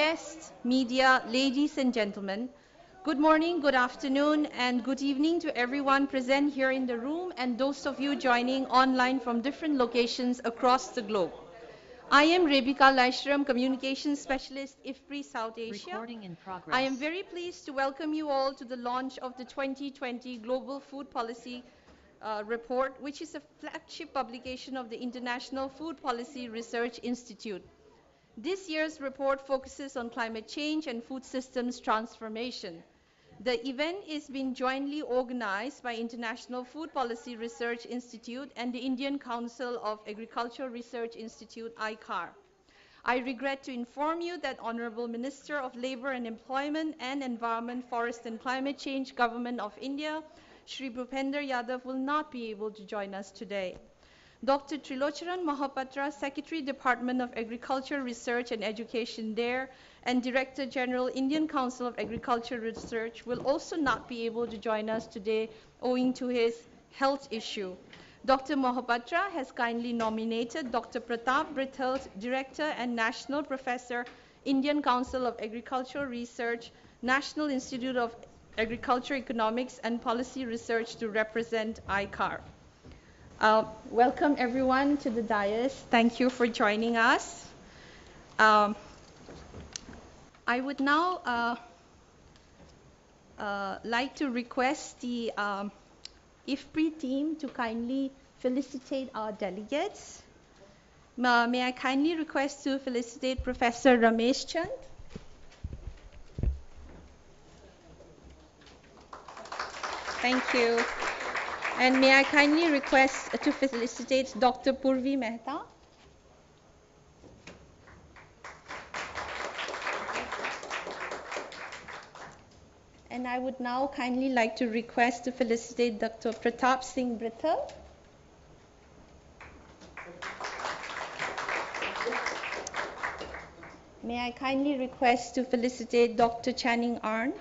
guests, media, ladies and gentlemen, good morning, good afternoon, and good evening to everyone present here in the room and those of you joining online from different locations across the globe. I am Rebecca Leishram, Communications Specialist, IFPRI-South Asia. Recording in progress. I am very pleased to welcome you all to the launch of the 2020 Global Food Policy Report, which is a flagship publication of the International Food Policy Research Institute. This year's report focuses on climate change and food systems transformation. The event is being jointly organized by International Food Policy Research Institute and the Indian Council of Agricultural Research Institute, ICAR. I regret to inform you that Honorable Minister of Labour and Employment and Environment, Forest and Climate Change, Government of India, Shri Bhupender Yadav, will not be able to join us today. Dr. Trilocharan Mohapatra, Secretary, Department of Agriculture Research and Education there, and Director General, Indian Council of Agriculture Research, will also not be able to join us today owing to his health issue. Dr. Mohapatra has kindly nominated Dr. Pratap Brithal, Director and National Professor, Indian Council of Agricultural Research, National Institute of Agriculture Economics and Policy Research to represent ICAR. Welcome everyone to the dais. Thank you for joining us. I would now like to request the IFPRI team to kindly felicitate our delegates. May I kindly request to felicitate Professor Ramesh Chand. Thank you. And may I kindly request to felicitate Dr. Purvi Mehta. And I would now kindly like to request to felicitate Dr. Pratap Singh Brithal. May I kindly request to felicitate Dr. Channing Arndt.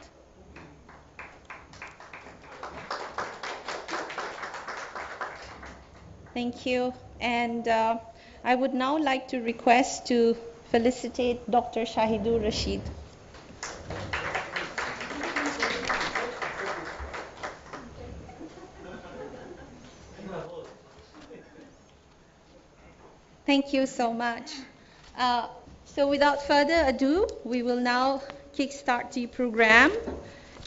Thank you. And I would now like to request to felicitate Dr. Shahidur Rashid. Thank you so much. So without further ado, we will now kickstart the program.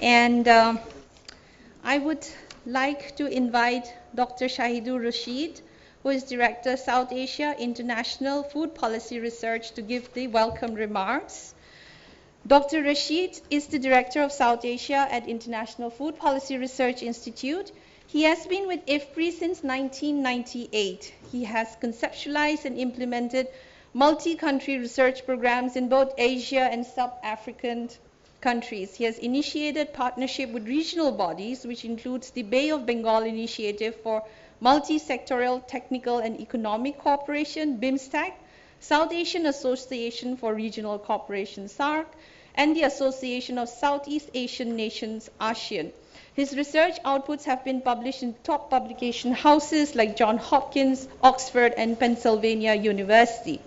And I would like to invite Dr. Shahidur Rashid, who is Director, South Asia International Food Policy Research, to give the welcome remarks. Dr. Rashid is the Director of South Asia at International Food Policy Research Institute. He has been with IFPRI since 1998. He has conceptualized and implemented multi-country research programs in both Asia and sub-African countries. He has initiated partnership with regional bodies, which includes the Bay of Bengal Initiative for Multi-Sectoral Technical and Economic Cooperation, BIMSTEC, South Asian Association for Regional Cooperation, SAARC, and the Association of Southeast Asian Nations, ASEAN. His research outputs have been published in top publication houses like Johns Hopkins, Oxford, and Pennsylvania University.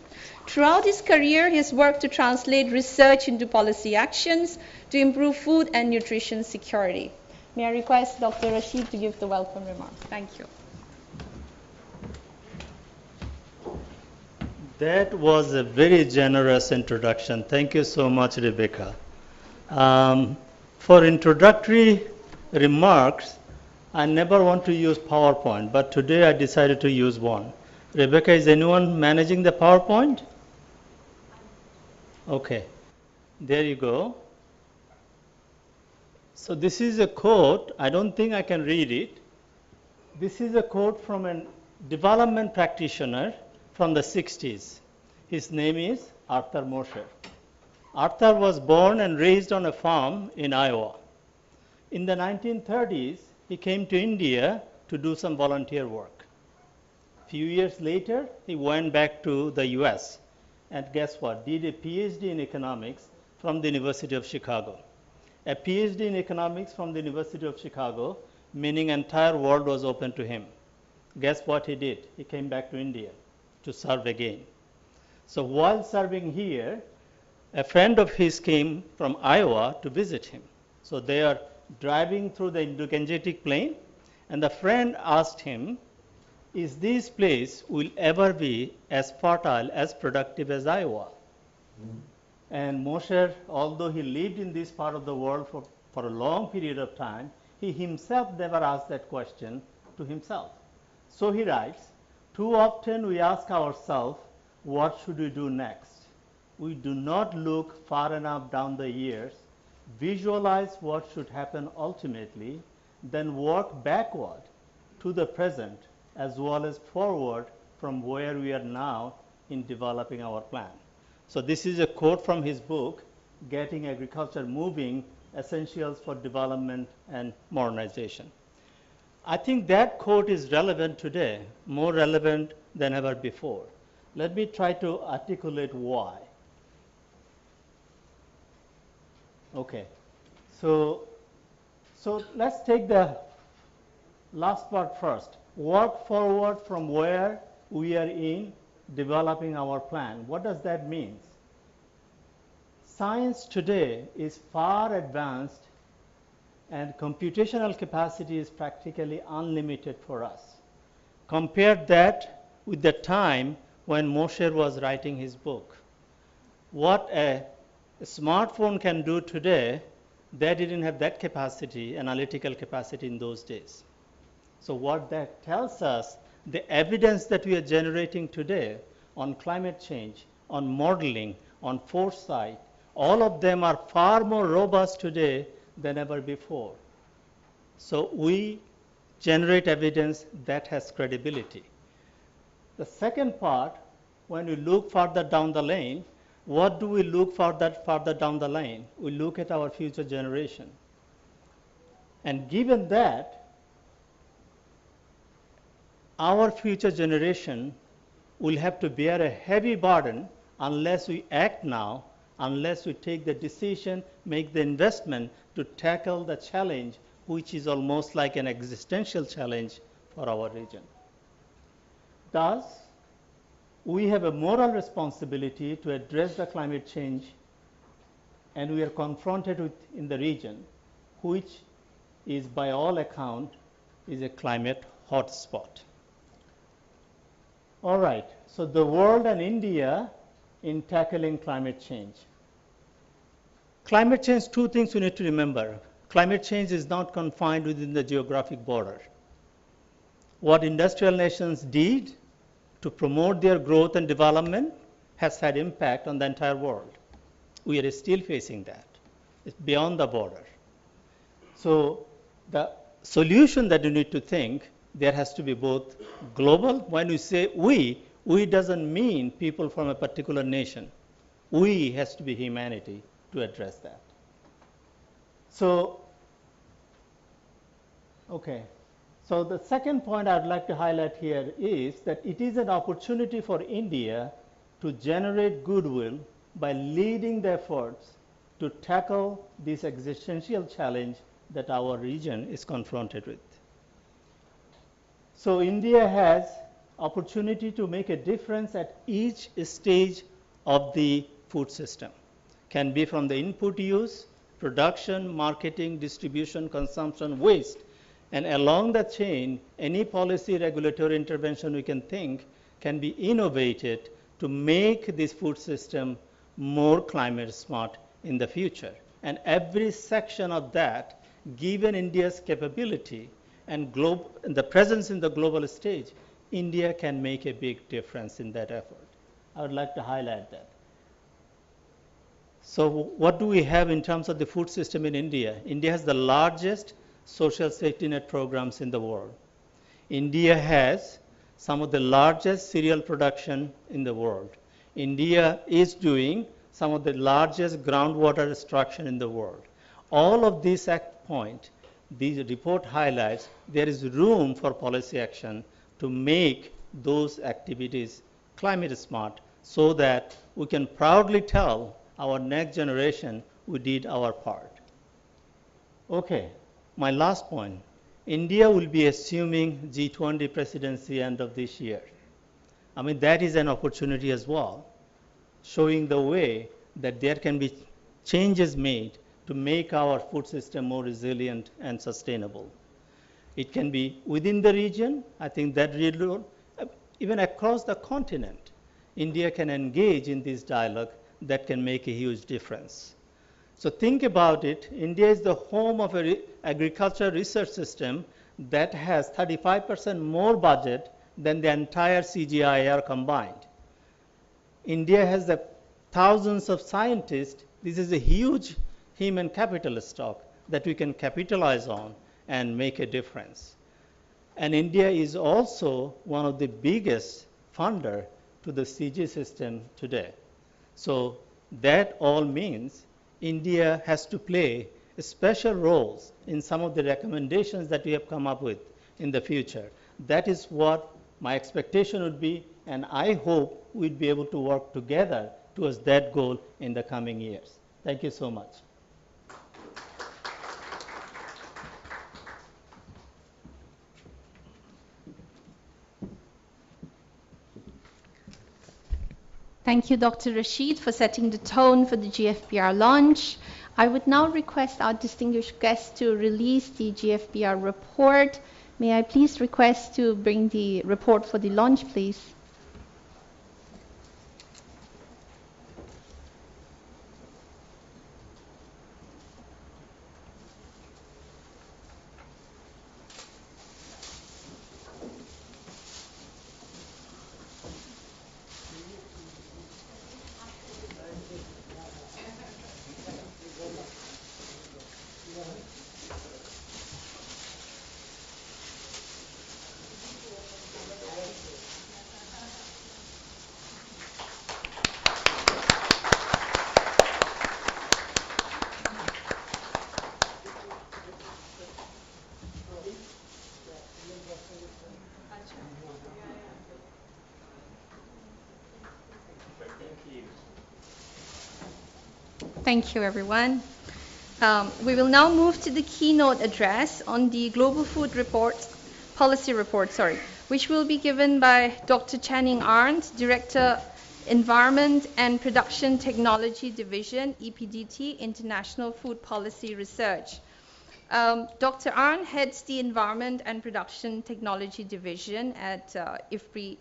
Throughout his career, he has worked to translate research into policy actions to improve food and nutrition security. May I request Dr. Rashid to give the welcome remarks. Thank you. That was a very generous introduction. Thank you so much, Rebecca. For introductory remarks, I never want to use PowerPoint, but today I decided to use one. Rebecca, is anyone managing the PowerPoint? Okay, there you go. So this is a quote. I don't think I can read it. This is a quote from a development practitioner from the 60s. His name is Arthur Mosher. Arthur was born and raised on a farm in Iowa. In the 1930s, he came to India to do some volunteer work. A few years later, he went back to the US and guess what? Did a PhD in economics from the University of Chicago. A PhD in economics from the University of Chicago, meaning entire world was open to him. Guess what he did? He came back to India to serve again. So while serving here, A friend of his came from Iowa to visit him. So they are driving through the Indo-Gangetic Plain, and the friend asked him, is this place will ever be as fertile, as productive as Iowa? And Moshe, although he lived in this part of the world for a long period of time, he himself never asked that question to himself. So he writes, too often we ask ourselves, what should we do next? We do not look far enough down the years, visualize what should happen ultimately, then work backward to the present as well as forward from where we are now in developing our plan. So this is a quote from his book, Getting Agriculture Moving, Essentials for Development and Modernization. I think that quote is relevant today, more relevant than ever before. Let me try to articulate why. Okay, so let's take the last part first. Work forward from where we are in developing our plan. What does that mean? Science today is far advanced and computational capacity is practically unlimited for us. Compare that with the time when Moshe was writing his book. What a smartphone can do today, they didn't have that capacity, analytical capacity in those days. So what that tells us, the evidence that we are generating today on climate change, on modeling, on foresight, all of them are far more robust today than ever before. So we generate evidence that has credibility. The second part, when we look further down the lane, what do we look farther down the lane? We look at our future generation. And given that, our future generation will have to bear a heavy burden unless we act now, unless we take the decision, make the investment to tackle the challenge, which is almost like an existential challenge for our region. Thus, we have a moral responsibility to address the climate change, and we are confronted with in the region, which is by all account is a climate hotspot. All right, so the world and India in tackling climate change. Climate change, two things we need to remember. Climate change is not confined within the geographic border. What industrial nations did to promote their growth and development has had impact on the entire world. We are still facing that. It's beyond the border. So the solution that you need to think, there has to be both global. When we say we doesn't mean people from a particular nation. We has to be humanity to address that. So, okay. So the second point I'd like to highlight here is that it is an opportunity for India to generate goodwill by leading the efforts to tackle this existential challenge that our region is confronted with. So India has opportunity to make a difference at each stage of the food system. Can be from the input use, production, marketing, distribution, consumption, waste. And along the chain, any policy regulatory intervention we can think can be innovated to make this food system more climate smart in the future. And every section of that, given India's capability and the presence in the global stage, India can make a big difference in that effort. I would like to highlight that. So what do we have in terms of the food system in India? India has the largest social safety net programs in the world. India has some of the largest cereal production in the world. India is doing some of the largest groundwater extraction in the world. All of these points, the report highlights there is room for policy action to make those activities climate smart so that we can proudly tell our next generation we did our part. Okay, my last point. India will be assuming G20 presidency end of this year. I mean, that is an opportunity as well, showing the way that there can be changes made to make our food system more resilient and sustainable. It can be within the region. I think that really, even across the continent, India can engage in this dialogue that can make a huge difference. So think about it. India is the home of an agricultural research system that has 35% more budget than the entire CGIAR combined. India has thousands of scientists. This is a huge human capital stock that we can capitalize on and make a difference. And India is also one of the biggest funder to the CG system today. So that all means India has to play special roles in some of the recommendations that we have come up with in the future. That is what my expectation would be, and I hope we'd be able to work together towards that goal in the coming years. Thank you so much. Thank you, Dr. Rashid, for setting the tone for the GFPR launch. I would now request our distinguished guests to release the GFPR report. May I please request to bring the report for the launch, please? Thank you, everyone. We will now move to the keynote address on the Global Food Policy Report, which will be given by Dr. Channing Arndt, Director, Environment and Production Technology Division, EPDT, International Food Policy Research. Dr. Arndt heads the Environment and Production Technology Division at IFPRI.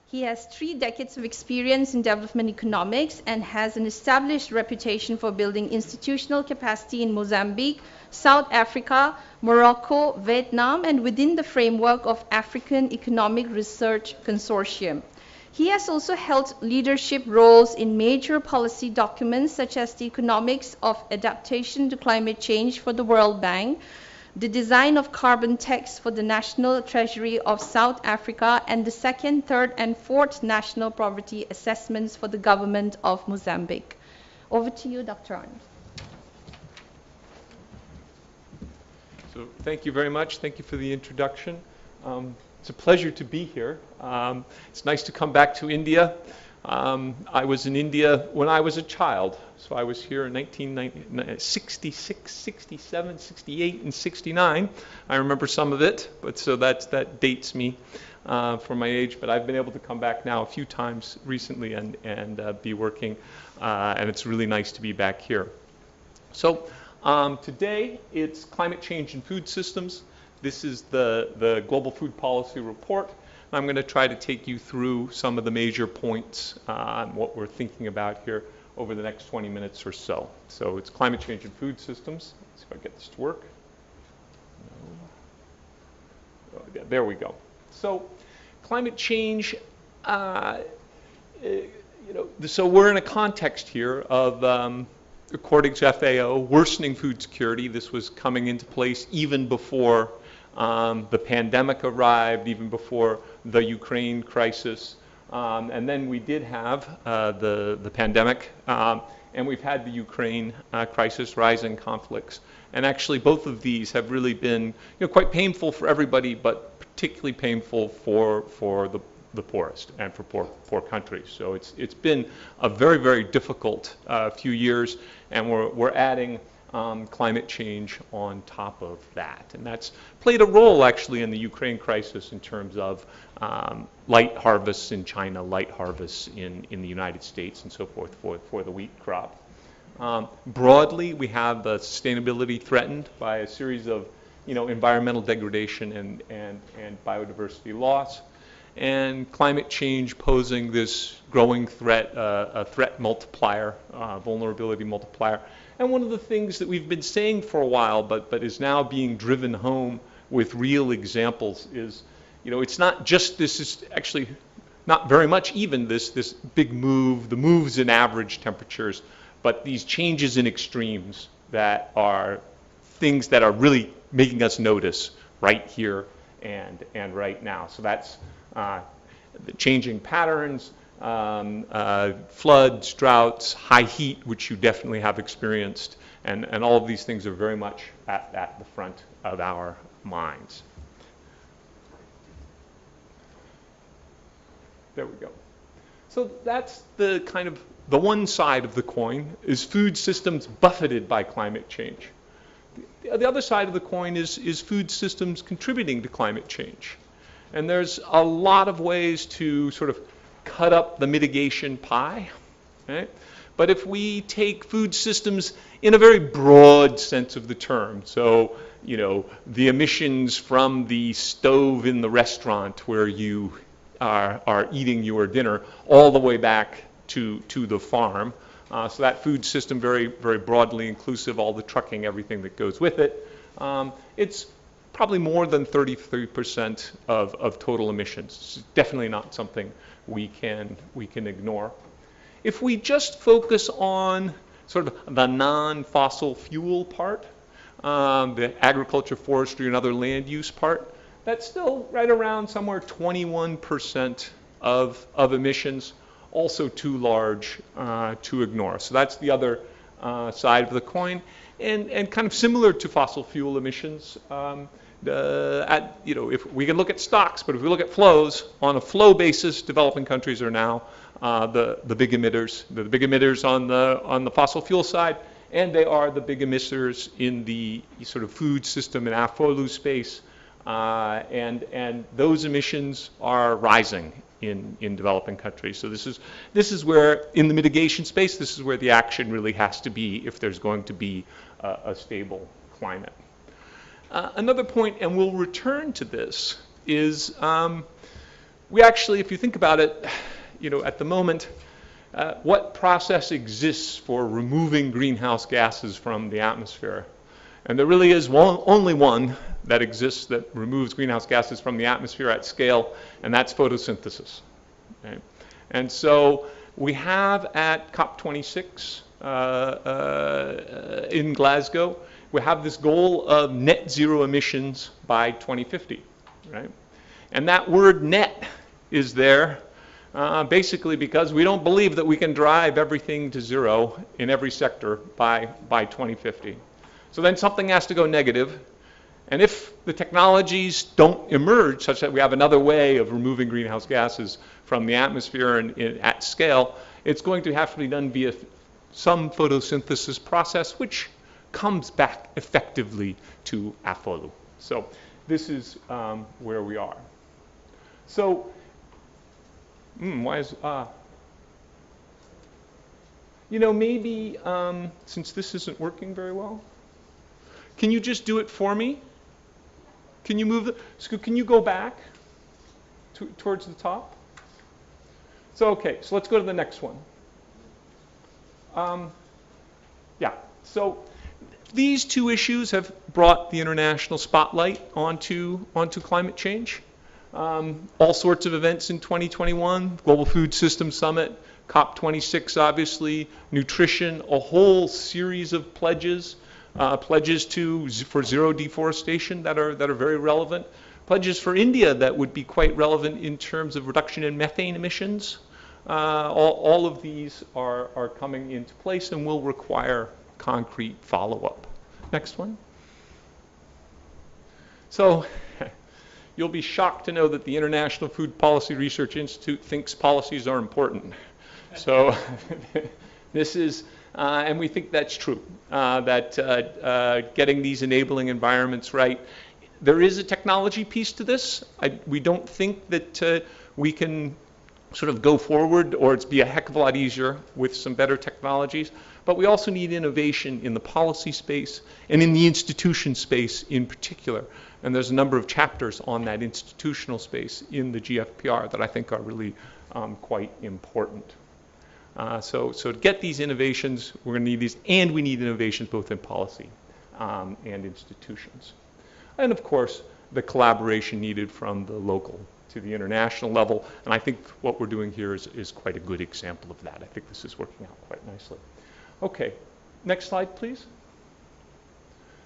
He has 3 decades of experience in development economics and has an established reputation for building institutional capacity in Mozambique, South Africa, Morocco, Vietnam, and within the framework of African Economic Research Consortium. He has also held leadership roles in major policy documents such as the Economics of Adaptation to Climate Change for the World Bank, the design of carbon tax for the National Treasury of South Africa, and the 2nd, 3rd, and 4th national poverty assessments for the government of Mozambique. Over to you, Dr. Arndt. So thank you very much. Thank you for the introduction. It's a pleasure to be here. It's nice to come back to India. I was in India when I was a child. So I was here in 1966, 67, 68, and 69. I remember some of it, but so that dates me for my age. But I've been able to come back now a few times recently and be working, and it's really nice to be back here. So today it's climate change in food systems. This is the Global Food Policy Report. I'm going to try to take you through some of the major points on what we're thinking about here over the next 20 minutes or so. So it's climate change in food systems. Let's see if I get this to work. No. Oh, yeah, there we go. So climate change, so we're in a context here of, according to FAO, worsening food security. This was coming into place even before the pandemic arrived, even before the Ukraine crisis. And then we did have the pandemic, and we've had the Ukraine crisis, rising conflicts. And actually both of these have really been quite painful for everybody, but particularly painful for the poorest and for poor countries. So it's been a very, very difficult few years, and we're adding climate change on top of that. And that's played a role actually in the Ukraine crisis in terms of light harvests in China, light harvests in the United States and so forth for the wheat crop. Broadly, we have sustainability threatened by a series of environmental degradation and biodiversity loss, and climate change posing this growing threat, a threat multiplier, vulnerability multiplier. And one of the things that we've been saying for a while, but is now being driven home with real examples is, it's not just this is actually not very much even this big move, the moves in average temperatures, but these changes in extremes that are things that are really making us notice right here and right now. So that's the changing patterns, floods, droughts, high heat, which you definitely have experienced, and all of these things are very much at the front of our minds. There we go. So that's the kind of the one side of the coin, is food systems buffeted by climate change. The other side of the coin is food systems contributing to climate change. And there's a lot of ways to sort of cut up the mitigation pie, right? But if we take food systems in a very broad sense of the term, so, the emissions from the stove in the restaurant where you are eating your dinner all the way back to the farm. So that food system, very, very broadly inclusive, all the trucking, everything that goes with it. It's probably more than 33% of total emissions. It's definitely not something we can ignore. If we just focus on sort of the non-fossil fuel part, the agriculture, forestry, and other land use part, that's still right around somewhere 21% of emissions, also too large to ignore. So that's the other side of the coin. And kind of similar to fossil fuel emissions, if we can look at stocks, but if we look at flows, on a flow basis, developing countries are now the big emitters. They're the big emitters on the fossil fuel side, and they are the big emitters in the sort of food system and AFOLU space. And those emissions are rising in developing countries. So this is where, in the mitigation space, this is where the action really has to be if there's going to be a stable climate. Another point, and we'll return to this, is we actually, if you think about it, at the moment, what process exists for removing greenhouse gases from the atmosphere? And there really is only one that exists that removes greenhouse gases from the atmosphere at scale, and that's photosynthesis. Okay? And so we have at COP26 in Glasgow, we have this goal of net zero emissions by 2050, right? And that word net is there basically because we don't believe that we can drive everything to zero in every sector by 2050. So then something has to go negative. And if the technologies don't emerge such that we have another way of removing greenhouse gases from the atmosphere and at scale, it's going to have to be done via some photosynthesis process, which comes back effectively to AFOLU. So this is where we are. So, why is, maybe since this isn't working very well, can you just do it for me? Can you move can you go back towards the top? So, okay, so let's go to the next one. Yeah, so these two issues have brought the international spotlight onto climate change. All sorts of events in 2021, Global Food Systems Summit, COP26 obviously, nutrition, a whole series of pledges for zero deforestation that are very relevant, pledges for India that would be quite relevant in terms of reduction in methane emissions. All of these are coming into place and will require concrete follow-up. Next one. So you'll be shocked to know that the International Food Policy Research Institute thinks policies are important. So this is And we think that's true, that getting these enabling environments right. There is a technology piece to this. We don't think that we can sort of go forward, or it's be a heck of a lot easier with some better technologies. But we also need innovation in the policy space and in the institution space in particular. And there's a number of chapters on that institutional space in the GFPR that I think are really quite important. So to get these innovations, we're going to need these, and we need innovations both in policy and institutions. And of course, the collaboration needed from the local to the international level. And I think what we're doing here is quite a good example of that. I think this is working out quite nicely. Okay, next slide, please.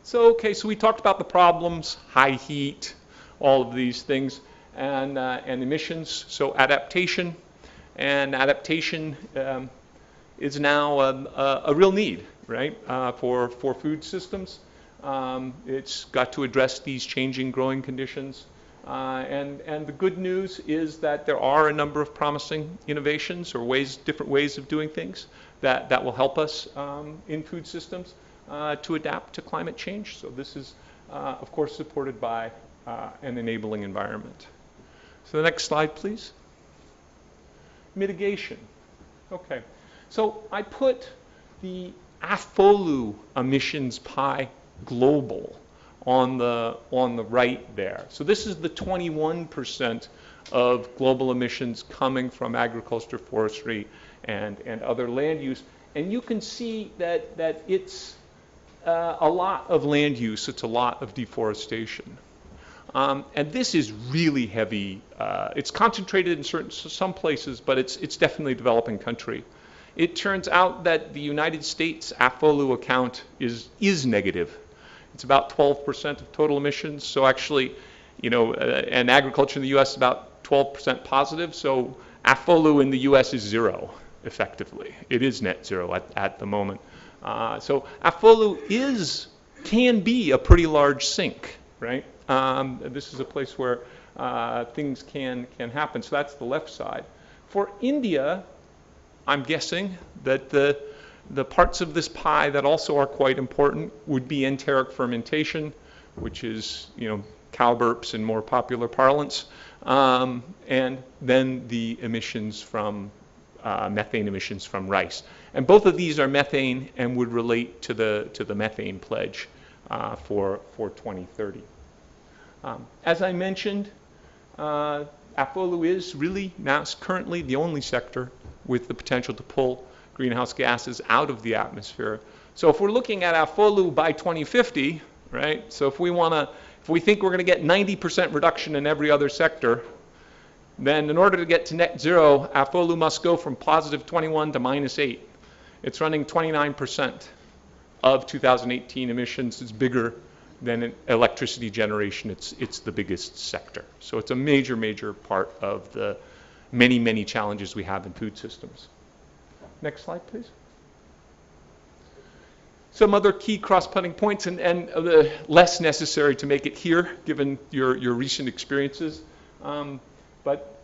So we talked about the problems, high heat, all of these things, and emissions. So adaptation is now a real need, right, for food systems. It's got to address these changing growing conditions. And the good news is that there are a number of promising innovations or different ways of doing things that will help us in food systems to adapt to climate change. So this is, of course, supported by an enabling environment. So the next slide, please. Mitigation. Okay. So I put the IFPRI emissions pie global on the right there. So this is the 21% of global emissions coming from agriculture, forestry, and other land use. And you can see that it's a lot of land use. It's a lot of deforestation. And this is really heavy. It's concentrated in some places, but it's definitely a developing country. It turns out that the United States IFPRI account is negative. It's about 12% of total emissions. So actually, and agriculture in the U.S. is about 12% positive. So IFPRI in the U.S. is zero, effectively. It is net zero at the moment. So IFPRI can be a pretty large sink, right? This is a place where things can happen. So that's the left side. For India, I'm guessing that the parts of this pie that also are quite important would be enteric fermentation, which is, cow burps in more popular parlance, and then the emissions from methane emissions from rice. And both of these are methane and would relate to the methane pledge for 2030. As I mentioned, IFPRI is really now currently the only sector with the potential to pull greenhouse gases out of the atmosphere. So if we're looking at IFPRI by 2050, right? So if we think we're going to get 90% reduction in every other sector, then in order to get to net zero, IFPRI must go from positive 21 to minus 8. It's running 29% of 2018 emissions. It's bigger than electricity generation. It's the biggest sector. So it's a major, major part of the many, many challenges we have in food systems. Next slide, please. Some other key cross-cutting points, and less necessary to make it here, given your recent experiences. But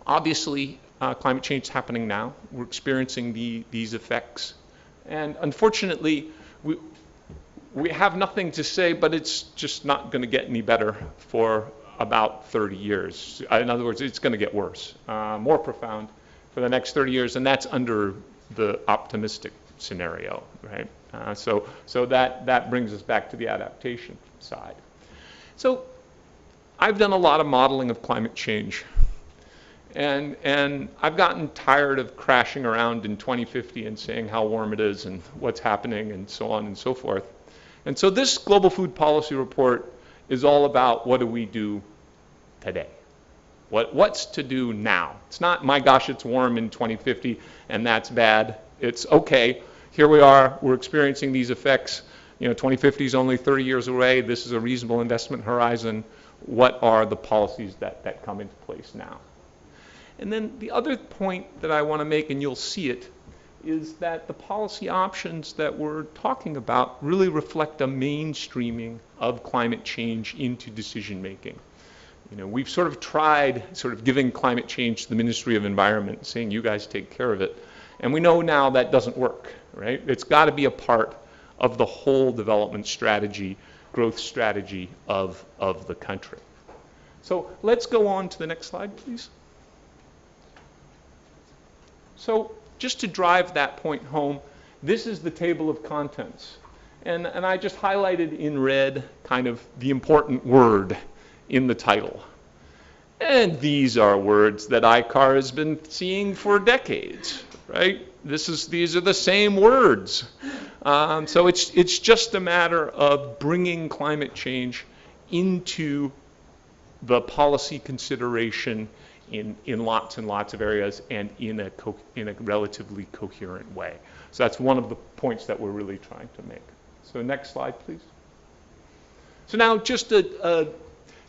obviously, climate change is happening now. We're experiencing these effects. And unfortunately, we have nothing to say, but it's just not going to get any better for about 30 years. In other words, it's going to get worse, more profound for the next 30 years, and that's under the optimistic scenario, right? So that brings us back to the adaptation side. So I've done a lot of modeling of climate change, and I've gotten tired of crashing around in 2050 and saying how warm it is and what's happening and so on and so forth. And so this Global Food Policy Report is all about what do we do today? What's to do now? It's not, my gosh, it's warm in 2050 and that's bad. It's okay, here we are, we're experiencing these effects. 2050 is only 30 years away. This is a reasonable investment horizon. What are the policies that come into place now? And then the other point that I want to make, and you'll see it, is that the policy options that we're talking about really reflect a mainstreaming of climate change into decision making. We've sort of tried giving climate change to the Ministry of Environment, saying you guys take care of it. And we know now that doesn't work, right? It's got to be a part of the whole development strategy, growth strategy of the country. So let's go on to the next slide, please. So just to drive that point home, this is the table of contents. And I just highlighted in red kind of the important word in the title. And these are words that ICAR has been seeing for decades, right? These are the same words. So it's just a matter of bringing climate change into the policy consideration in lots and lots of areas and in a relatively coherent way. So that's one of the points that we're really trying to make. So next slide, please. So now just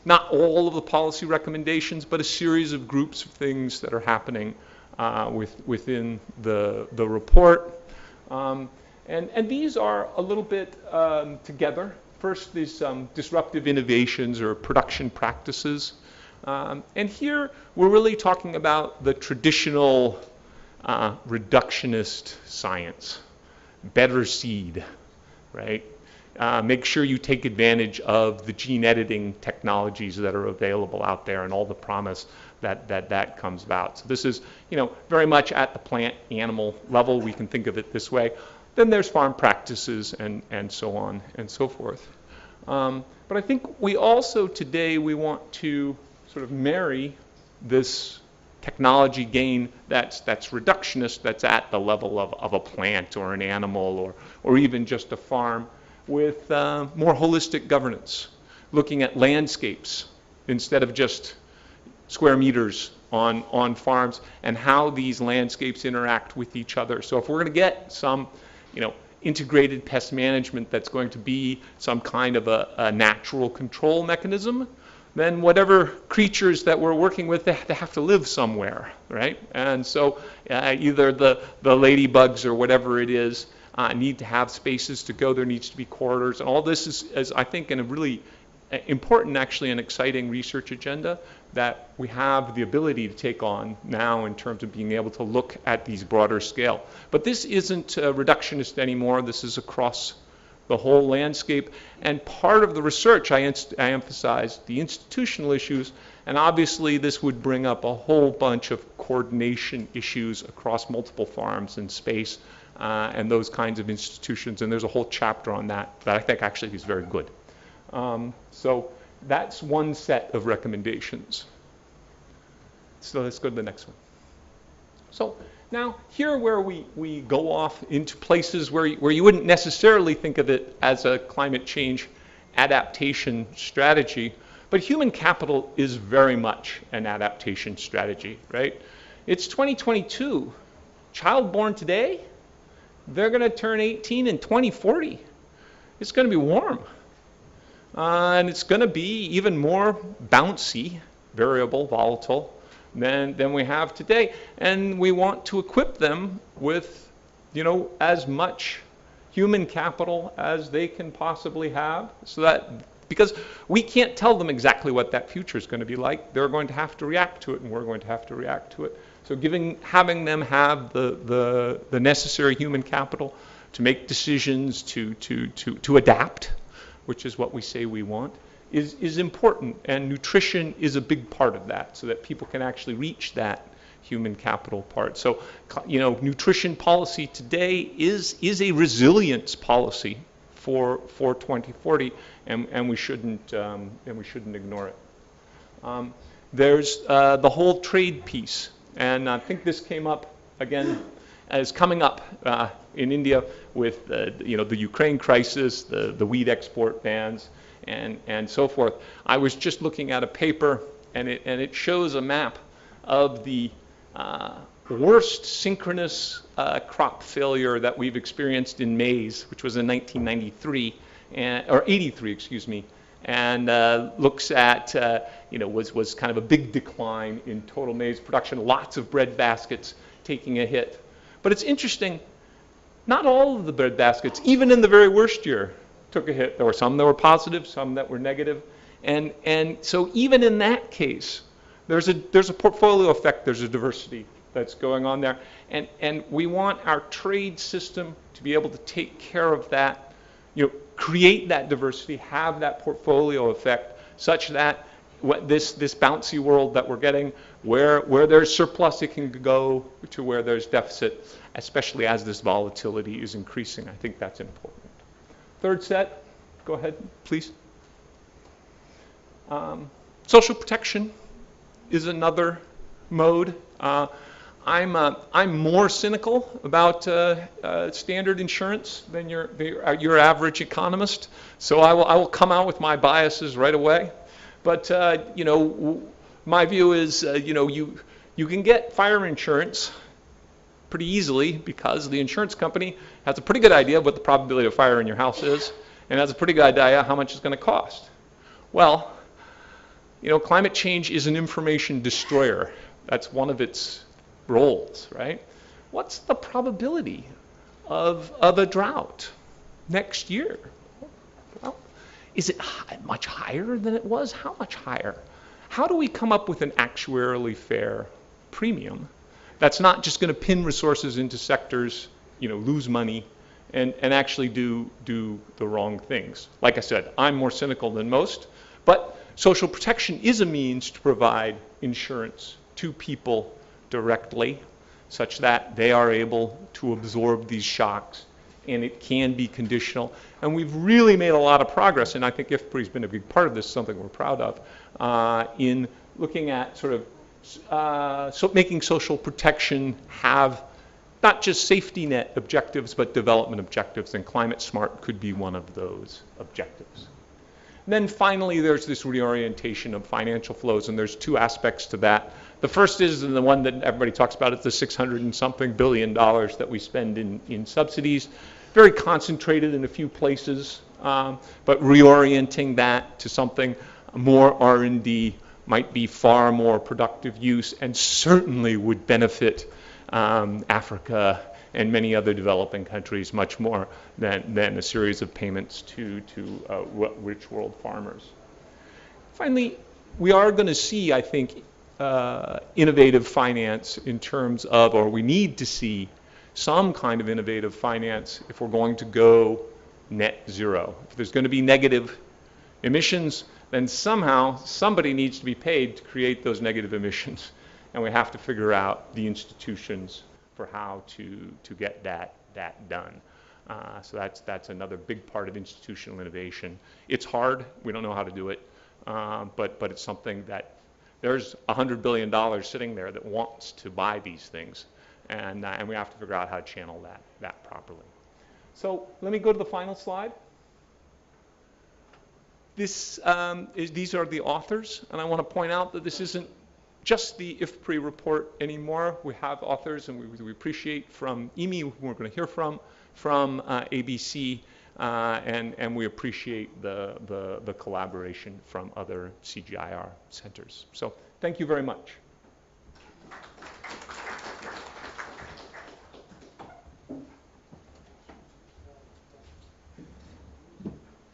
not all of the policy recommendations, but a series of groups of things that are happening within the report. And these are a little bit together. First, these disruptive innovations or production practices. And here, we're really talking about the traditional reductionist science. Better seed, right? Make sure you take advantage of the gene editing technologies that are available out there and all the promise that comes about. So this is, very much at the plant animal level. We can think of it this way. Then there's farm practices and so on and so forth. But I think we also today we want to sort of marry this technology gain that's reductionist, that's at the level of a plant or an animal or even just a farm, with more holistic governance, looking at landscapes instead of just square meters on farms, and how these landscapes interact with each other. So if we're going to get some, integrated pest management that's going to be some kind of a natural control mechanism, then whatever creatures that we're working with, they have to live somewhere, right? And so either the ladybugs or whatever it is need to have spaces to go. There needs to be corridors. And all this is I think, in a really important, actually, and exciting research agenda that we have the ability to take on now in terms of being able to look at these broader scale. But this isn't reductionist anymore. This is across the whole landscape. And part of the research, I emphasized the institutional issues, and obviously this would bring up a whole bunch of coordination issues across multiple farms and space and those kinds of institutions. And there's a whole chapter on that I think actually is very good. So that's one set of recommendations. So let's go to the next one. So now here where we go off into places where you wouldn't necessarily think of it as a climate change adaptation strategy, but human capital is very much an adaptation strategy, right? It's 2022. Child born today, they're going to turn 18 in 2040. It's going to be warm. And it's going to be even more bouncy, variable, volatile than we have today. And we want to equip them with, as much human capital as they can possibly have, so that, because we can't tell them exactly what that future is going to be like. They're going to have to react to it, and we're going to have to react to it. So having them have the necessary human capital to make decisions, to adapt, which is what we say we want, is important. And nutrition is a big part of that, so that people can actually reach that human capital part. So, nutrition policy today is a resilience policy for 2040, and we shouldn't ignore it. There's the whole trade piece, and I think this came up again as coming up in India with the Ukraine crisis, the wheat export bans, and so forth. I was just looking at a paper, and it shows a map of the worst synchronous crop failure that we've experienced in maize, which was in 1993, or 83, excuse me, and looks at, was kind of a big decline in total maize production, lots of bread baskets taking a hit. But it's interesting, not all of the bread baskets, even in the very worst year, took a hit. There were some that were positive, some that were negative. And so even in that case, there's a portfolio effect, there's a diversity that's going on there. And we want our trade system to be able to take care of that, create that diversity, have that portfolio effect, such that this bouncy world that we're getting, where there's surplus, it can go to where there's deficit, especially as this volatility is increasing. I think that's important. Third set, go ahead, please. Social protection is another mode. I'm more cynical about standard insurance than your average economist, so I will come out with my biases right away. But my view is you can get fire insurance pretty easily because the insurance company has a pretty good idea of what the probability of fire in your house is, and has a pretty good idea how much it's going to cost. Well, climate change is an information destroyer. That's one of its roles, right? What's the probability of a drought next year? Well, is it much higher than it was? How much higher? How do we come up with an actuarially fair premium that's not just going to pin resources into sectors, lose money, and actually do the wrong things? Like I said, I'm more cynical than most, but social protection is a means to provide insurance to people directly, such that they are able to absorb these shocks, and it can be conditional. And we've really made a lot of progress, and I think IFPRI's been a big part of this, something we're proud of, in looking at sort of making social protection have not just safety net objectives, but development objectives, and climate smart could be one of those objectives. And then finally, there's this reorientation of financial flows, and there's two aspects to that. The first is, and the one that everybody talks about, is the $600 and something billion that we spend in subsidies, very concentrated in a few places, but reorienting that to something more R&D might be far more productive use, and certainly would benefit Africa and many other developing countries much more than a series of payments to rich world farmers. Finally, we are going to see, I think, innovative finance in terms of, or we need to see some kind of innovative finance if we're going to go net zero. If there's going to be negative emissions, then somehow somebody needs to be paid to create those negative emissions, and we have to figure out the institutions for how to get that done. So that's another big part of institutional innovation. It's hard. We don't know how to do it, but it's something that there's $100 billion sitting there that wants to buy these things, and we have to figure out how to channel that properly. So let me go to the final slide. These are the authors, and I want to point out that this isn't just the IFPRI report anymore. We have authors, and we appreciate from IMI, who we're going to hear from ABC, and we appreciate the collaboration from other CGIAR centers. So thank you very much.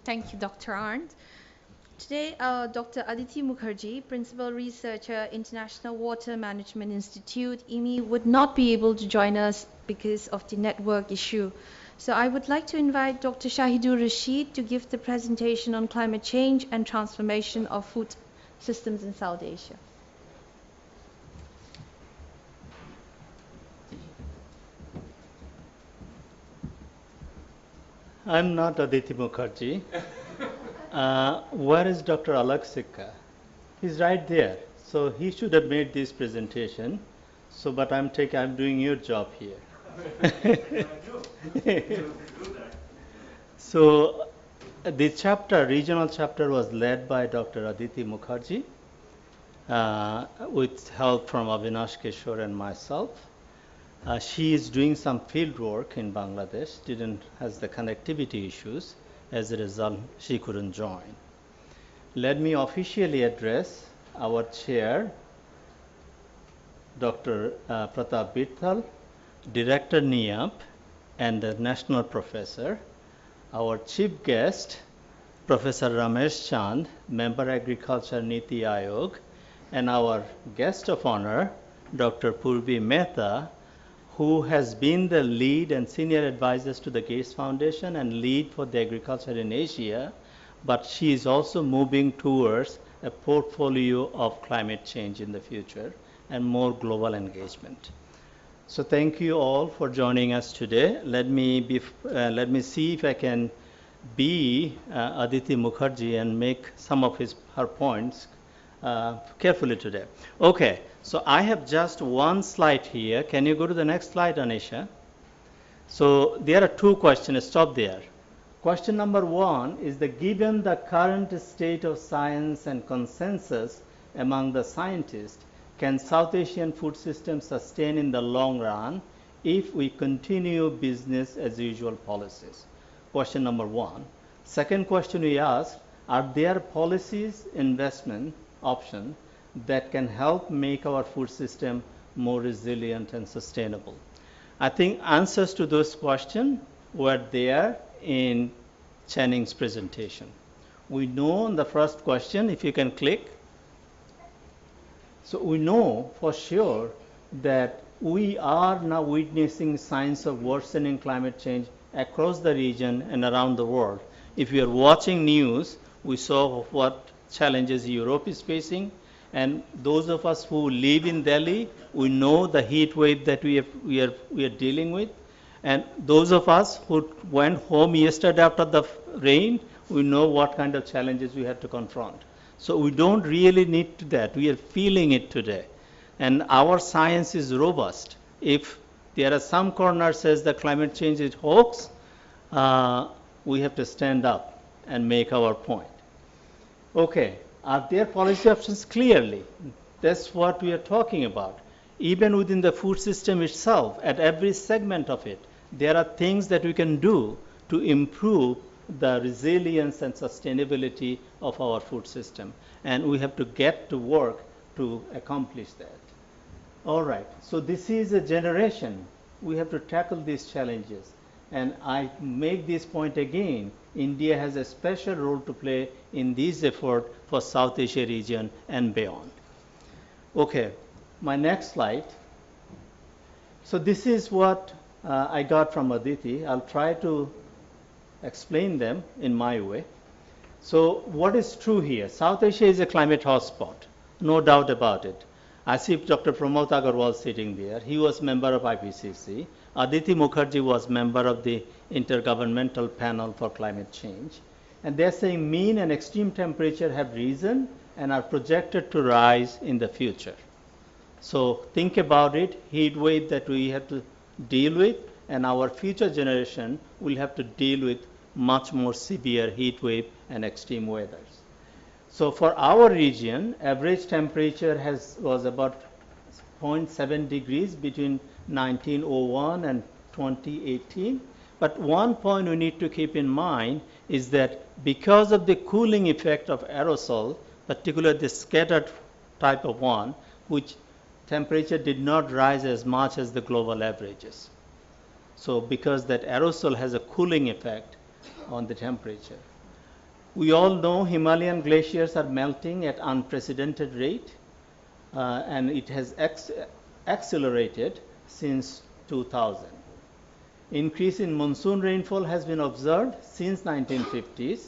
Thank you, Dr. Arndt. Today, Dr. Aditi Mukherjee, Principal Researcher, International Water Management Institute, IMI, would not be able to join us because of the network issue. So I would like to invite Dr. Shahidur Rashid to give the presentation on climate change and transformation of food systems in South Asia. I'm not Aditi Mukherjee. Where is Dr. Alaksikka? He's right there. So he should have made this presentation. So, but I'm doing your job here. So the chapter, regional chapter, was led by Dr. Aditi Mukherjee with help from Avinash Kishore and myself. She is doing some field work in Bangladesh, has the connectivity issues. As a result, she couldn't join. Let me officially address our chair, Dr. Pratap Bithal, Director NIAP, and the National Professor, our chief guest, Professor Ramesh Chand, Member Agriculture Niti Ayog, and our guest of honor, Dr. Purvi Mehta, who has been the lead and senior advisor to the Gates Foundation and lead for the agriculture in Asia, but she is also moving towards a portfolio of climate change in the future and more global engagement. So thank you all for joining us today. Let me see if I can be Aditi Mukherjee and make some of her points carefully today. Okay, so I have just one slide here. Can you go to the next slide, Anisha? So there are two questions. Stop there. Question number one is that given the current state of science and consensus among the scientists, can South Asian food system sustain in the long run if we continue business as usual policies? Question number one. Second question we ask, are there policies, investment options that can help make our food system more resilient and sustainable? I think answers to those questions were there in Channing's presentation. We know on the first question, if you can click, so we know for sure that we are now witnessing signs of worsening climate change across the region and around the world. If you are watching news, we saw what challenges Europe is facing, and those of us who live in Delhi, we know the heat wave that we are dealing with, and those of us who went home yesterday after the rain, we know what kind of challenges we have to confront. So we don't really need that. We are feeling it today. And our science is robust. If there are some corners says that climate change is hoax, we have to stand up and make our point. Okay, are there policy options? Clearly, that's what we are talking about. Even within the food system itself, at every segment of it, there are things that we can do to improve the resilience and sustainability of our food system. And we have to get to work to accomplish that. All right, so this is a generation. We have to tackle these challenges. And I make this point again, India has a special role to play in this effort for South Asia region and beyond. Okay, my next slide. So this is what I got from Aditi. I'll try to explain them in my way. So what is true here? South Asia is a climate hotspot, no doubt about it. I see Dr. Pramod Agarwal sitting there. He was member of IPCC. Aditi Mukherjee was member of the Intergovernmental Panel for Climate Change. And they're saying mean and extreme temperature have risen and are projected to rise in the future. So think about it, heat wave that we have to deal with, and our future generation will have to deal with much more severe heat wave and extreme weathers. So for our region, average temperature was about 0.7 degrees between 1901 and 2018. But one point we need to keep in mind is that because of the cooling effect of aerosol, particularly the scattered type of one, which temperature did not rise as much as the global averages. So because that aerosol has a cooling effect on the temperature. We all know Himalayan glaciers are melting at unprecedented rate, and it has accelerated since 2000. Increase in monsoon rainfall has been observed since 1950s,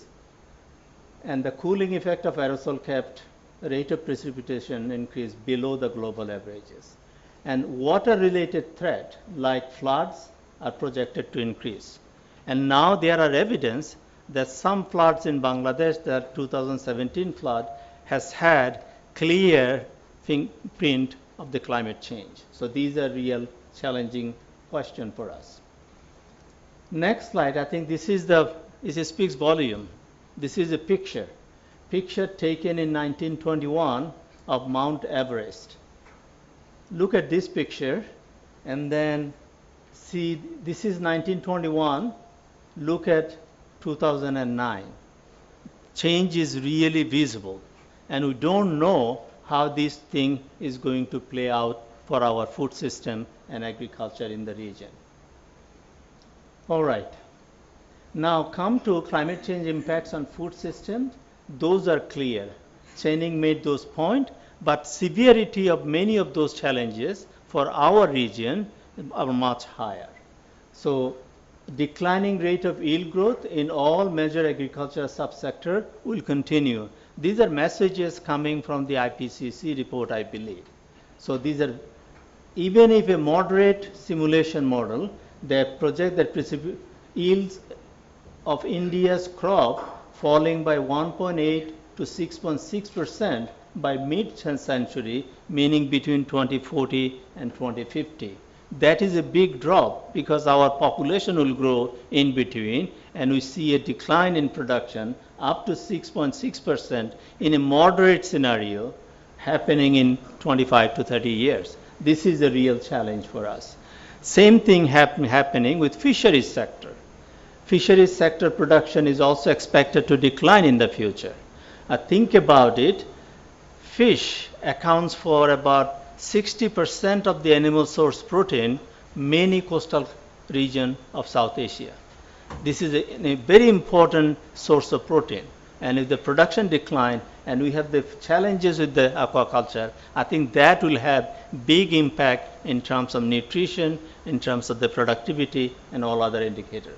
and the cooling effect of aerosol kept rate of precipitation increase below the global averages. And water-related threat like floods are projected to increase. And now there are evidence that some floods in Bangladesh, the 2017 flood, has had clear fingerprint of the climate change. So these are real challenging questions for us. Next slide, I think this is it speaks volume. This is a picture taken in 1921 of Mount Everest. Look at this picture and then see, this is 1921. Look at 2009. Change is really visible, and we don't know how this thing is going to play out for our food system and agriculture in the region. All right. Now come to climate change impacts on food systems. Those are clear. Channing made those points. but severity of many of those challenges for our region are much higher. So declining rate of yield growth in all major agricultural subsector will continue. These are messages coming from the IPCC report, I believe. So these are, even if a moderate simulation model, they project that yields of India's crop falling by 1.8 to 6.6% by mid-century, meaning between 2040 and 2050. That is a big drop because our population will grow in between, and we see a decline in production up to 6.6% in a moderate scenario happening in 25 to 30 years. This is a real challenge for us. Same thing happening with fisheries sector. Fisheries sector production is also expected to decline in the future. Think about it. Fish accounts for about 60% of the animal source protein, many coastal region of South Asia. This is a very important source of protein. And if the production decline and we have the challenges with the aquaculture, I think that will have big impact in terms of nutrition, in terms of the productivity and all other indicators.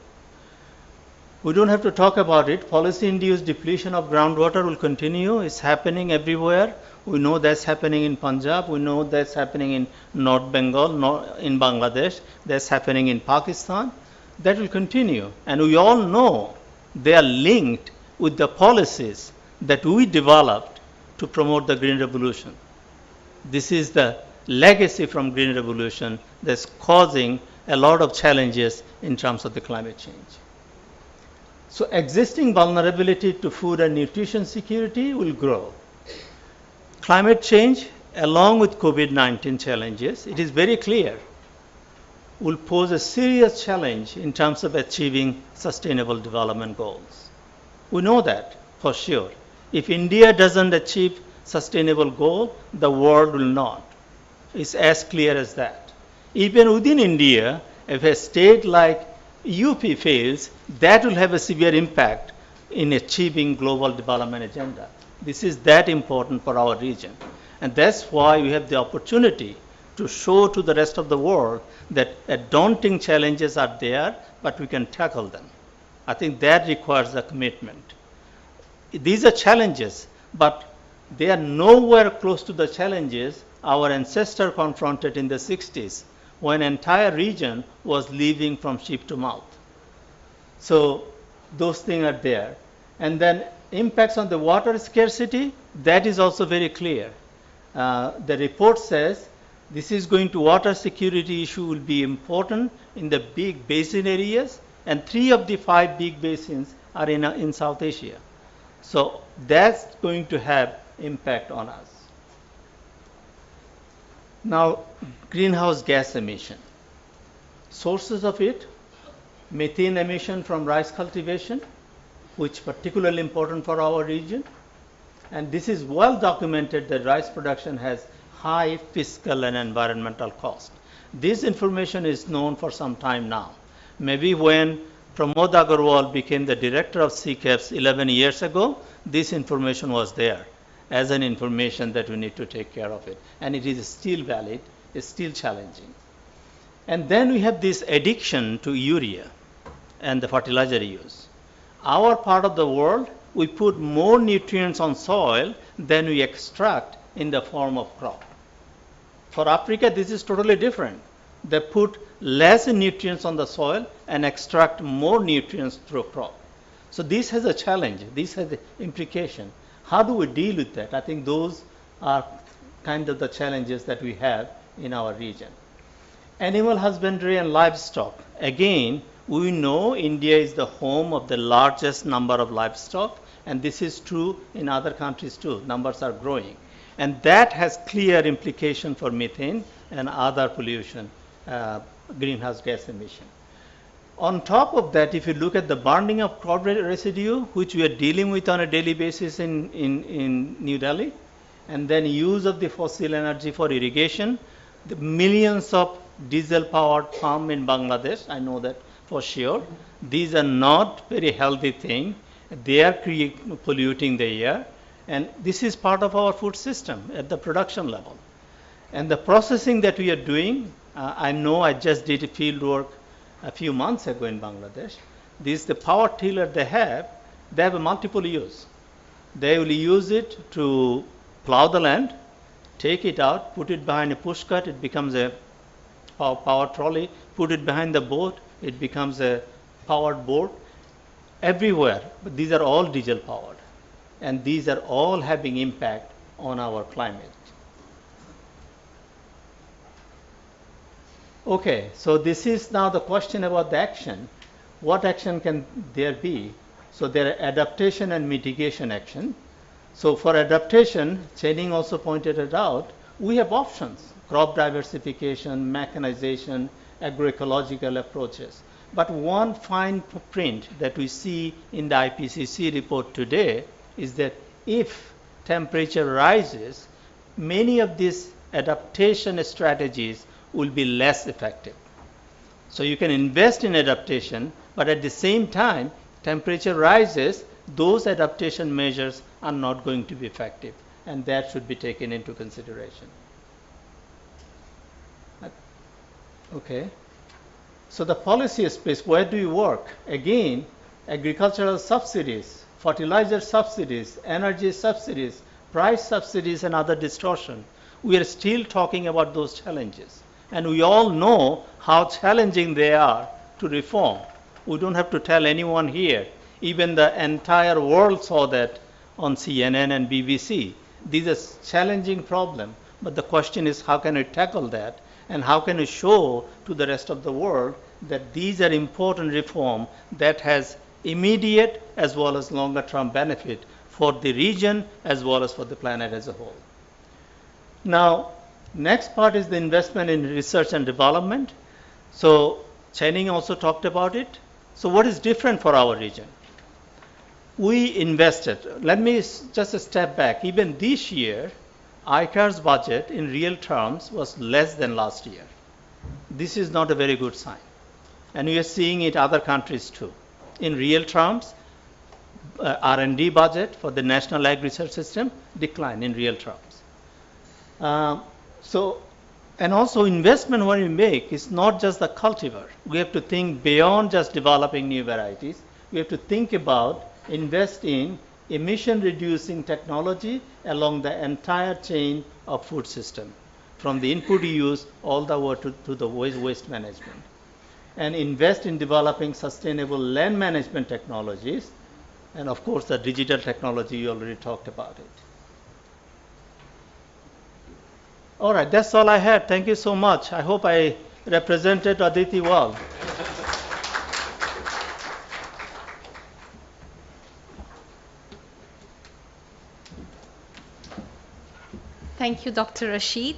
We don't have to talk about it. Policy-induced depletion of groundwater will continue. It's happening everywhere. We know that's happening in Punjab. We know that's happening in North Bengal, in Bangladesh. That's happening in Pakistan. That will continue. And we all know they are linked with the policies that we developed to promote the Green Revolution. This is the legacy from Green Revolution that's causing a lot of challenges in terms of the climate change. So existing vulnerability to food and nutrition security will grow. Climate change, along with COVID-19 challenges, it is very clear, will pose a serious challenge in terms of achieving sustainable development goals. We know that for sure. If India doesn't achieve sustainable goal, the world will not. It's as clear as that. Even within India, if a state like UP fails, that will have a severe impact in achieving global development agenda. This is that important for our region. And that's why we have the opportunity to show to the rest of the world that daunting challenges are there, but we can tackle them. I think that requires a commitment. These are challenges, but they are nowhere close to the challenges our ancestors confronted in the 60s, when an entire region was living from sheep to mouth. So those things are there. And then impacts on the water scarcity, that is also very clear. The report says this is going to water security issue will be important in the big basin areas, and 3 of the 5 big basins are in South Asia. So that's going to have impact on us. Now, greenhouse gas emission. Sources of it, methane emission from rice cultivation, which is particularly important for our region. And this is well documented that rice production has high fiscal and environmental cost. This information is known for some time now. Maybe when Pramod Agarwal became the director of CCAPS 11 years ago, this information was there as an information that we need to take care of it. And it is still valid, it's still challenging. And then we have this addiction to urea and the fertilizer use. Our part of the world, we put more nutrients on soil than we extract in the form of crop. For Africa, this is totally different. They put less nutrients on the soil and extract more nutrients through crop. So this has a challenge. This has an implication. How do we deal with that? I think those are kind of the challenges that we have in our region. Animal husbandry and livestock. Again, we know India is the home of the largest number of livestock, and this is true in other countries too. Numbers are growing. And that has clear implication for methane and other pollution, greenhouse gas emission. On top of that, if you look at the burning of crop residue, which we are dealing with on a daily basis in New Delhi, and then use of the fossil energy for irrigation, the millions of diesel-powered farms in Bangladesh, I know that for sure. These are not very healthy things. They are polluting the air, And this is part of our food system at the production level. And the processing that we are doing, I know I just did a field work a few months ago in Bangladesh. The power tiller they have a multiple use. They will use it to plow the land, take it out, put it behind a push cart, it becomes a power trolley, put it behind the boat, it becomes a powered boat. Everywhere, but these are all diesel powered. And these are all having impact on our climate. Okay, so this is now the question about the action. What action can there be? So there are adaptation and mitigation action. So for adaptation, Channing also pointed it out, we have options: crop diversification, mechanization, agroecological approaches. But one fine print that we see in the IPCC report today is that if temperature rises, many of these adaptation strategies will be less effective. So you can invest in adaptation, but at the same time, temperature rises, those adaptation measures are not going to be effective, and that should be taken into consideration. Okay. So the policy space, where do you work? Again, agricultural subsidies, fertilizer subsidies, energy subsidies, price subsidies, and other distortion. We are still talking about those challenges. And we all know how challenging they are to reform. We don't have to tell anyone here. Even the entire world saw that on CNN and BBC. These are challenging problems. But the question is, how can we tackle that? And how can we show to the rest of the world that these are important reform that has immediate as well as longer term benefit for the region as well as for the planet as a whole. Now, next part is the investment in research and development. So Channing also talked about it. So what is different for our region? We invested, let me just step back. Even this year, ICAR's budget in real terms was less than last year. This is not a very good sign. And we are seeing it in other countries too. In real terms, R&D budget for the National Ag Research System declined in real terms. And also investment when we make is not just the cultivar. We have to think beyond just developing new varieties. We have to think about invest in emission reducing technology along the entire chain of food system, from the input use all the way to the waste management. And invest in developing sustainable land management technologies, and of course the digital technology, you already talked about it. All right, that's all I had. Thank you so much. I hope I represented Aditi well. Thank you, Dr. Rashid.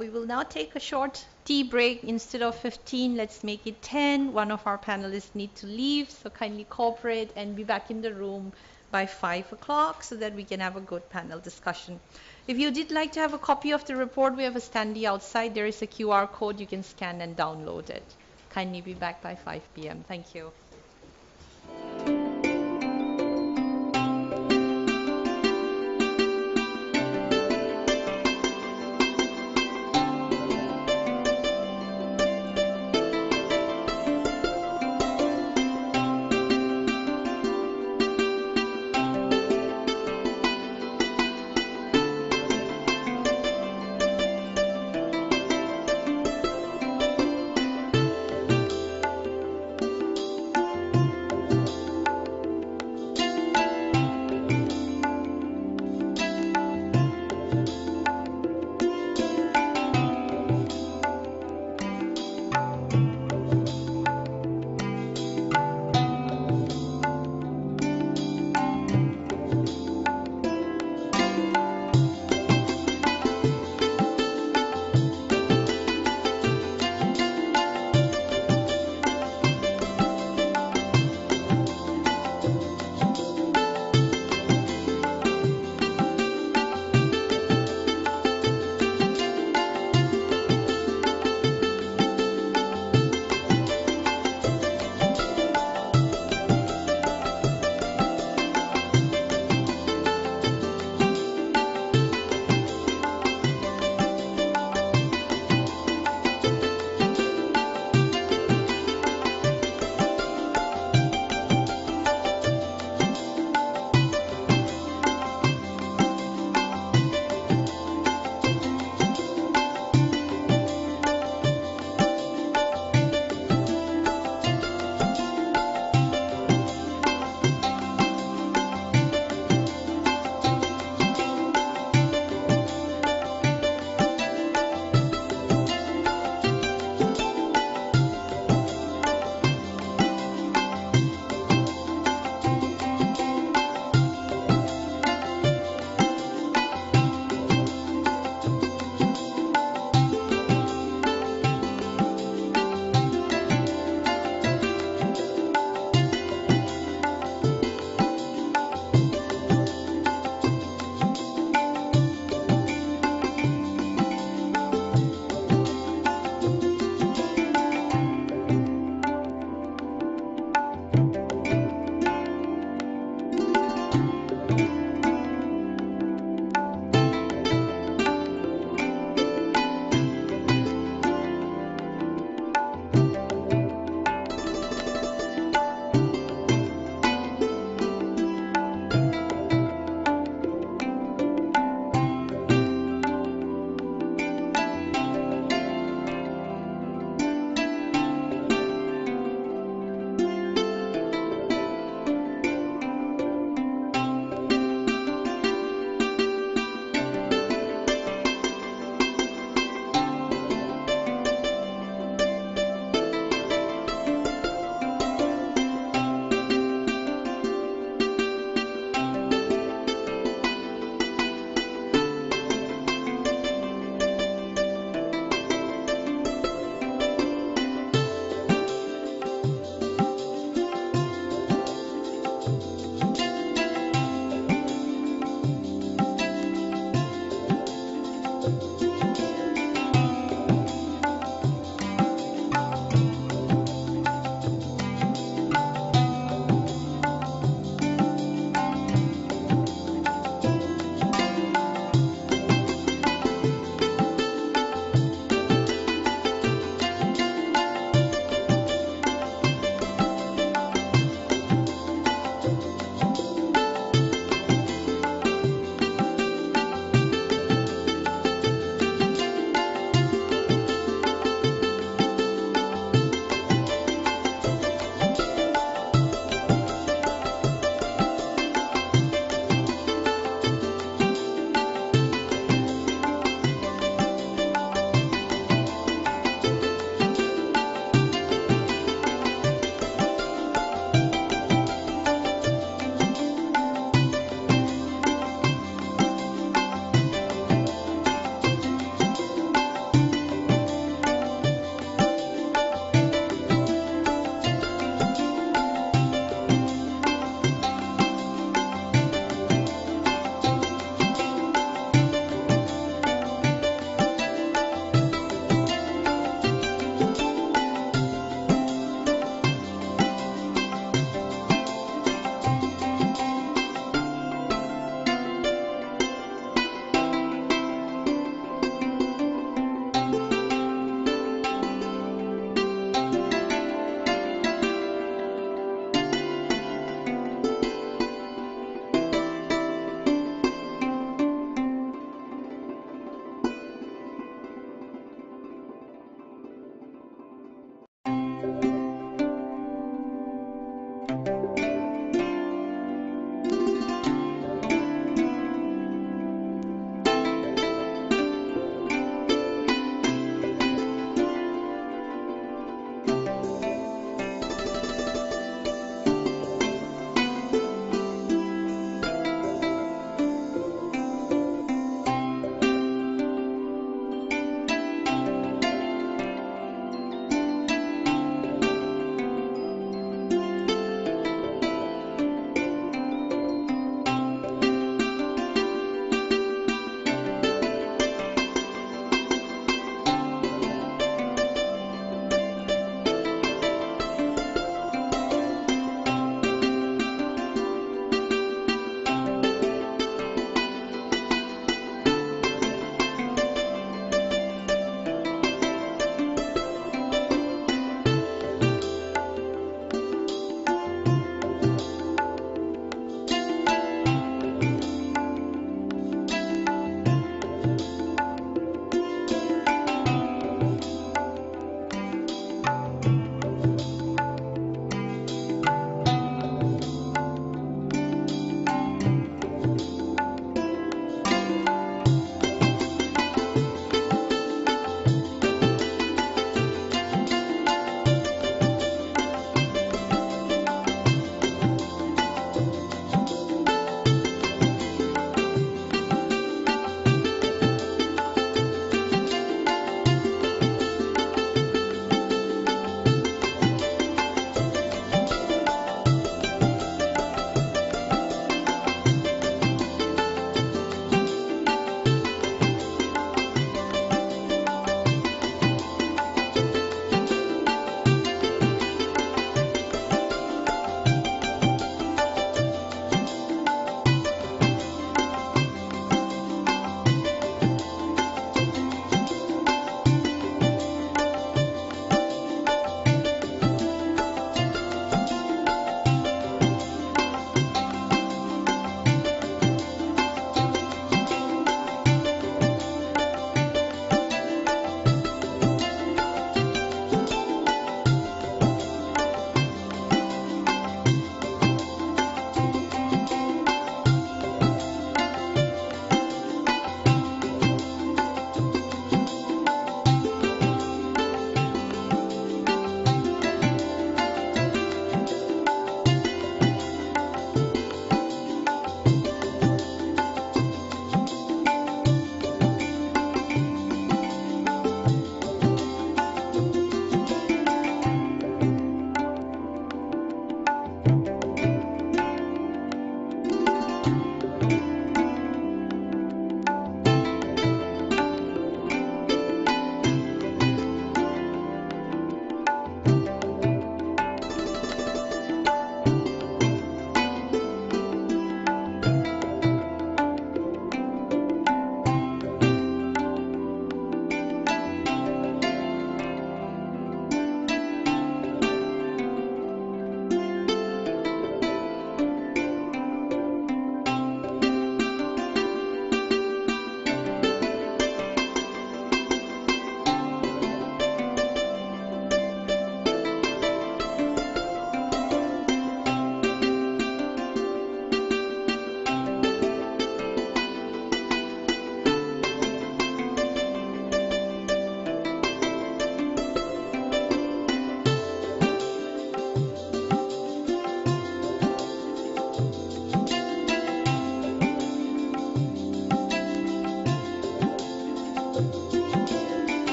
We will now take a short tea break. Instead of 15, let's make it 10. One of our panelists need to leave, so kindly cooperate and be back in the room by 5 o'clock so that we can have a good panel discussion. If you did like to have a copy of the report, we have a standee outside. There is a QR code. You can scan and download it. Kindly be back by 5 p.m. Thank you.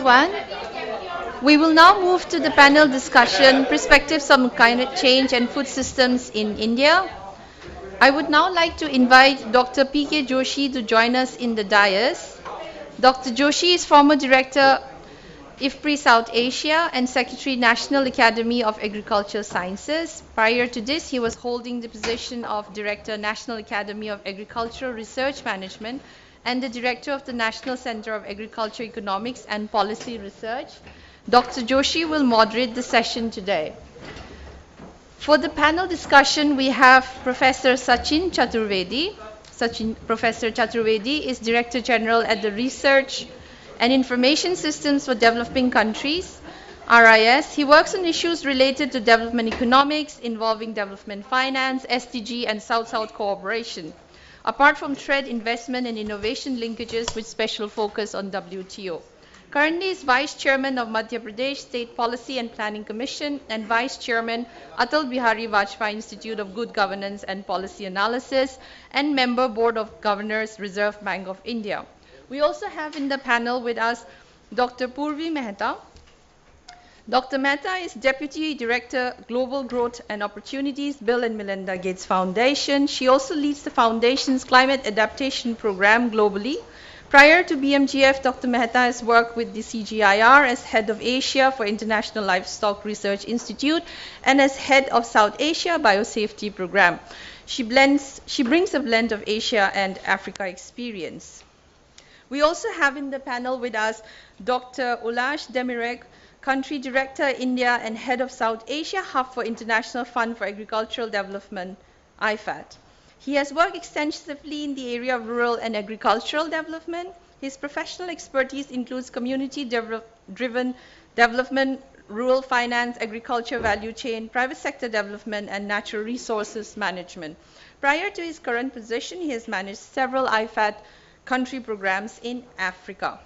everyone. We will now move to the panel discussion, Perspectives on Climate Change and Food Systems in India. I would now like to invite Dr. P.K. Joshi to join us in the dais. Dr. Joshi is former Director, IFPRI-South Asia and Secretary, National Academy of Agricultural Sciences. Prior to this, he was holding the position of Director, National Academy of Agricultural Research Management and the Director of the National Center of Agriculture Economics and Policy Research. Dr. Joshi will moderate the session today. For the panel discussion, we have Professor Sachin Chaturvedi. Professor Chaturvedi is Director General at the Research and Information Systems for Developing Countries, RIS. He works on issues related to development economics involving development finance, SDG, and South-South cooperation, apart from trade, investment, and innovation linkages with special focus on WTO. Currently is Vice Chairman of Madhya Pradesh State Policy and Planning Commission and Vice Chairman Atal Bihari Vajpayee Institute of Good Governance and Policy Analysis and Member Board of Governors, Reserve Bank of India. We also have in the panel with us Dr. Purvi Mehta. Dr. Mehta is Deputy Director, Global Growth and Opportunities, Bill and Melinda Gates Foundation. She also leads the Foundation's Climate Adaptation Program globally. Prior to BMGF, Dr. Mehta has worked with the CGIAR as Head of Asia for International Livestock Research Institute and as Head of South Asia Biosafety Program. She brings a blend of Asia and Africa experience. We also have in the panel with us Dr. Ulash Demirek, Country Director, India, and Head of South Asia Hub for International Fund for Agricultural Development, IFAD. He has worked extensively in the area of rural and agricultural development. His professional expertise includes community-driven development, rural finance, agriculture value chain, private sector development, and natural resources management. Prior to his current position, he has managed several IFAD country programs in Africa.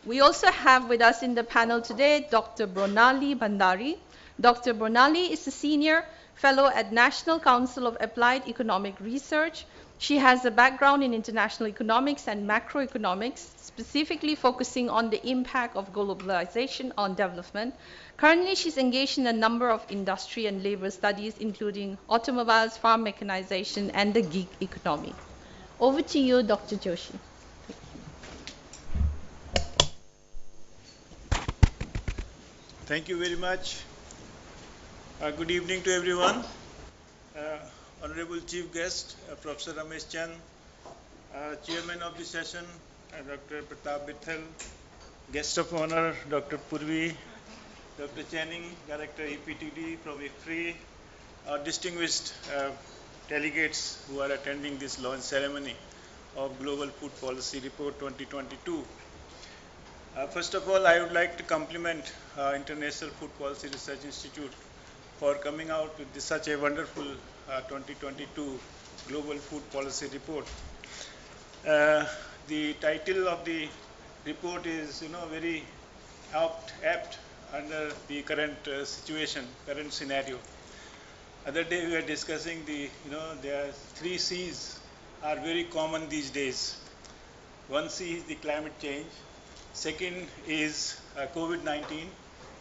We also have with us in the panel today Dr. Bronali Bhandari. Dr. Bronali is a Senior Fellow at National Council of Applied Economic Research. She has a background in international economics and macroeconomics, specifically focusing on the impact of globalization on development. Currently, she's engaged in a number of industry and labor studies, including automobiles, farm mechanization, and the gig economy. Over to you, Dr. Joshi. Thank you very much. Good evening to everyone. Honorable Chief Guest, Professor Ramesh Chand, Chairman of the session, Dr. Pratap Bithal, Guest of Honor, Dr. Purvi, Dr. Channing, Director EPTD from IFPRI, distinguished delegates who are attending this launch ceremony of Global Food Policy Report 2022. First of all, I would like to compliment International Food Policy Research Institute for coming out with such a wonderful 2022 Global Food Policy Report. The title of the report is, very apt under the current situation, current scenario. Other day we were discussing there are 3 C's are very common these days. One C is the climate change, second is COVID-19,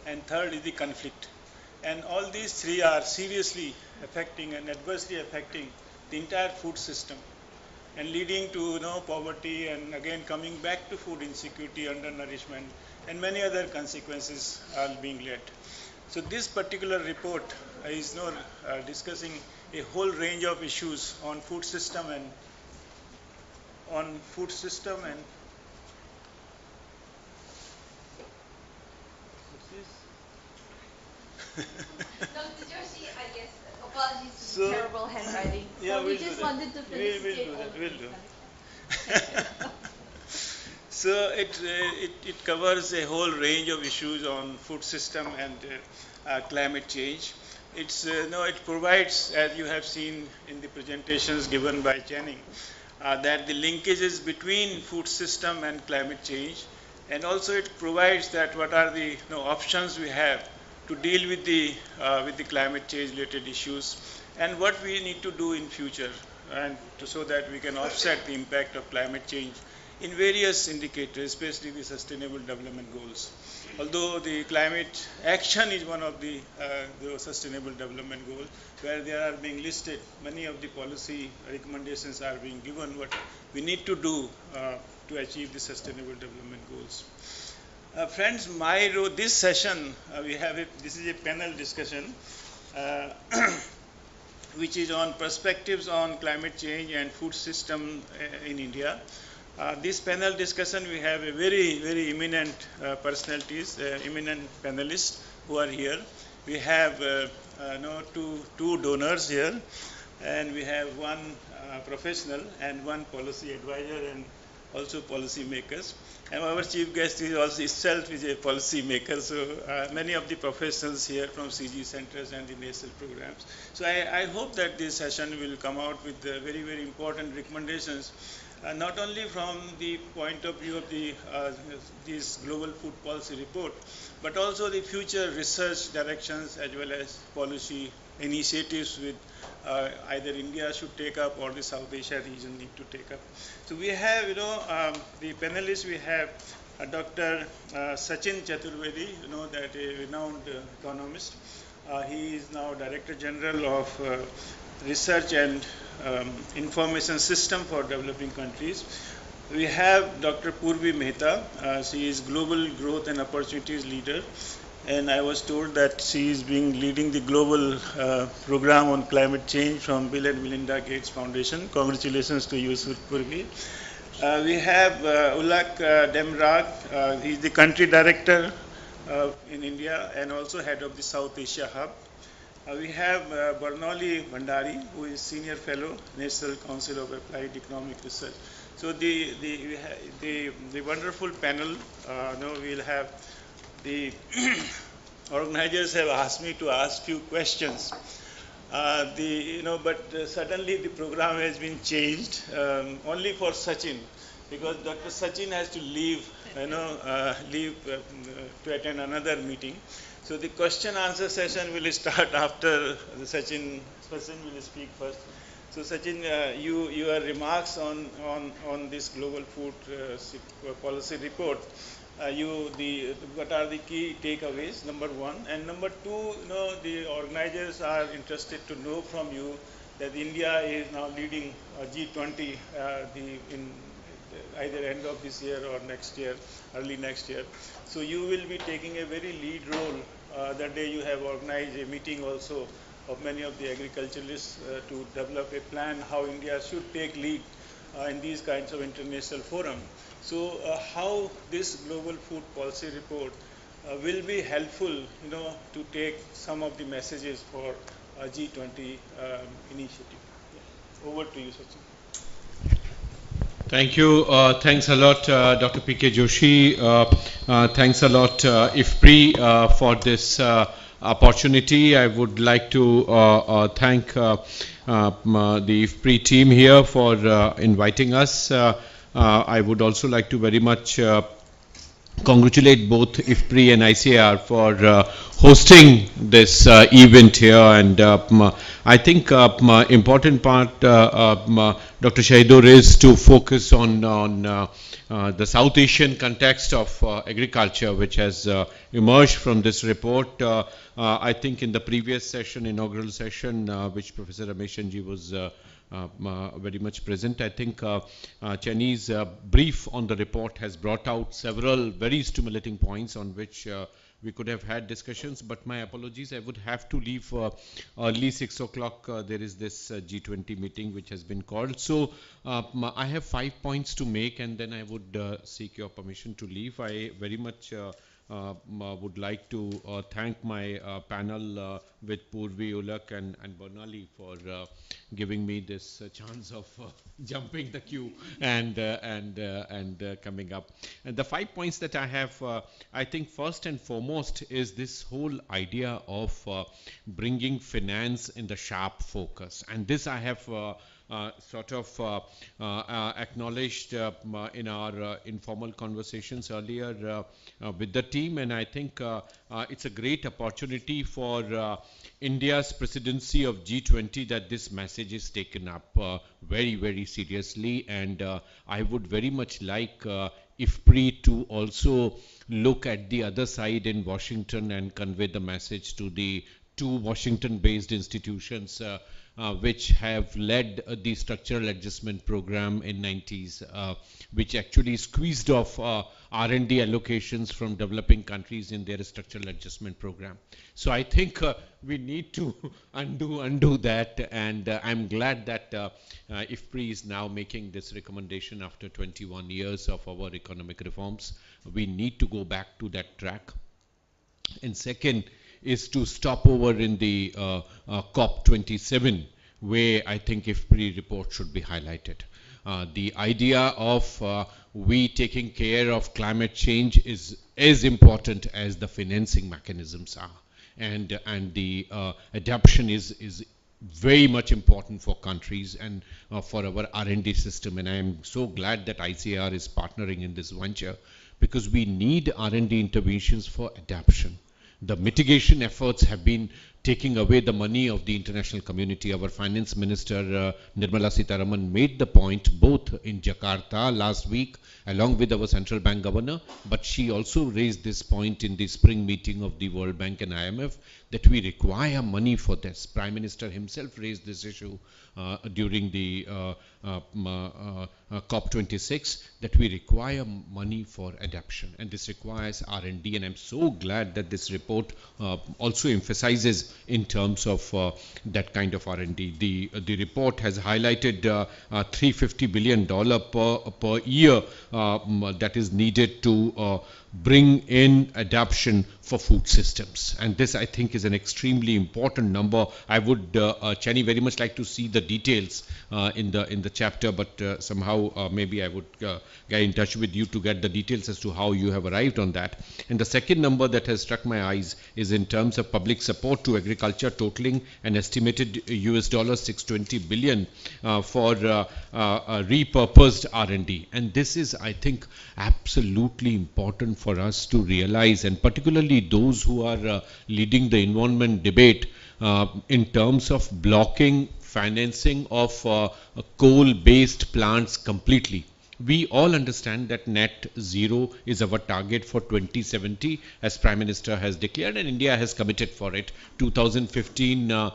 and third is the conflict. And all these 3 are seriously affecting and adversely affecting the entire food system and leading to poverty and again coming back to food insecurity, undernourishment, and many other consequences are being led. So this particular report is discussing a whole range of issues on food system and what's this? Dr. Joshi, I guess, apologies for terrible handwriting. Yeah, so we just wanted to felicitate We'll do that. So it covers a whole range of issues on food system and climate change. It provides, as you have seen in the presentations given by Channing, that the linkages between food system and climate change, and also it provides that what are the options we have to deal with the climate change related issues and what we need to do in future, and so that we can offset the impact of climate change in various indicators, especially the Sustainable Development Goals. Although the climate action is one of the Sustainable Development Goals, where they are being listed, many of the policy recommendations are being given what we need to do to achieve the Sustainable Development Goals. Friends, this session, this is a panel discussion, which is on perspectives on climate change and food system in India. This panel discussion, we have a very, very eminent personalities, eminent panelists who are here. We have two donors here, and we have one professional and one policy advisor and also policy makers. And our chief guest is also itself is a policy maker. So many of the professionals here from CG centers and the national programs. So I hope that this session will come out with very, very important recommendations, not only from the point of view of this global food policy report, but also the future research directions as well as policy initiatives with either India should take up or the South Asia region need to take up. So we have, the panelists, we have Dr. Sachin Chaturvedi, that a renowned economist. He is now Director General of Research and Information System for Developing Countries. We have Dr. Purvi Mehta. She is Global Growth and Opportunities Leader. And I was told that she is leading the global program on climate change from Bill and Melinda Gates Foundation. Congratulations to you, Purvi. We have Ulak Demrag. He is the country director in India and also head of the South Asia Hub. We have Barnoli Bhandari, who is senior fellow, National Council of Applied Economic Research. So the wonderful panel, we'll have. The organizers have asked me to ask few questions. But suddenly the program has been changed only for Sachin, because Dr. Sachin has to leave, to attend another meeting. So the question answer session will start after the Sachin will speak first. So Sachin, your remarks on this global food policy report. What are the key takeaways, number one, and number two, the organizers are interested to know from you that India is now leading G20 in either end of this year or next year, early next year. So you will be taking a very lead role. That day you have organized a meeting also of many of the agriculturalists to develop a plan how India should take lead in these kinds of international forum. So how this global food policy report will be helpful, to take some of the messages for G20 initiative. Yeah. Over to you, Sachin. Thank you. Thanks a lot, Dr. P.K. Joshi. Thanks a lot, IFPRI, for this opportunity. I would like to thank the IFPRI team here for inviting us. I would also like to very much congratulate both IFPRI and ICAR for hosting this event here. And I think important part, Dr. Shahidur, is to focus on the South Asian context of agriculture, which has emerged from this report. I think in the previous session, inaugural session, which Professor Rameshanji was very much present, I think Cheney's brief on the report has brought out several very stimulating points on which we could have had discussions, but my apologies, I would have to leave early 6 o'clock. There is this G20 meeting which has been called. So I have 5 points to make, and then I would seek your permission to leave. I very much would like to thank my panel with Purvi, Ulak and Barnali for giving me this chance of jumping the queue and coming up. And the 5 points that I have, I think first and foremost is this whole idea of bringing finance in the sharp focus. And this I have sort of acknowledged in our informal conversations earlier with the team, and I think it's a great opportunity for India's presidency of G20 that this message is taken up very, very seriously, and I would very much like IFPRI to also look at the other side in Washington and convey the message to the two Washington-based institutions which have led the structural adjustment program in 90s, which actually squeezed off R&D allocations from developing countries in their structural adjustment program. So I think we need to undo that, and I'm glad that IFPRI is now making this recommendation after 21 years of our economic reforms. We need to go back to that track. And second is to stop over in the COP27, where I think IFPRI report should be highlighted. The idea of we taking care of climate change is as important as the financing mechanisms are, and the adaptation is very much important for countries and for our R&D system. And I am so glad that ICAR is partnering in this venture, because we need R&D interventions for adaptation. The mitigation efforts have been taking away the money of the international community. Our finance minister Nirmala Sitharaman made the point both in Jakarta last week along with our central bank governor, but she also raised this point in the spring meeting of the World Bank and IMF that we require money for this. Prime Minister himself raised this issue during the COP26, that we require money for adaptation, and this requires R&D, and I'm so glad that this report also emphasizes in terms of that kind of R&D. The report has highlighted $350 billion per year that is needed to bring in adaptation for food systems, and this I think is an extremely important number. I would Chani very much like to see the details in the chapter, but somehow maybe I would get in touch with you to get the details as to how you have arrived on that. And the second number that has struck my eyes is in terms of public support to agriculture, totaling an estimated $620 billion for repurposed R&D, and this is, I think, absolutely important for us to realize, and particularly those who are leading the environment debate in terms of blocking financing of coal-based plants completely. We all understand that net zero is our target for 2070, as Prime Minister has declared, and India has committed for it. 2015,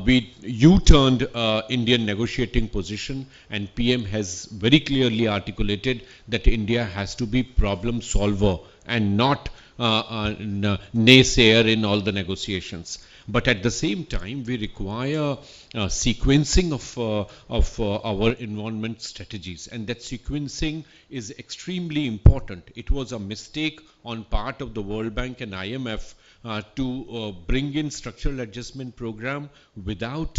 we U-turned Indian negotiating position, and PM has very clearly articulated that India has to be problem solver and not naysayer in all the negotiations. But at the same time, we require sequencing of our environment strategies, and that sequencing is extremely important. It was a mistake on part of the World Bank and IMF to bring in structural adjustment program without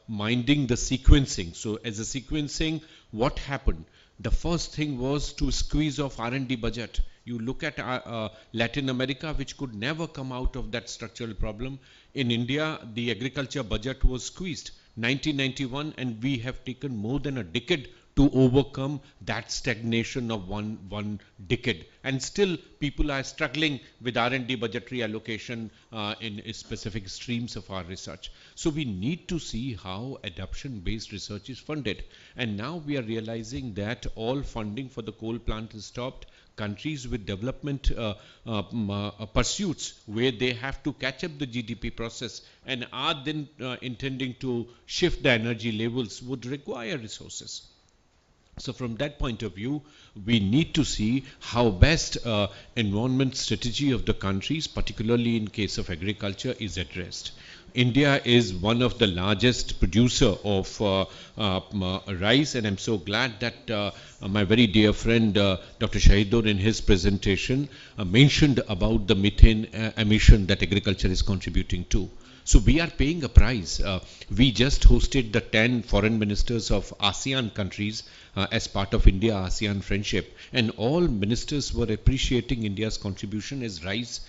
minding the sequencing. So as a sequencing, what happened? The first thing was to squeeze off R&D budget. You look at Latin America, which could never come out of that structural problem. In India, the agriculture budget was squeezed 1991, and we have taken more than a decade to overcome that stagnation of one decade. And still people are struggling with R&D budgetary allocation in specific streams of our research. So we need to see how adaptation-based research is funded. And now we are realizing that all funding for the coal plant is stopped. Countries with development pursuits where they have to catch up the GDP process and are then intending to shift the energy levels would require resources. So from that point of view, we need to see how best environment strategy of the countries, particularly in case of agriculture, is addressed. India is one of the largest producer of rice, and I'm so glad that my very dear friend Dr. Shahidur in his presentation mentioned about the methane emission that agriculture is contributing to. So we are paying a price. We just hosted the 10 foreign ministers of ASEAN countries as part of India-ASEAN friendship, and all ministers were appreciating India's contribution as rice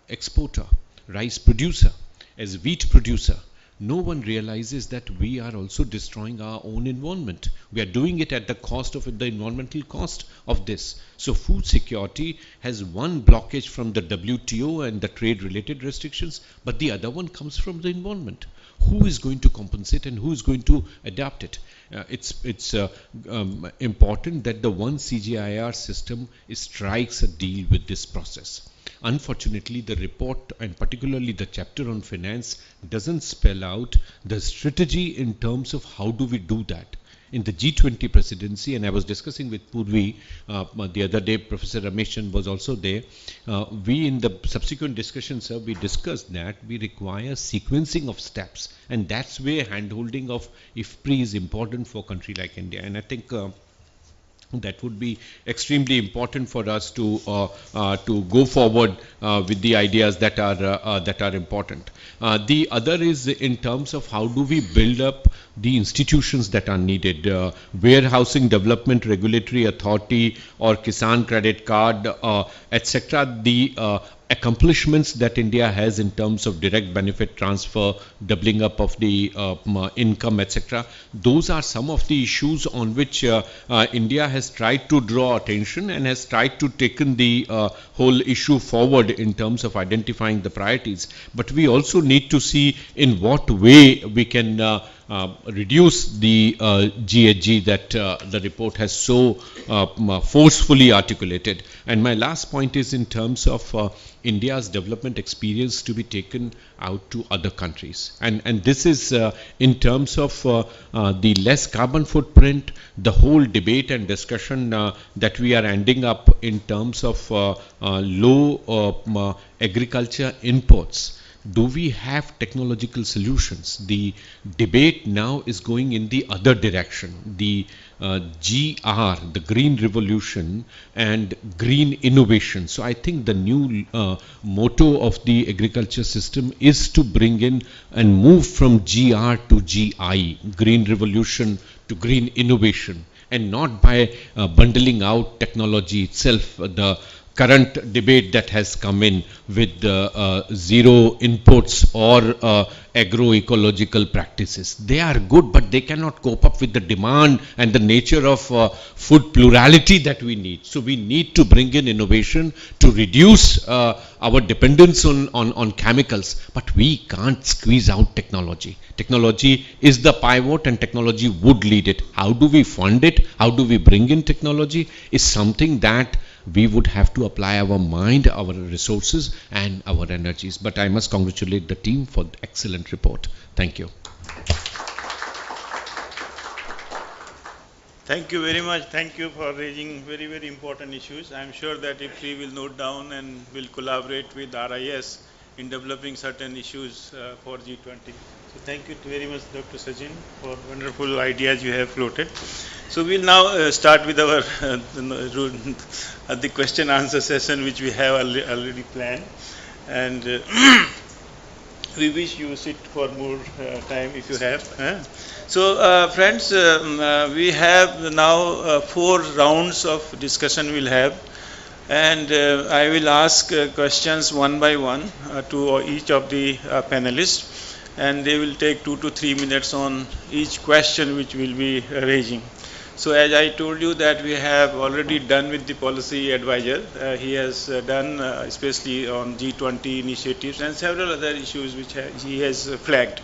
exporter, rice producer, as wheat producer. no one realizes that we are also destroying our own environment. We are doing it at the cost of the environmental cost of this. So food security has one blockage from the WTO and the trade related restrictions, but the other one comes from the environment. Who is going to compensate and who is going to adapt it? It's important that the one CGIAR system strikes a deal with this process. Unfortunately, the report and particularly the chapter on finance doesn't spell out the strategy in terms of how do we do that. In the G20 presidency, and I was discussing with Purvi the other day, Professor Ramesh was also there. We in the subsequent discussions, sir, we discussed that we require sequencing of steps, and that's where handholding of IFPRI is important for a country like India. And I think that would be extremely important for us to go forward with the ideas that are important. The other is in terms of how do we build up the institutions that are needed. Warehousing Development Regulatory Authority or Kisan Credit Card, etc. The accomplishments that India has in terms of direct benefit transfer, doubling up of the income, etc. Those are some of the issues on which India has tried to draw attention and has tried to taken the whole issue forward in terms of identifying the priorities. But we also need to see in what way we can reduce the GHG that the report has so forcefully articulated. And my last point is in terms of India's development experience to be taken out to other countries. And this is in terms of the less carbon footprint, the whole debate and discussion that we are ending up in terms of low agriculture inputs. Do we have technological solutions? The debate now is going in the other direction. The GR, the Green Revolution and Green Innovation. So I think the new motto of the agriculture system is to bring in and move from GR to GI, Green Revolution to Green Innovation, and not by bundling out technology itself. The current debate that has come in with zero inputs or agroecological practices. They are good, but they cannot cope up with the demand and the nature of food plurality that we need. So we need to bring in innovation to reduce our dependence on chemicals, but we can't squeeze out technology. Technology is the pivot and technology would lead it. How do we fund it? How do we bring in technology is something that we would have to apply our mind, our resources and our energies. But I must congratulate the team for the excellent report. Thank you. Thank you very much. Thank you for raising very, very important issues. I am sure that IFPRI will note down and will collaborate with RIS in developing certain issues for G20. So thank you very much, Dr. Sachin, for wonderful ideas you have floated. So we'll now start with our the question answer session, which we have already planned, and we wish you sit for more time if you have. So friends, we have now 4 rounds of discussion we'll have, and I will ask questions one by one to each of the panelists, and they will take 2 to 3 minutes on each question which will be raising. So as I told you that we have already done with the policy advisor. He has done especially on G20 initiatives and several other issues which he has flagged.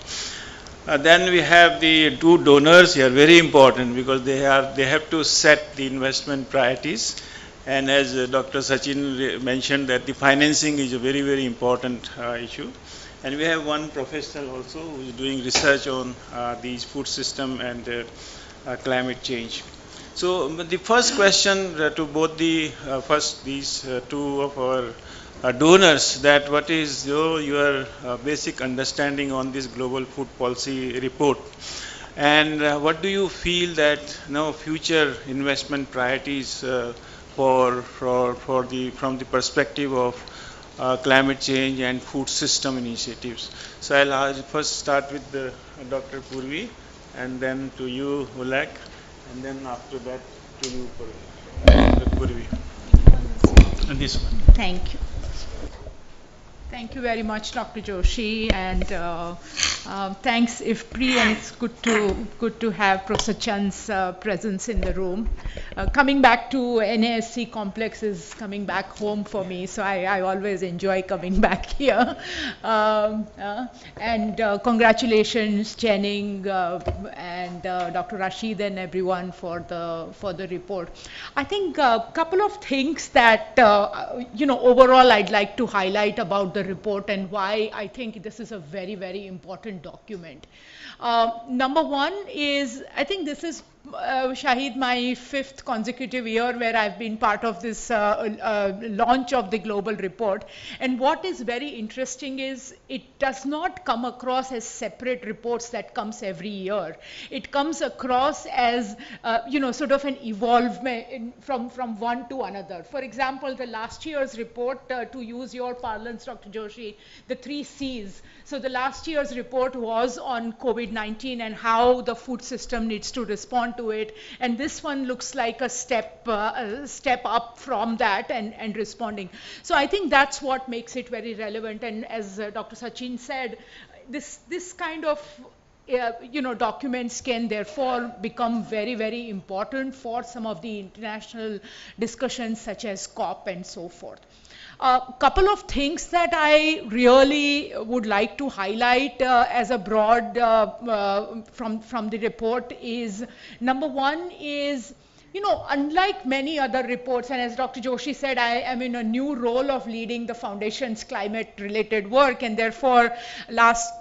Then we have the 2 donors here, very important because they have to set the investment priorities. And as Dr. Sachin mentioned, that the financing is a very, very important issue. And we have one professional also who is doing research on these food system and climate change. So the first question to both the these 2 of our donors, that what is your basic understanding on this global food policy report, and what do you feel that future investment priorities from the perspective of climate change and food system initiatives. So I'll first start with Dr. Purvi, and then to you, Ulak, and then after that to you, Purvi. And this one. Thank you. Thank you very much, Dr. Joshi, and Thanks, IFPRI, and it's good to have Professor Chand's presence in the room. Coming back to NASC complex is coming back home for me, so I always enjoy coming back here. And congratulations, Channing and Dr. Rashid and everyone for the report. I think a couple of things that overall I'd like to highlight about the report and why I think this is a very, very important document. Number one is, I think this is, Shahid, my 5th consecutive year where I've been part of this launch of the global report. And what is very interesting is it does not come across as separate reports that comes every year. It comes across as, sort of an evolvement from one to another. For example, the last year's report, to use your parlance, Dr. Joshi, the 3 C's. So the last year's report was on COVID-19 and how the food system needs to respond to it, and this one looks like a step up from that and responding. So I think that's what makes it very relevant. And as Dr. Sachin said, this kind of documents can therefore become very, very important for some of the international discussions such as COP and so forth. A couple of things that I really would like to highlight as a broad from the report is, number one is, unlike many other reports, and as Dr. Joshi said, I am in a new role of leading the Foundation's climate-related work, and therefore last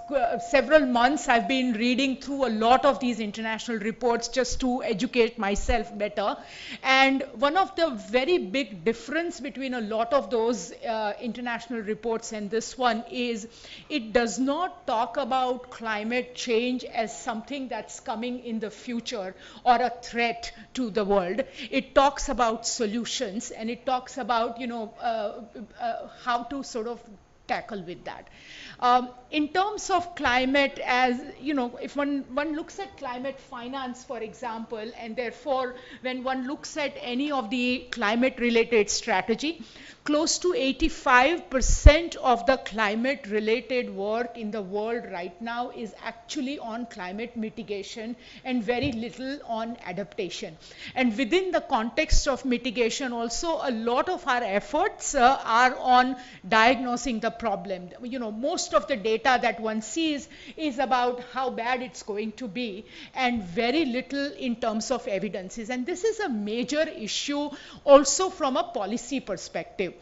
several months I've been reading through a lot of these international reports just to educate myself better. And one of the very big difference between a lot of those international reports and this one is it does not talk about climate change as something that's coming in the future or a threat to the world. It talks about solutions, and it talks about how to sort of tackle with that. In terms of climate, as if one looks at climate finance, for example, and therefore when one looks at any of the climate related strategy, close to 85% of the climate related work in the world right now is actually on climate mitigation and very little on adaptation. And within the context of mitigation also, a lot of our efforts are on diagnosing the problem. Most of the data that one sees is about how bad it's going to be and very little in terms of evidences. And this is a major issue also from a policy perspective.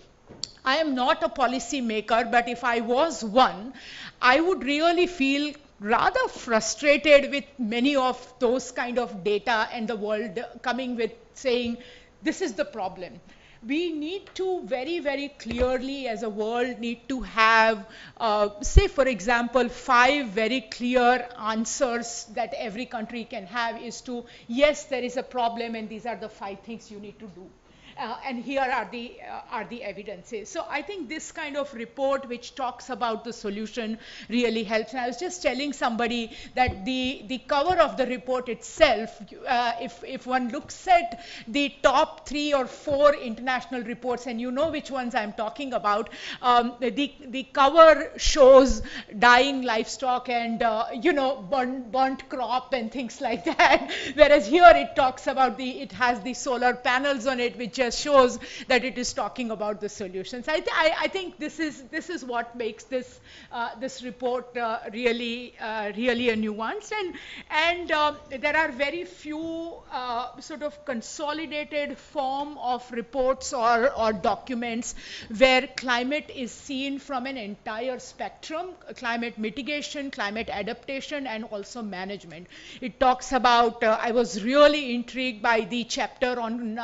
I am not a policy maker, but if I was one, I would really feel rather frustrated with many of those kind of data and the world coming with saying, this is the problem. We need to very, very clearly as a world need to have, say for example, 5 very clear answers that every country can have is to, yes, there is a problem and these are the 5 things you need to do. And here are the evidences. So I think this kind of report which talks about the solution really helps. And I was just telling somebody that the cover of the report itself, if one looks at the top 3 or 4 international reports, and you know which ones I'm talking about, the cover shows dying livestock and burnt crop and things like that. Whereas here it talks about it has the solar panels on it, which just shows that it is talking about the solutions. I think this is what makes this report really a nuance, and there are very few sort of consolidated form of reports or documents where climate is seen from an entire spectrum: climate mitigation, climate adaptation, and also management. It talks about, I was really intrigued by the chapter on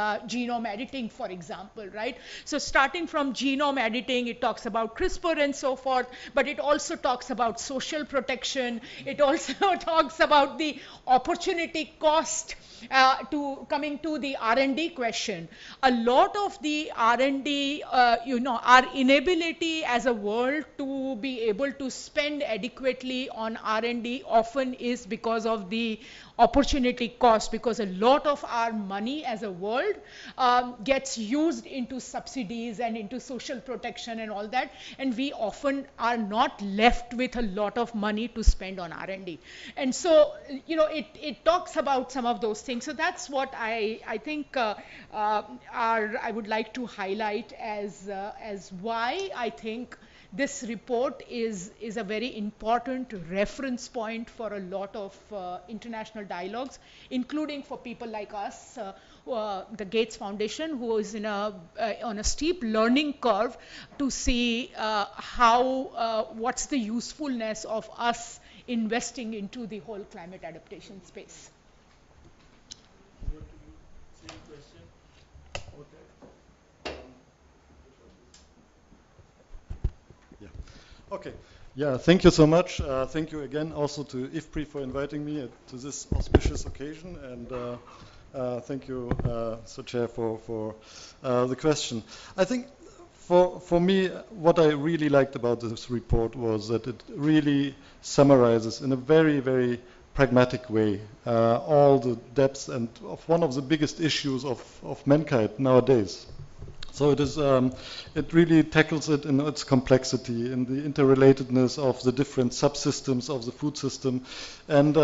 genome editing, for example, right? So starting from genome editing, it talks about CRISPR and so forth, but it also talks about social protection. It also talks about the opportunity cost coming to the R&D question. A lot of the R&D, our inability as a world to be able to spend adequately on R&D often is because of the opportunity cost, because a lot of our money as a world world gets used into subsidies and into social protection and all that, and we often are not left with a lot of money to spend on R&D. And so, you know, it talks about some of those things. So that's what I think I would like to highlight as why I think this report is a very important reference point for a lot of international dialogues, including for people like us, the Gates Foundation, who is on a steep learning curve to see what's the usefulness of us investing into the whole climate adaptation space. Okay. Yeah, thank you so much. Thank you again also to IFPRI for inviting me to this auspicious occasion, and thank you, Sir Chair, for the question. I think for me, what I really liked about this report was that it really summarizes in a very, very pragmatic way all the depths and of one of the biggest issues of mankind nowadays. So it really tackles it in its complexity, in the interrelatedness of the different subsystems of the food system, and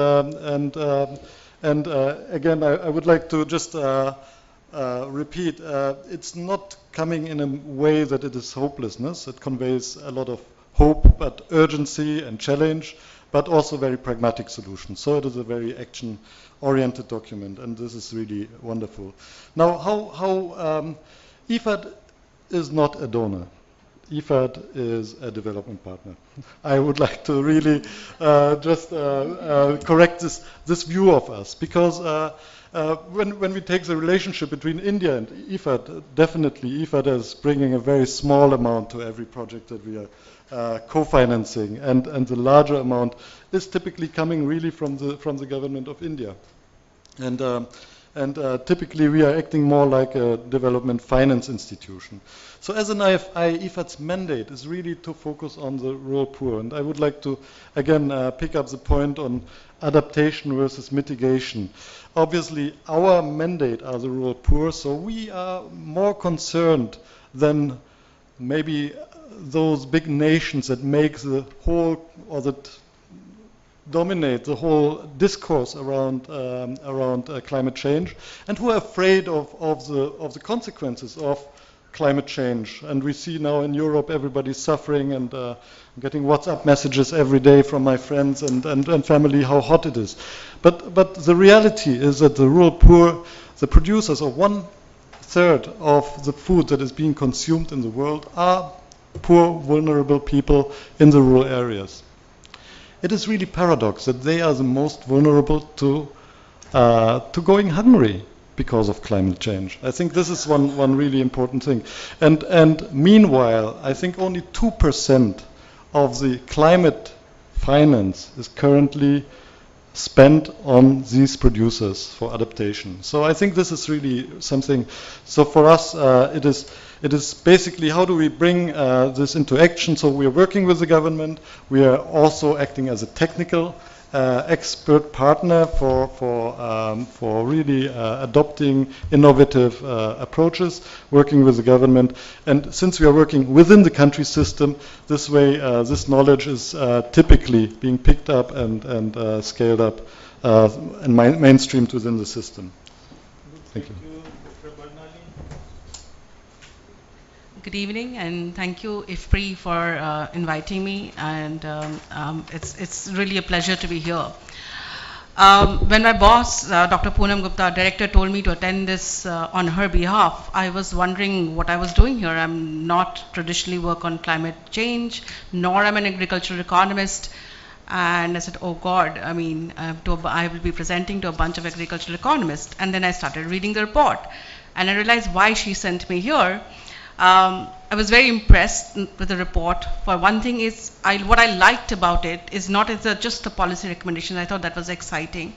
again, I would like to just repeat: it's not coming in a way that it is hopelessness. It conveys a lot of hope, but urgency and challenge, but also very pragmatic solutions. So it is a very action-oriented document, and this is really wonderful. Now, how IFAD is not a donor. IFAD is a development partner. I would like to really just correct this view of us, because when we take the relationship between India and IFAD, definitely IFAD is bringing a very small amount to every project that we are co-financing, and the larger amount is typically coming really from the government of India. And typically we are acting more like a development finance institution. So as an IFI, IFAD's mandate is really to focus on the rural poor. And I would like to, again, pick up the point on adaptation versus mitigation. Obviously, our mandate are the rural poor, so we are more concerned than maybe those big nations that make the whole, or that dominate the whole discourse around climate change, and who are afraid of the consequences of climate change. And we see now in Europe everybody's suffering, and getting WhatsApp messages every day from my friends and family how hot it is. But the reality is that the rural poor, the producers of 1/3 of the food that is being consumed in the world, are poor, vulnerable people in the rural areas. It is really paradox that they are the most vulnerable to going hungry because of climate change. I think this is one really important thing. And meanwhile, I think only 2% of the climate finance is currently spent on these producers for adaptation. So I think this is really something. So for us, it is basically how do we bring this into action. So we are working with the government. We are also acting as a technical expert partner for really adopting innovative approaches, working with the government. And since we are working within the country system, this way this knowledge is typically being picked up and scaled up and mainstreamed within the system. Thank you. Good evening, and thank you, IFPRI, for inviting me, and it's really a pleasure to be here. When my boss, Dr. Poonam Gupta, director, told me to attend this on her behalf, I was wondering what I was doing here. I'm not traditionally work on climate change, nor I'm an agricultural economist. And I said, oh God, I mean, I will be presenting to a bunch of agricultural economists. And then I started reading the report, and I realized why she sent me here. I was very impressed with the report. For one thing is, what I liked about it is not just the policy recommendations. I thought that was exciting.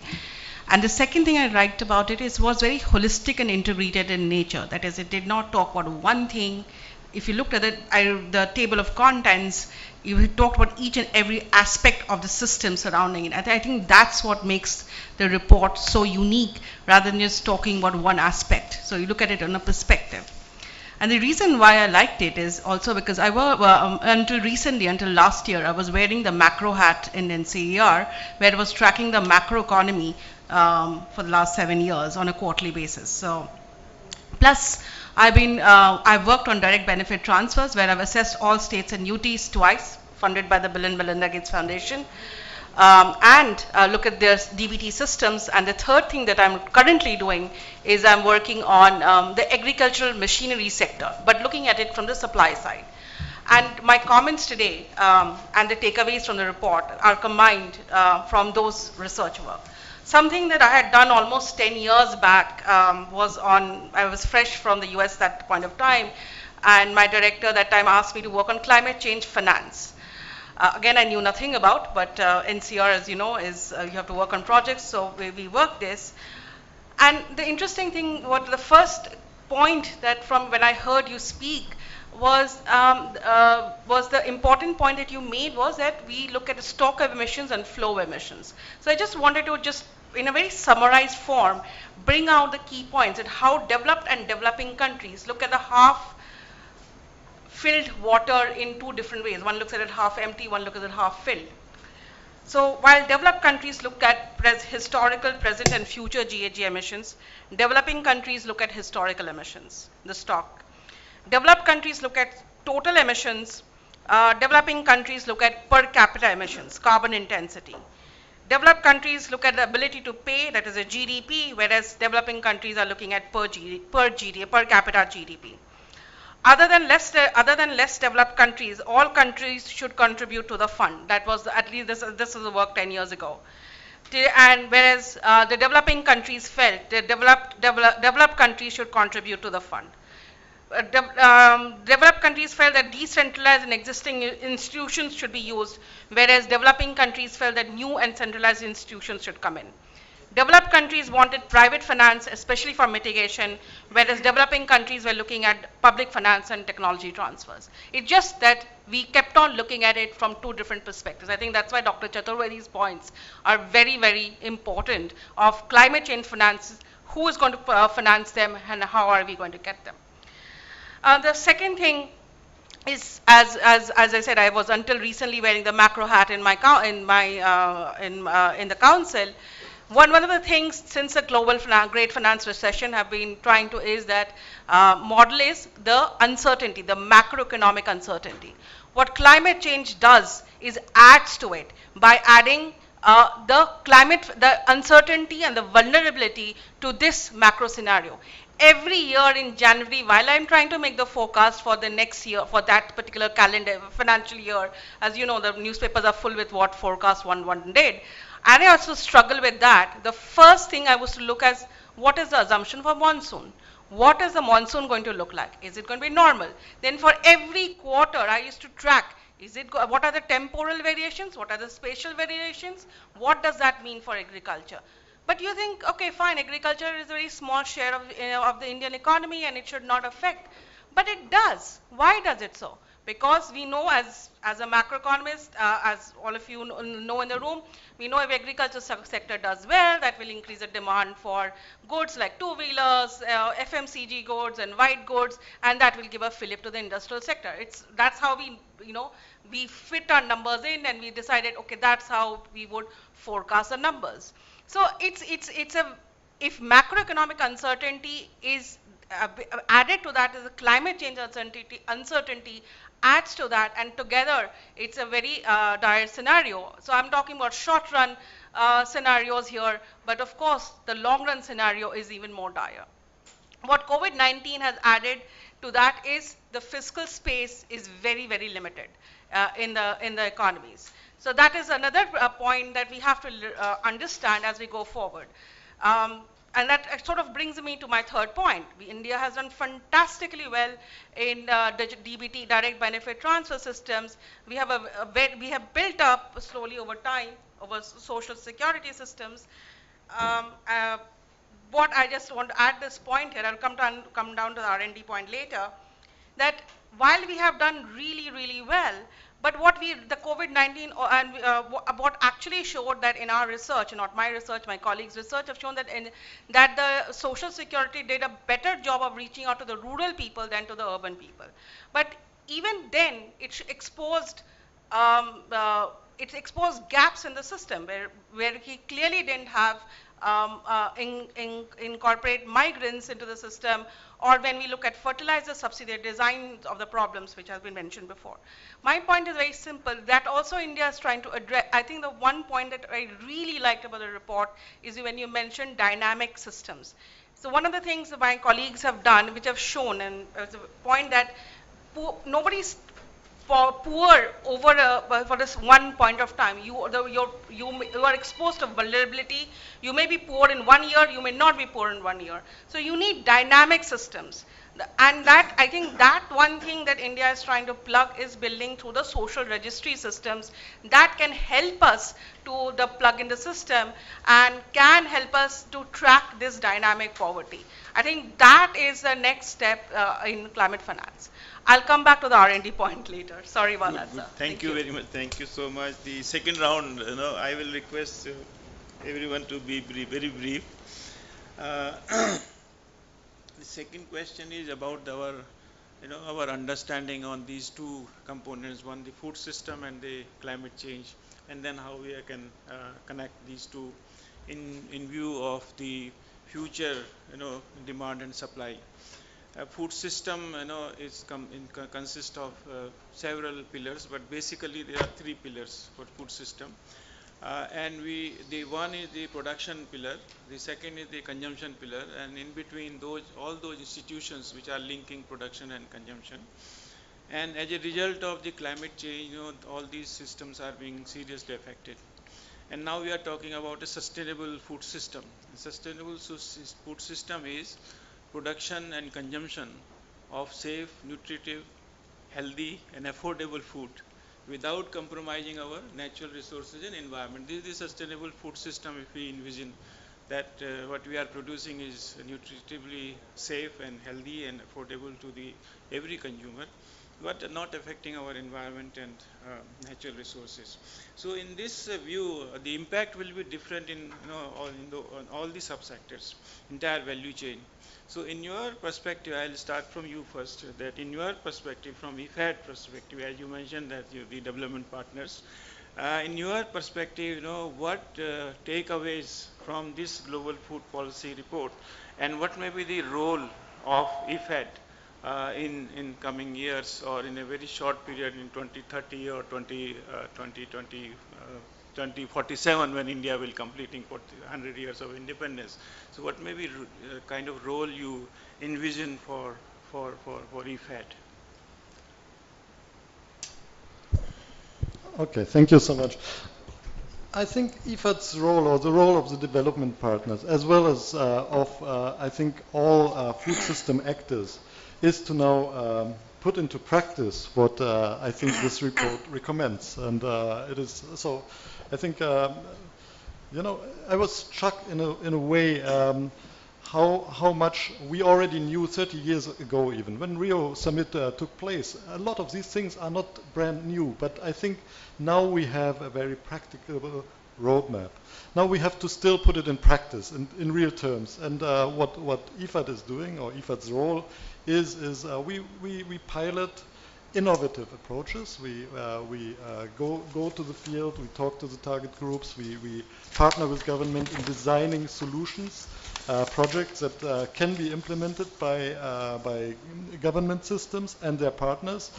And the second thing I liked about it was very holistic and integrated in nature. That is, it did not talk about one thing if you looked at the table of contents, you talked about each and every aspect of the system surrounding it. I think that's what makes the report so unique rather than just talking about one aspect. So you look at it on a perspective. And the reason why I liked it is also because until last year, I was wearing the macro hat in ICAR, where I was tracking the macroeconomy for the last 7 years on a quarterly basis. So, plus, I've worked on direct benefit transfers, where I've assessed all states and UTs twice, funded by the Bill and Melinda Gates Foundation, and look at their DBT systems. And the third thing that I'm currently doing is I'm working on the agricultural machinery sector, but looking at it from the supply side. And my comments today and the takeaways from the report are combined from those research work. Something that I had done almost 10 years back I was fresh from the US at that point of time, and my director that time asked me to work on climate change finance. Again, I knew nothing about, but NCR, as you know, is you have to work on projects, so we worked this. And the interesting thing, the first point that from when I heard you speak was the important point that you made was that we look at the stock of emissions and flow of emissions. So I just wanted to in a very summarized form, bring out the key points and how developed and developing countries look at the half-filled water in two different ways. One looks at it half empty, one looks at it half filled. So while developed countries look at historical, present, and future GHG emissions, developing countries look at historical emissions, the stock. Developed countries look at total emissions. Developing countries look at per capita emissions, carbon intensity. Developed countries look at the ability to pay, that is a GDP, whereas developing countries are looking at per capita GDP. Other than less developed countries, all countries should contribute to the fund. That was at least this is the work 10 years ago. And whereas the developing countries felt the developed countries should contribute to the fund. Developed countries felt that decentralized and existing institutions should be used, whereas developing countries felt that new and centralized institutions should come in. Developed countries wanted private finance, especially for mitigation, whereas developing countries were looking at public finance and technology transfers. It's just that we kept on looking at it from two different perspectives. I think that's why Dr. Chaturvedi's points are very, very important of climate change finance, who is going to finance them, and how are we going to get them. The second thing is, as I said, I was until recently wearing the macro hat in the council. One of the things since the global great finance recession have been trying to is that model is the uncertainty, the macroeconomic uncertainty. What climate change does is adds to it by adding the uncertainty and the vulnerability to this macro scenario. Every year in January, while I'm trying to make the forecast for the next year, for that particular calendar, financial year, as you know, the newspapers are full with what forecast one did. And I also struggle with that. The first thing I was to look at, what is the assumption for monsoon? What is the monsoon going to look like? Is it going to be normal? Then for every quarter, I used to track, what are the temporal variations? What are the spatial variations? What does that mean for agriculture? But you think, okay, fine, agriculture is a very small share of the Indian economy and it should not affect. But it does. Why does it so? Because we know as a macroeconomist, as all of you know in the room, we know if agriculture sector does well, that will increase the demand for goods like two-wheelers, FMCG goods and white goods, and that will give a fillip to the industrial sector. That's how we fit our numbers in, and we decided, okay, that's how we would forecast the numbers. So if macroeconomic uncertainty is added to that, is a climate change uncertainty adds to that, and together it's a very dire scenario. So I'm talking about short run scenarios here, but of course the long run scenario is even more dire. What COVID-19 has added to that is the fiscal space is very, very limited in the economies. So that is another point that we have to understand as we go forward. And that sort of brings me to my third point. India has done fantastically well in DBT, direct benefit transfer systems. We have built up slowly over time, over social security systems. What I just want to add this point here, I'll come down to the R&D point later, that while we have done really, really well, but the COVID-19 and what actually showed that in our research, not my research, my colleagues' research have shown that that the Social Security did a better job of reaching out to the rural people than to the urban people. But even then, it exposed gaps in the system where he clearly didn't have incorporate migrants into the system, or when we look at fertilizer subsidy design of the problems which has been mentioned before. My point is very simple, that also India is trying to address. I think the one point that I really liked about the report is when you mentioned dynamic systems. So one of the things that my colleagues have done, which have shown, and as a point that nobody's poor over for this one point of time. You are exposed to vulnerability. You may be poor in 1 year, you may not be poor in 1 year. So you need dynamic systems. And that, I think that one thing that India is trying to plug is building through the social registry systems that can help us to plug in the system and can help us to track this dynamic poverty. I think that is the next step in climate finance. I'll come back to the R&D point later. Sorry about that, sir. Thank you very much. Thank you so much. The second round, I will request everyone to be very brief. The second question is about our understanding on these two components, one the food system and the climate change, and then how we can connect these two in view of the future demand and supply. Food system consists of several pillars, but basically there are 3 pillars for food system. And the one is the production pillar, the second is the consumption pillar, and in between all those institutions which are linking production and consumption. And as a result of the climate change, all these systems are being seriously affected. And now we are talking about a sustainable food system. A sustainable food system is production and consumption of safe, nutritive, healthy and affordable food without compromising our natural resources and environment. This is the sustainable food system if we envision that what we are producing is nutritively safe and healthy and affordable to every consumer, but not affecting our environment and natural resources. So in this view, the impact will be different in all the subsectors, entire value chain. So in your perspective, I'll start from you first, that in your perspective, from IFPRI perspective, as you mentioned that the development partners, in your perspective, what takeaways from this global food policy report, and what may be the role of IFPRI in coming years, or in a very short period in 2030 or 2047 when India will completing 100 years of independence. So what may be kind of role you envision for IFPRI? Okay, thank you so much. I think IFPRI's role, or the role of the development partners, as well as I think all food system actors, is to now put into practice what I think this report recommends. And it is so. I think I was struck in a way how much we already knew 30 years ago, even when Rio Summit took place. A lot of these things are not brand new, but I think now we have a very practicable roadmap. Now we have to still put it in practice in real terms. And what IFPRI is doing, or IFPRI's role, is we pilot innovative approaches. We go to the field, we talk to the target groups, we partner with government in designing solutions, projects that can be implemented by government systems and their partners,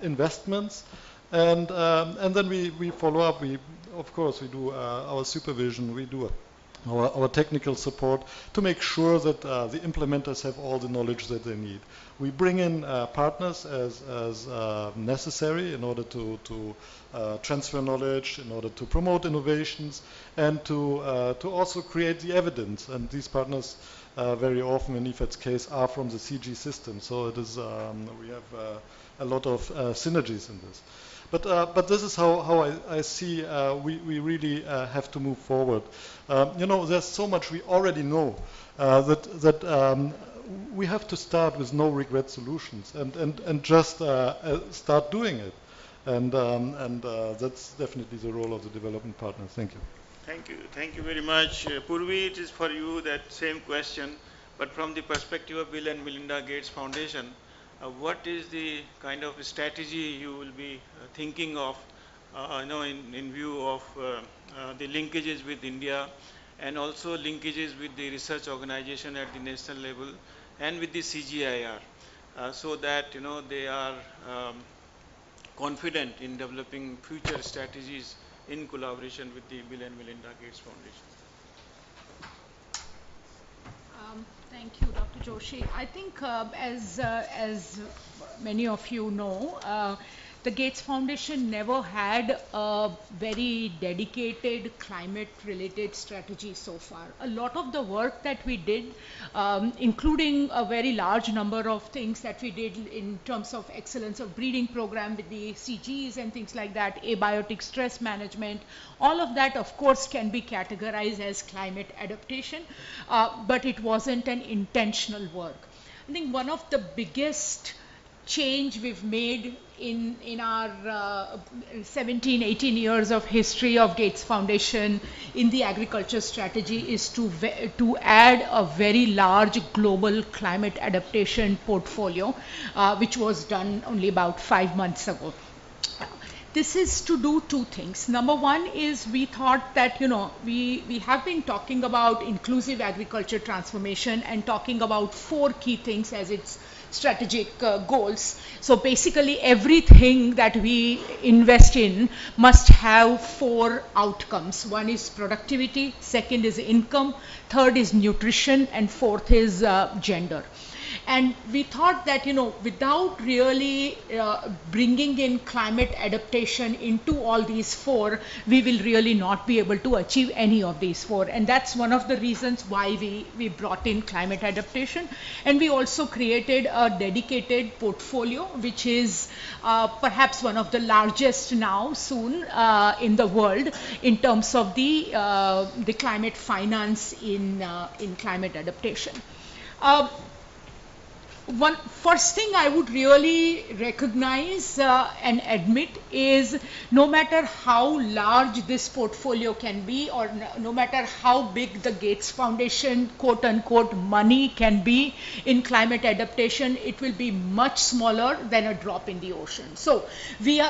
investments, and then we follow up. Of course, we do our supervision, we do our technical support to make sure that the implementers have all the knowledge that they need. We bring in partners as necessary in order to transfer knowledge, in order to promote innovations, and to also create the evidence. And these partners very often, in IFPRI's case, are from the CG system. So it is we have a lot of synergies in this. But this is how I see we really have to move forward. You know, there's so much we already know that we have to start with no regret solutions and just start doing it. And that's definitely the role of the development partner. Thank you. Thank you very much. Purvi, it is for you that same question, but from the perspective of Bill and Melinda Gates Foundation, what is the kind of strategy you will be thinking of, you know, in view of the linkages with India and also linkages with the research organization at the national level and with the CGIAR, so that, you know, they are confident in developing future strategies in collaboration with the Bill and Melinda Gates Foundation. Thank you, Dr. Joshi. I think as many of you know, the Gates Foundation never had a very dedicated climate-related strategy so far. A lot of the work that we did, including a very large number of things that we did in terms of excellence of breeding program with the CGs and things like that, abiotic stress management, all of that, of course, can be categorized as climate adaptation, but it wasn't an intentional work. I think one of the biggest change we've made in our 17, 18 years of history of Gates Foundation in the agriculture strategy is to add a very large global climate adaptation portfolio, which was done only about 5 months ago. This is to do two things. Number one is we thought that, you know, we have been talking about inclusive agriculture transformation and talking about 4 key things as its strategic goals. So basically everything that we invest in must have 4 outcomes. One is productivity, second is income, third is nutrition, and 4th is gender. And we thought that, you know, without really bringing in climate adaptation into all these 4, we will really not be able to achieve any of these 4. And that's one of the reasons why we brought in climate adaptation. And we also created a dedicated portfolio, which is perhaps one of the largest now soon in the world in terms of the climate finance in climate adaptation. One first thing I would really recognize and admit is no matter how large this portfolio can be, or no matter how big the Gates Foundation quote unquote money can be in climate adaptation, it will be much smaller than a drop in the ocean. So we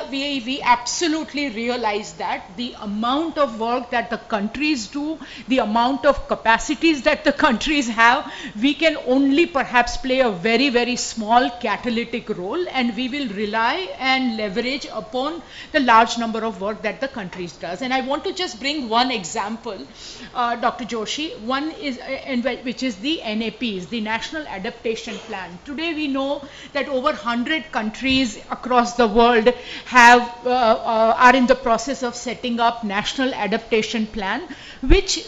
absolutely realize that the amount of work that the countries do, the amount of capacities that the countries have, we can only perhaps play a very small catalytic role, and we will rely and leverage upon the large number of work that the countries does. And I want to just bring one example, Dr. Joshi. One is, which is the NAPs, the National Adaptation Plan. Today we know that over 100 countries across the world have are in the process of setting up National Adaptation Plan, which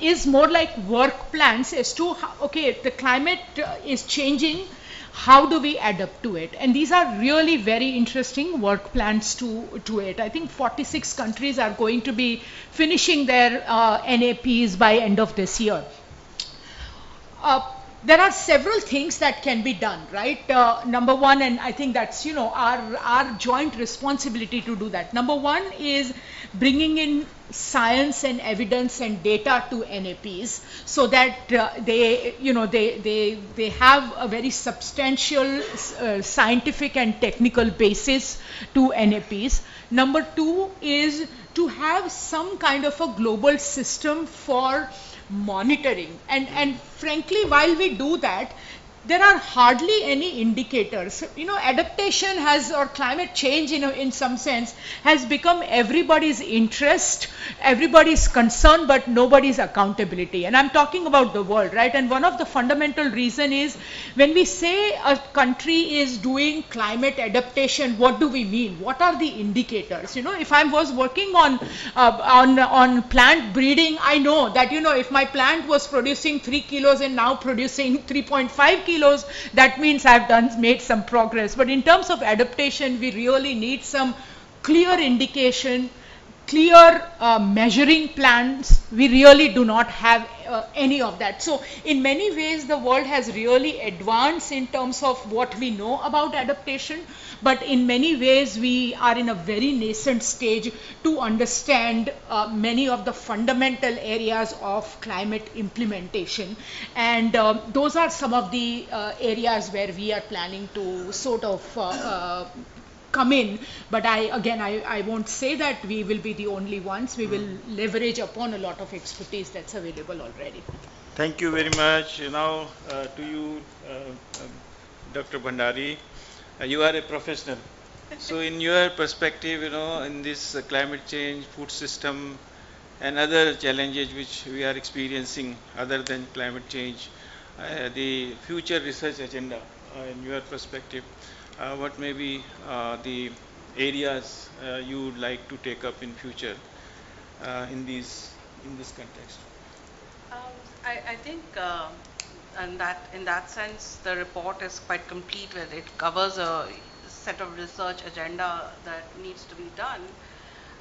is more like work plans as to how, okay, the climate is changing, how do we adapt to it? And these are really very interesting work plans to it. I think 46 countries are going to be finishing their NAPs by end of this year. There are several things that can be done, right? Number one, and I think that's, you know, our joint responsibility to do that. Number one is bringing in science and evidence and data to NAPs so that they, you know, they have a very substantial scientific and technical basis to NAPs. Number two is to have some kind of a global system for monitoring, and frankly, while we do that, there are hardly any indicators. You know, adaptation has, or climate change in some sense, has become everybody's interest, everybody's concern, but nobody's accountability. And I'm talking about the world, right? And one of the fundamental reason is when we say a country is doing climate adaptation, what do we mean? What are the indicators? You know, if I was working on plant breeding, I know that, you know, if my plant was producing 3 kilos and now producing 3.5 kilos, that means I've made some progress. But in terms of adaptation, we really need some clear indication, clear measuring plans. We really do not have any of that. So in many ways, the world has really advanced in terms of what we know about adaptation, but in many ways, we are in a very nascent stage to understand many of the fundamental areas of climate implementation. And those are some of the areas where we are planning to sort of come in, but I won't say that we will be the only ones. We will leverage upon a lot of expertise that's available already. Thank you very much. Now to you, Dr. Bhandari, you are a professional. So in your perspective, in this climate change, food system, and other challenges which we are experiencing other than climate change, the future research agenda, in your perspective, what may be the areas you would like to take up in future in this context? I think in that sense, the report is quite complete with it covers a set of research agenda that needs to be done.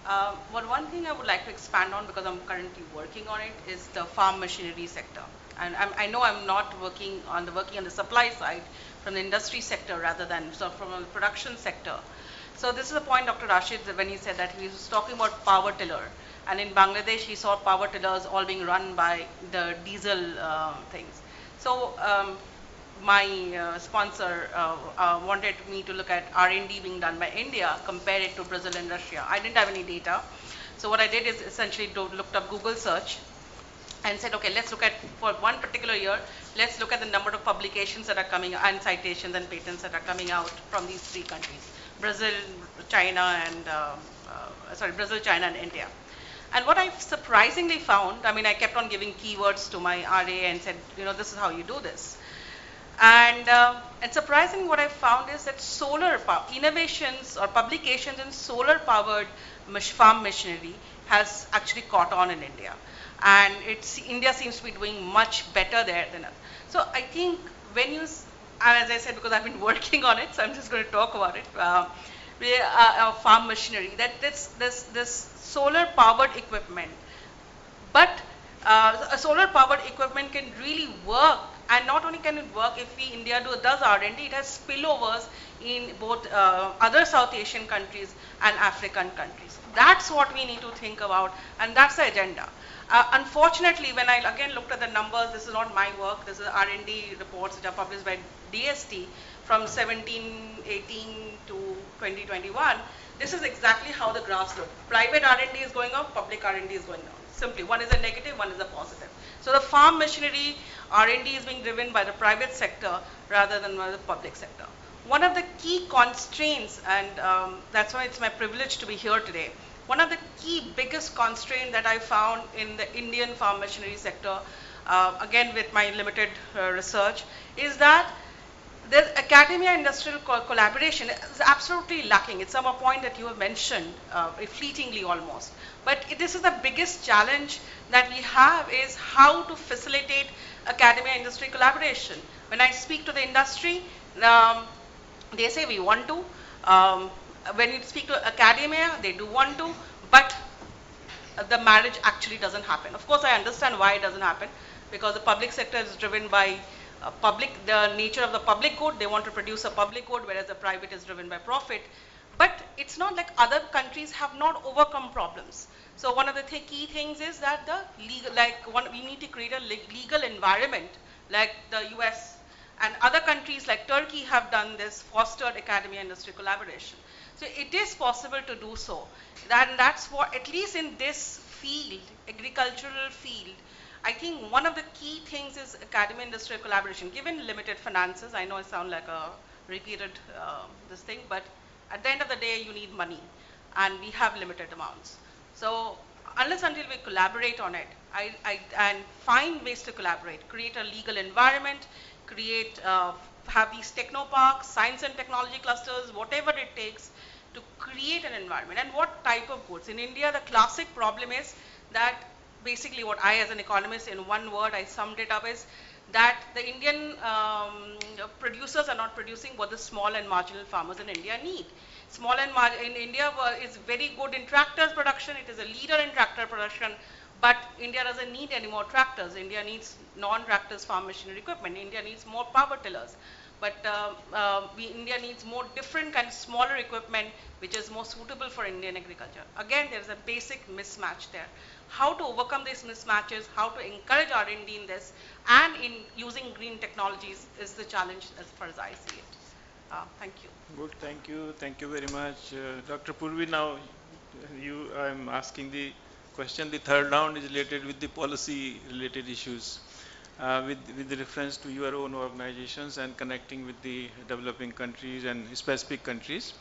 But one thing I would like to expand on, because I'm currently working on it, is the farm machinery sector. And I know I'm not working on the supply side from the industry sector rather than from the production sector. So this is a point Dr. Rashid, when he said that he was talking about power tiller. And in Bangladesh, he saw power tillers all being run by the diesel things. So my sponsor wanted me to look at R&D being done by India, compare it to Brazil and Russia. I didn't have any data. So what I did is essentially looked up Google search and said, okay, let's look at, for one particular year, let's look at the number of publications that are coming, and citations and patents that are coming out from these three countries, Brazil, China, and India. And what I surprisingly found, I mean, I kept on giving keywords to my RA and said, this is how you do this. And surprisingly, what I found is that solar power, innovations or publications in solar-powered farm machinery has actually caught on in India. And India seems to be doing much better there than us. So I think when you, as I said, because I've been working on it, so I'm just going to talk about it, farm machinery, that this solar-powered equipment, but a solar-powered equipment can really work. And not only can it work if India does R&D, it has spillovers in both other South Asian countries and African countries. That's what we need to think about, and that's the agenda. Unfortunately, when I again looked at the numbers, this is not my work, this is R&D reports which are published by DST from 17-18 to 2021. This is exactly how the graphs look. Private R&D is going up, public R&D is going down. Simply, one is a negative, one is a positive. So the farm machinery R&D is being driven by the private sector rather than by the public sector. One of the key constraints, and that's why it's my privilege to be here today, one of the key biggest constraints that I found in the Indian farm machinery sector, again with my limited research, is that the academia-industrial collaboration is absolutely lacking. It's some point that you have mentioned, fleetingly almost. But this is the biggest challenge that we have, is how to facilitate academia-industry collaboration. When I speak to the industry, they say we want to. When you speak to academia, they do want to, but the marriage actually doesn't happen. Of course, I understand why it doesn't happen, because the public sector is driven by the nature of the public good. They want to produce a public good, whereas the private is driven by profit. But it's not like other countries have not overcome problems. So one of the key things is that we need to create a legal environment, like the US and other countries like Turkey have done this, fostered academia-industry collaboration. So it is possible to do so. That's what, at least in this field, agricultural field, I think one of the key things is academia-industrial collaboration. Given limited finances, I know I sound like a repeated this thing, but at the end of the day, you need money, and we have limited amounts. So unless until we collaborate on it, and find ways to collaborate, create a legal environment, have these technoparks, science and technology clusters, whatever it takes to create an environment. And what type of goods? In India, the classic problem is that basically what I, as an economist, in one word, I summed it up, is that the Indian producers are not producing what the small and marginal farmers in India need. Small and in India is very good in tractors production. It is a leader in tractor production, but India doesn't need any more tractors. India needs non-tractors farm machinery equipment. India needs more power tillers. But India needs more different kind of smaller equipment which is more suitable for Indian agriculture. Again, there is a basic mismatch there. How to overcome these mismatches, how to encourage R&D in this, and in using green technologies is the challenge as far as I see it. Thank you. Good, thank you very much. Dr. Purvi, now I'm asking the question. The third round is related with the policy related issues. With the reference to your own organizations and connecting with the developing countries and specific countries.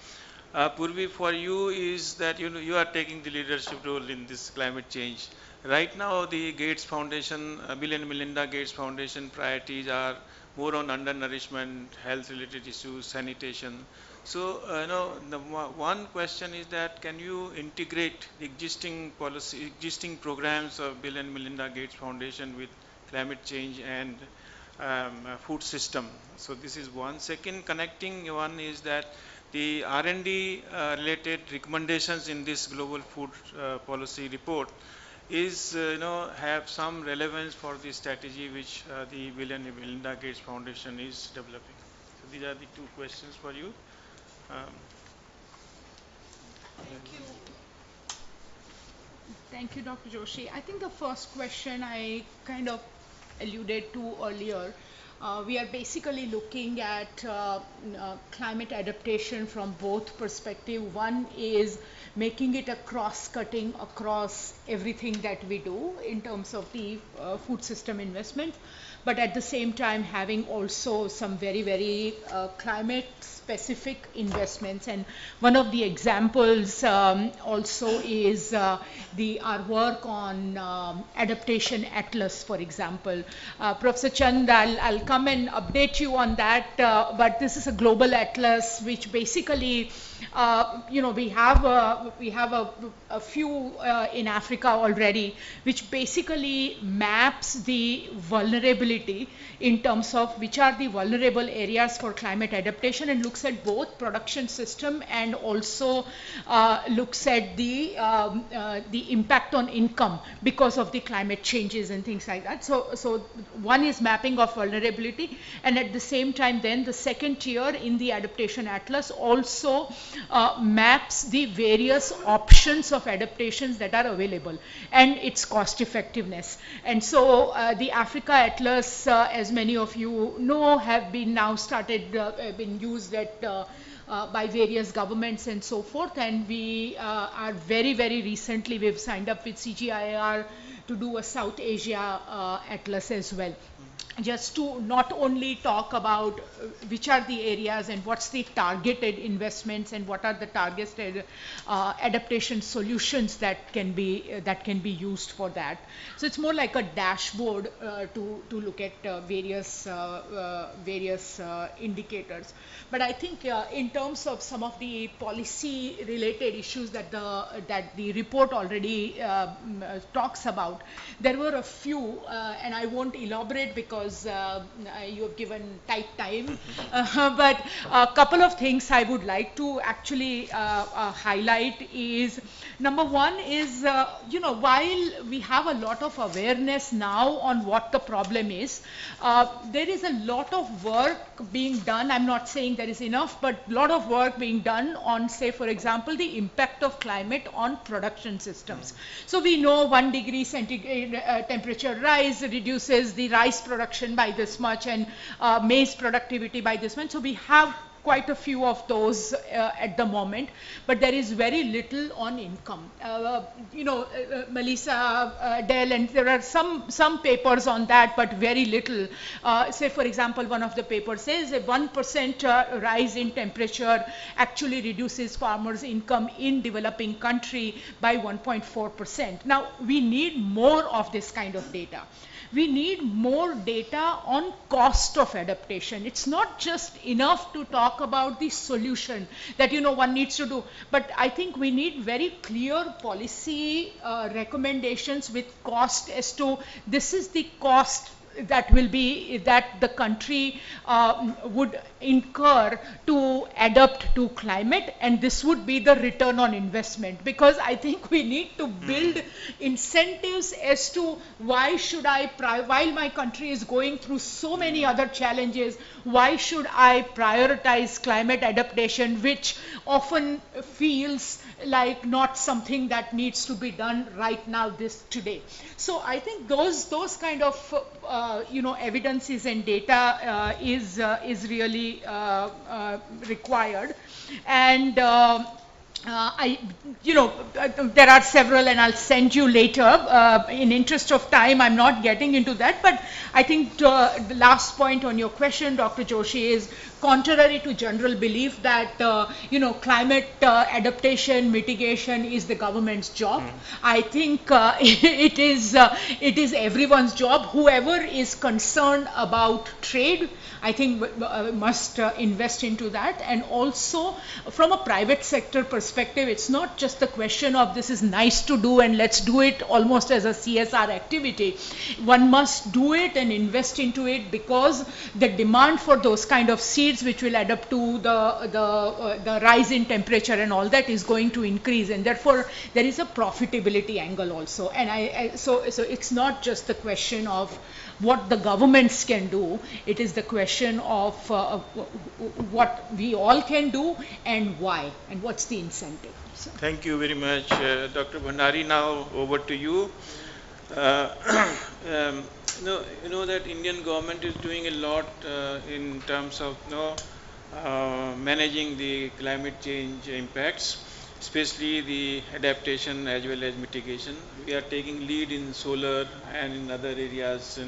Purvi, for you is that you are taking the leadership role in this climate change. Right now, the Gates Foundation, Bill and Melinda Gates Foundation priorities are more on undernourishment, health-related issues, sanitation. So, the one question is that can you integrate the existing policy, existing programs of Bill and Melinda Gates Foundation with climate change and food system? So this is one. Second connecting one is that the R&D related recommendations in this global food policy report is have some relevance for the strategy which the Bill and Melinda Gates Foundation is developing. So these are the two questions for you. Thank you. Thank you, Dr. Joshi. I think the first question I kind of alluded to earlier. We are basically looking at climate adaptation from both perspectives. One is making it a cross-cutting across everything that we do in terms of the food system investment, but at the same time having also some very, very climate-specific investments. And one of the examples also is our work on Adaptation Atlas, for example. Professor Chand, I'll come and update you on that, but this is a global atlas which basically we have a few in Africa already, which basically maps the vulnerability in terms of which are the vulnerable areas for climate adaptation, and looks at both production system and also looks at the impact on income because of the climate changes and things like that. So one is mapping of vulnerability, and at the same time then the second tier in the Adaptation Atlas also maps the various options of adaptations that are available and its cost effectiveness. And so the Africa Atlas, as many of you know, have been now started, been used at by various governments and so forth, and we are very, very recently we've signed up with CGIAR to do a South Asia Atlas as well, just to not only talk about which are the areas and what's the targeted investments and what are the targeted adaptation solutions that can be used for that. So it's more like a dashboard to look at various indicators. But I think in terms of some of the policy related issues that the report already talks about, there were a few, and I won't elaborate because you have given tight time, but a couple of things I would like to actually highlight is, number one is, while we have a lot of awareness now on what the problem is, there is a lot of work being done. I'm not saying there is enough, but a lot of work being done on, say, for example, the impact of climate on production systems. So we know 1 degree centigrade temperature rise reduces the rice production by this much and maize productivity by this much. So we have quite a few of those at the moment, but there is very little on income. Melissa Dell, and there are some papers on that, but very little. Say, for example, one of the papers says a 1% rise in temperature actually reduces farmers' income in developing country by 1.4%. Now, we need more of this kind of data. We need more data on cost of adaptation. It's not just enough to talk about the solution that one needs to do, but I think we need very clear policy recommendations with cost as to this is the cost that will be that the country would incur to adapt to climate, and this would be the return on investment, because I think we need to build incentives as to why should while my country is going through so many other challenges, why should I prioritize climate adaptation, which often feels like not something that needs to be done right now, today. So I think those kind of evidences and data is really required. And there are several, and I'll send you later. In interest of time, I'm not getting into that, but I think the last point on your question, Dr. Joshi, is contrary to general belief that climate adaptation mitigation is the government's job. I think it is everyone's job. Whoever is concerned about trade, I think must invest into that. And also from a private sector perspective, it's not just the question of this is nice to do and let's do it almost as a CSR activity. One must do it and invest into it, because the demand for those kind of seeds which will adapt to the rise in temperature and all that is going to increase, and therefore there is a profitability angle also. And so it's not just the question of what the governments can do, it is the question of what we all can do and why, and what's the incentive. So. Thank you very much, Dr. Bhandari. Now over to you. You know that Indian government is doing a lot in terms of managing the climate change impacts, especially the adaptation as well as mitigation. We are taking lead in solar and in other areas,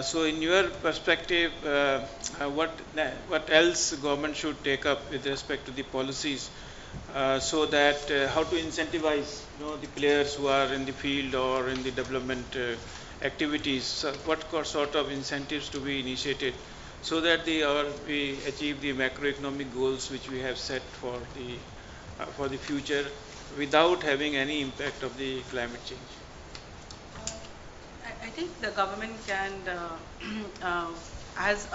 so in your perspective, what else government should take up with respect to the policies, so that how to incentivize the players who are in the field or in the development activities, so what sort of incentives to be initiated so that we achieve the macroeconomic goals which we have set for the future without having any impact of the climate change? I think the government can, has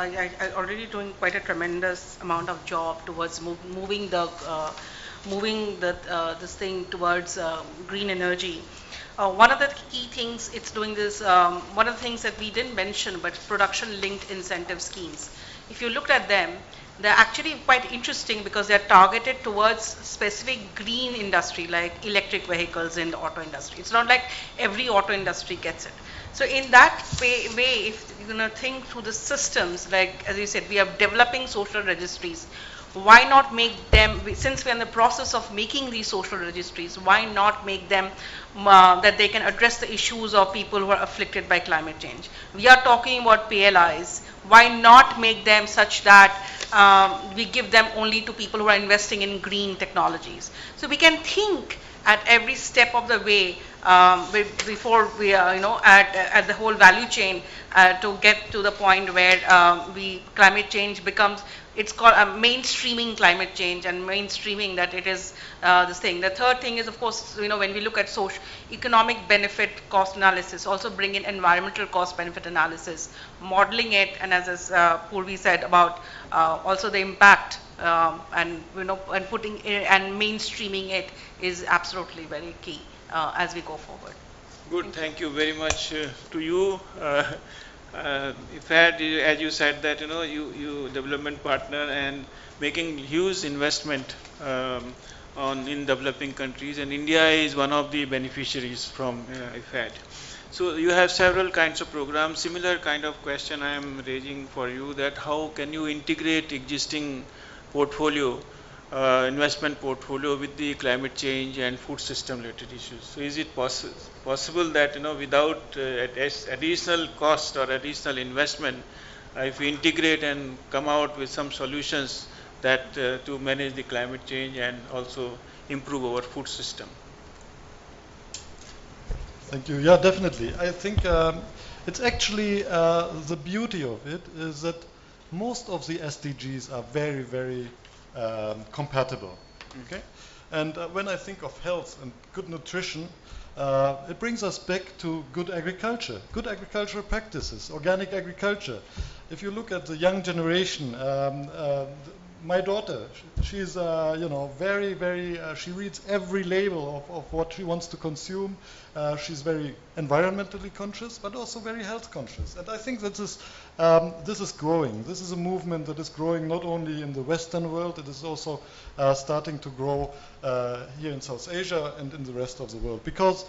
already doing quite a tremendous amount of job towards moving this thing towards green energy. One of the key things it's doing this, one of the things that we didn't mention, but production-linked incentive schemes. If you looked at them, they're actually quite interesting because they're targeted towards specific green industry like electric vehicles in the auto industry. It's not like every auto industry gets it. So in that way, if you're going to think through the systems, like as you said, we are developing social registries. Why not make them, since we're in the process of making these social registries, why not make them that they can address the issues of people who are afflicted by climate change? We are talking about PLIs. Why not make them such that we give them only to people who are investing in green technologies? So we can think at every step of the way before we at the whole value chain to get to the point where climate change becomes, it's called mainstreaming climate change, and mainstreaming that it is this thing. The third thing is, of course, when we look at social economic benefit cost analysis, also bring in environmental cost benefit analysis, modeling it, and as Purvi said about also the impact and and putting it and mainstreaming it is absolutely very key as we go forward. Good, thank you very much to you. IFPRI, as you said that you development partner and making huge investment in developing countries, and India is one of the beneficiaries from IFPRI. So you have several kinds of programs. Similar kind of question I am raising for you, that how can you integrate existing portfolio, investment portfolio with the climate change and food system related issues? So is it possible that without additional cost or additional investment, if we integrate and come out with some solutions that to manage the climate change and also improve our food system? Thank you. Yeah, definitely. I think it's actually the beauty of it is that most of the SDGs are very, very compatible. Okay, And when I think of health and good nutrition, it brings us back to good agriculture, good agricultural practices, organic agriculture. If you look at the young generation, my daughter, she's she reads every label of what she wants to consume. She's very environmentally conscious, but also very health conscious. And I think that this is growing. This is a movement that is growing not only in the Western world, it is also starting to grow here in South Asia and in the rest of the world. Because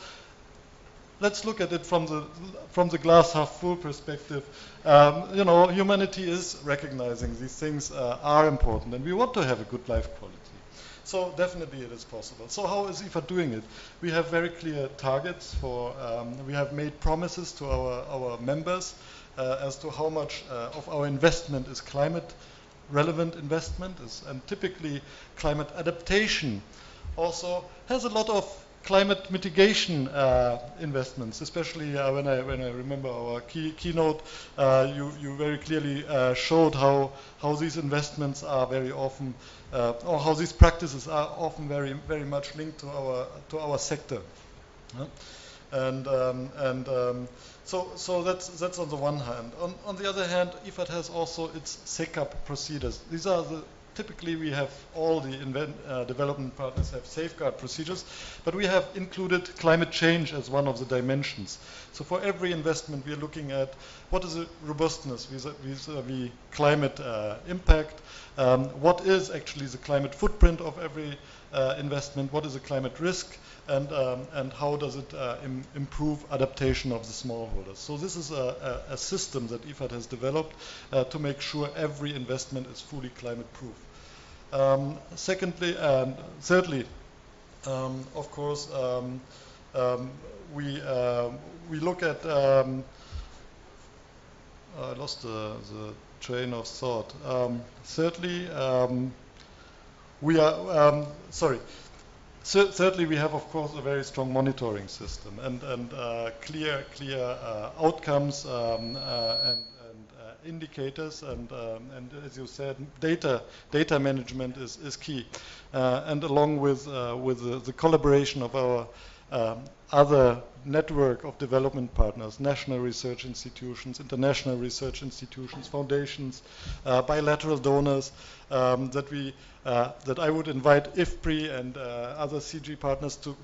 let's look at it from the glass half full perspective. Humanity is recognizing these things are important, and we want to have a good life quality. So definitely it is possible. So how is IFPRI doing it? We have very clear targets for. We have made promises to our members as to how much of our investment is climate relevant investment, and typically climate adaptation also has a lot of climate mitigation investments, especially when I remember our keynote, you very clearly showed how these investments are very often, or how these practices are often very much linked to our sector. So that's on the one hand. On the other hand, IFPRI has also its SECAP procedures. These are typically we have all the development partners have safeguard procedures, but we have included climate change as one of the dimensions. So for every investment we are looking at what is the robustness vis-a-vis climate impact, what is actually the climate footprint of every investment, what is the climate risk, and how does it improve adaptation of the smallholders. So this is a system that IFPRI has developed to make sure every investment is fully climate proof. Secondly and thirdly, of course, we look at I lost the train of thought. Thirdly, Thirdly, we have, of course, a very strong monitoring system and clear outcomes and indicators, and as you said, data management is key. And along with the collaboration of our other network of development partners, national research institutions, international research institutions, foundations, bilateral donors, that I would invite IFPRI and other CG partners to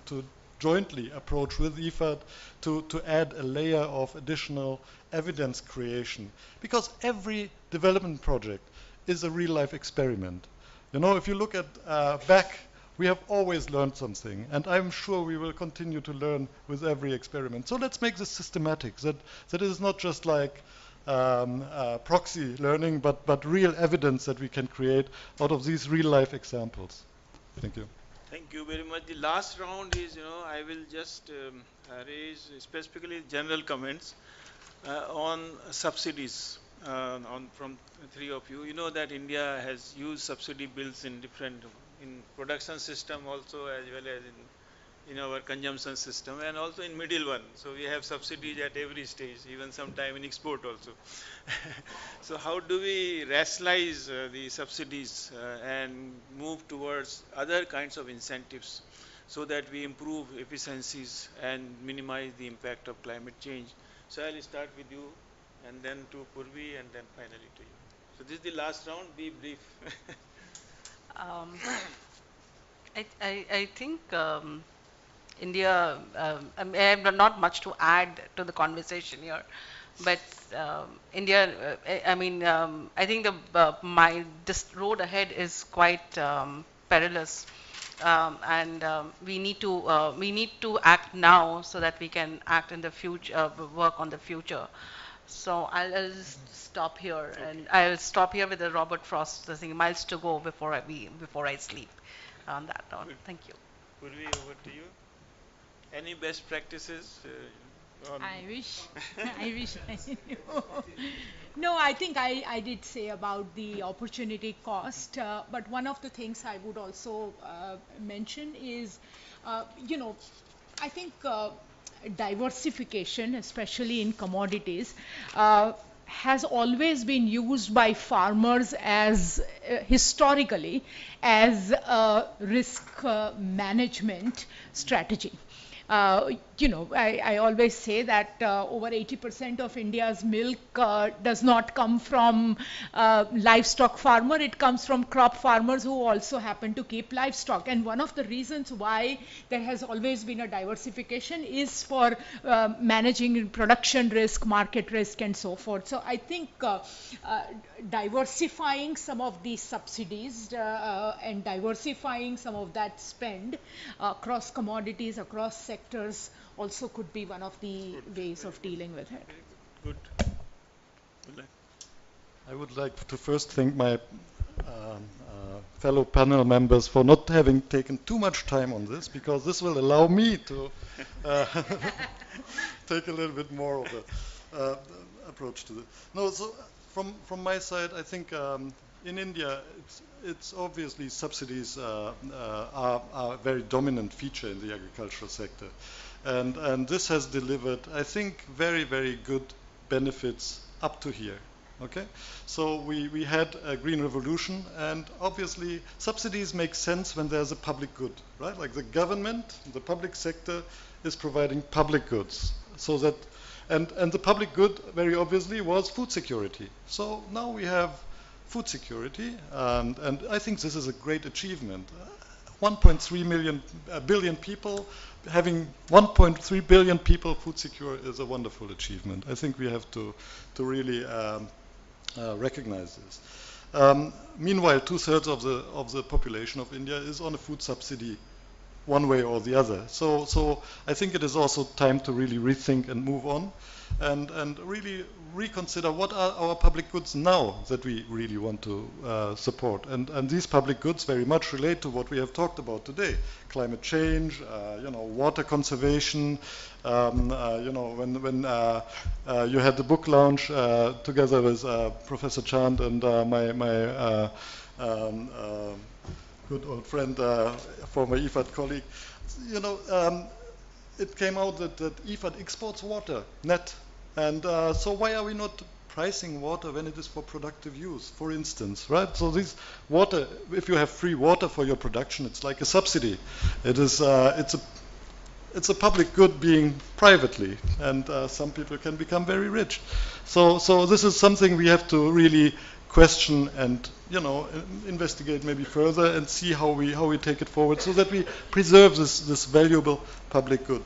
jointly approach with IFPRI to add a layer of additional evidence creation. Because every development project is a real-life experiment. You know, if you look at back, we have always learned something, and I'm sure we will continue to learn with every experiment. So let's make this systematic, that it is not just like proxy learning, but real evidence that we can create out of these real-life examples. Thank you. Thank you very much. The last round is, I will just raise specifically general comments on subsidies from three of you. You know that India has used subsidy bills in production system also, as well as in our consumption system, and also in middle one. So we have subsidies at every stage, even sometime in export also. So how do we rationalize the subsidies and move towards other kinds of incentives so that we improve efficiencies and minimize the impact of climate change? So I'll start with you, and then to Purvi, and then finally to you. So this is the last round. Be brief. I think India, I have not much to add to the conversation here, but India, I think this road ahead is quite perilous, and we need to act now so that we can act in the future, work on the future. So I'll just stop here, and I'll stop here with the Robert Frost thing, miles to go before I sleep on that note. Thank you. Purvi, over to you. Any best practices? I wish I knew. No, I think I did say about the opportunity cost, but one of the things I would also mention is, I think diversification, especially in commodities, has always been used by farmers as historically as a risk management strategy. I always say that over 80% of India's milk does not come from livestock farmer. It comes from crop farmers who also happen to keep livestock. And one of the reasons why there has always been a diversification is for managing production risk, market risk, and so forth. So I think diversifying some of these subsidies and diversifying some of that spend across commodities, across sectors also could be one of the ways of dealing with it. Good. I would like to first thank my fellow panel members for not having taken too much time on this, because this will allow me to take a little bit more of the approach to this. No, so from my side, I think in India, it's obviously subsidies are a very dominant feature in the agricultural sector. And this has delivered, I think, very, very good benefits up to here. Okay, so we had a green revolution, and obviously subsidies make sense when there's a public good, right? Like the government, the public sector is providing public goods, so that, and the public good very obviously was food security. So now we have food security, and I think this is a great achievement. 1.3 billion people, having 1.3 billion people food secure is a wonderful achievement. I think we have to really recognize this. Meanwhile, 2/3 of the population of India is on a food subsidy, one way or the other. So I think it is also time to really rethink and move on, and really reconsider what are our public goods now that we really want to support. And these public goods very much relate to what we have talked about today: climate change, water conservation. When you had the book launch together with Professor Chand and my good old friend, former IFPRI colleague, it came out that IFPRI exports water net. And so why are we not pricing water when it is for productive use, for instance, right? So this water, if you have free water for your production, it's like a subsidy. It is, it's a public good being privately, and some people can become very rich. So this is something we have to really question and investigate maybe further and see how we take it forward so that we preserve this valuable public good.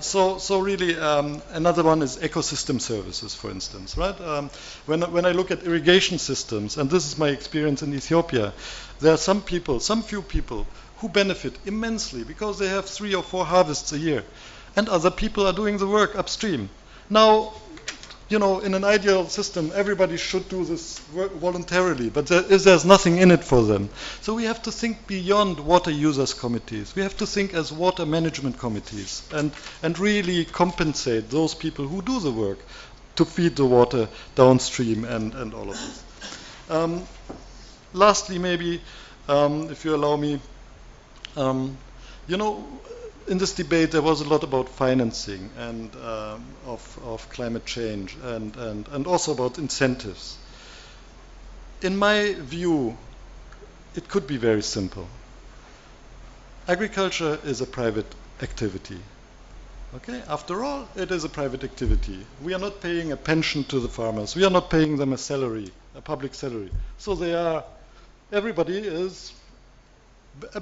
So really, another one is ecosystem services, for instance, right? When I look at irrigation systems, and this is my experience in Ethiopia, there are some few people who benefit immensely because they have 3 or 4 harvests a year, and other people are doing the work upstream. Now, in an ideal system, everybody should do this work voluntarily, but there's nothing in it for them. So we have to think beyond water users committees. We have to think as water management committees and really compensate those people who do the work to feed the water downstream and all of this. Lastly, maybe, if you allow me, in this debate, there was a lot about financing and of climate change and also about incentives. In my view, it could be very simple. Agriculture is a private activity. Okay? After all, it is a private activity. We are not paying a pension to the farmers. We are not paying them a salary, a public salary. So everybody is,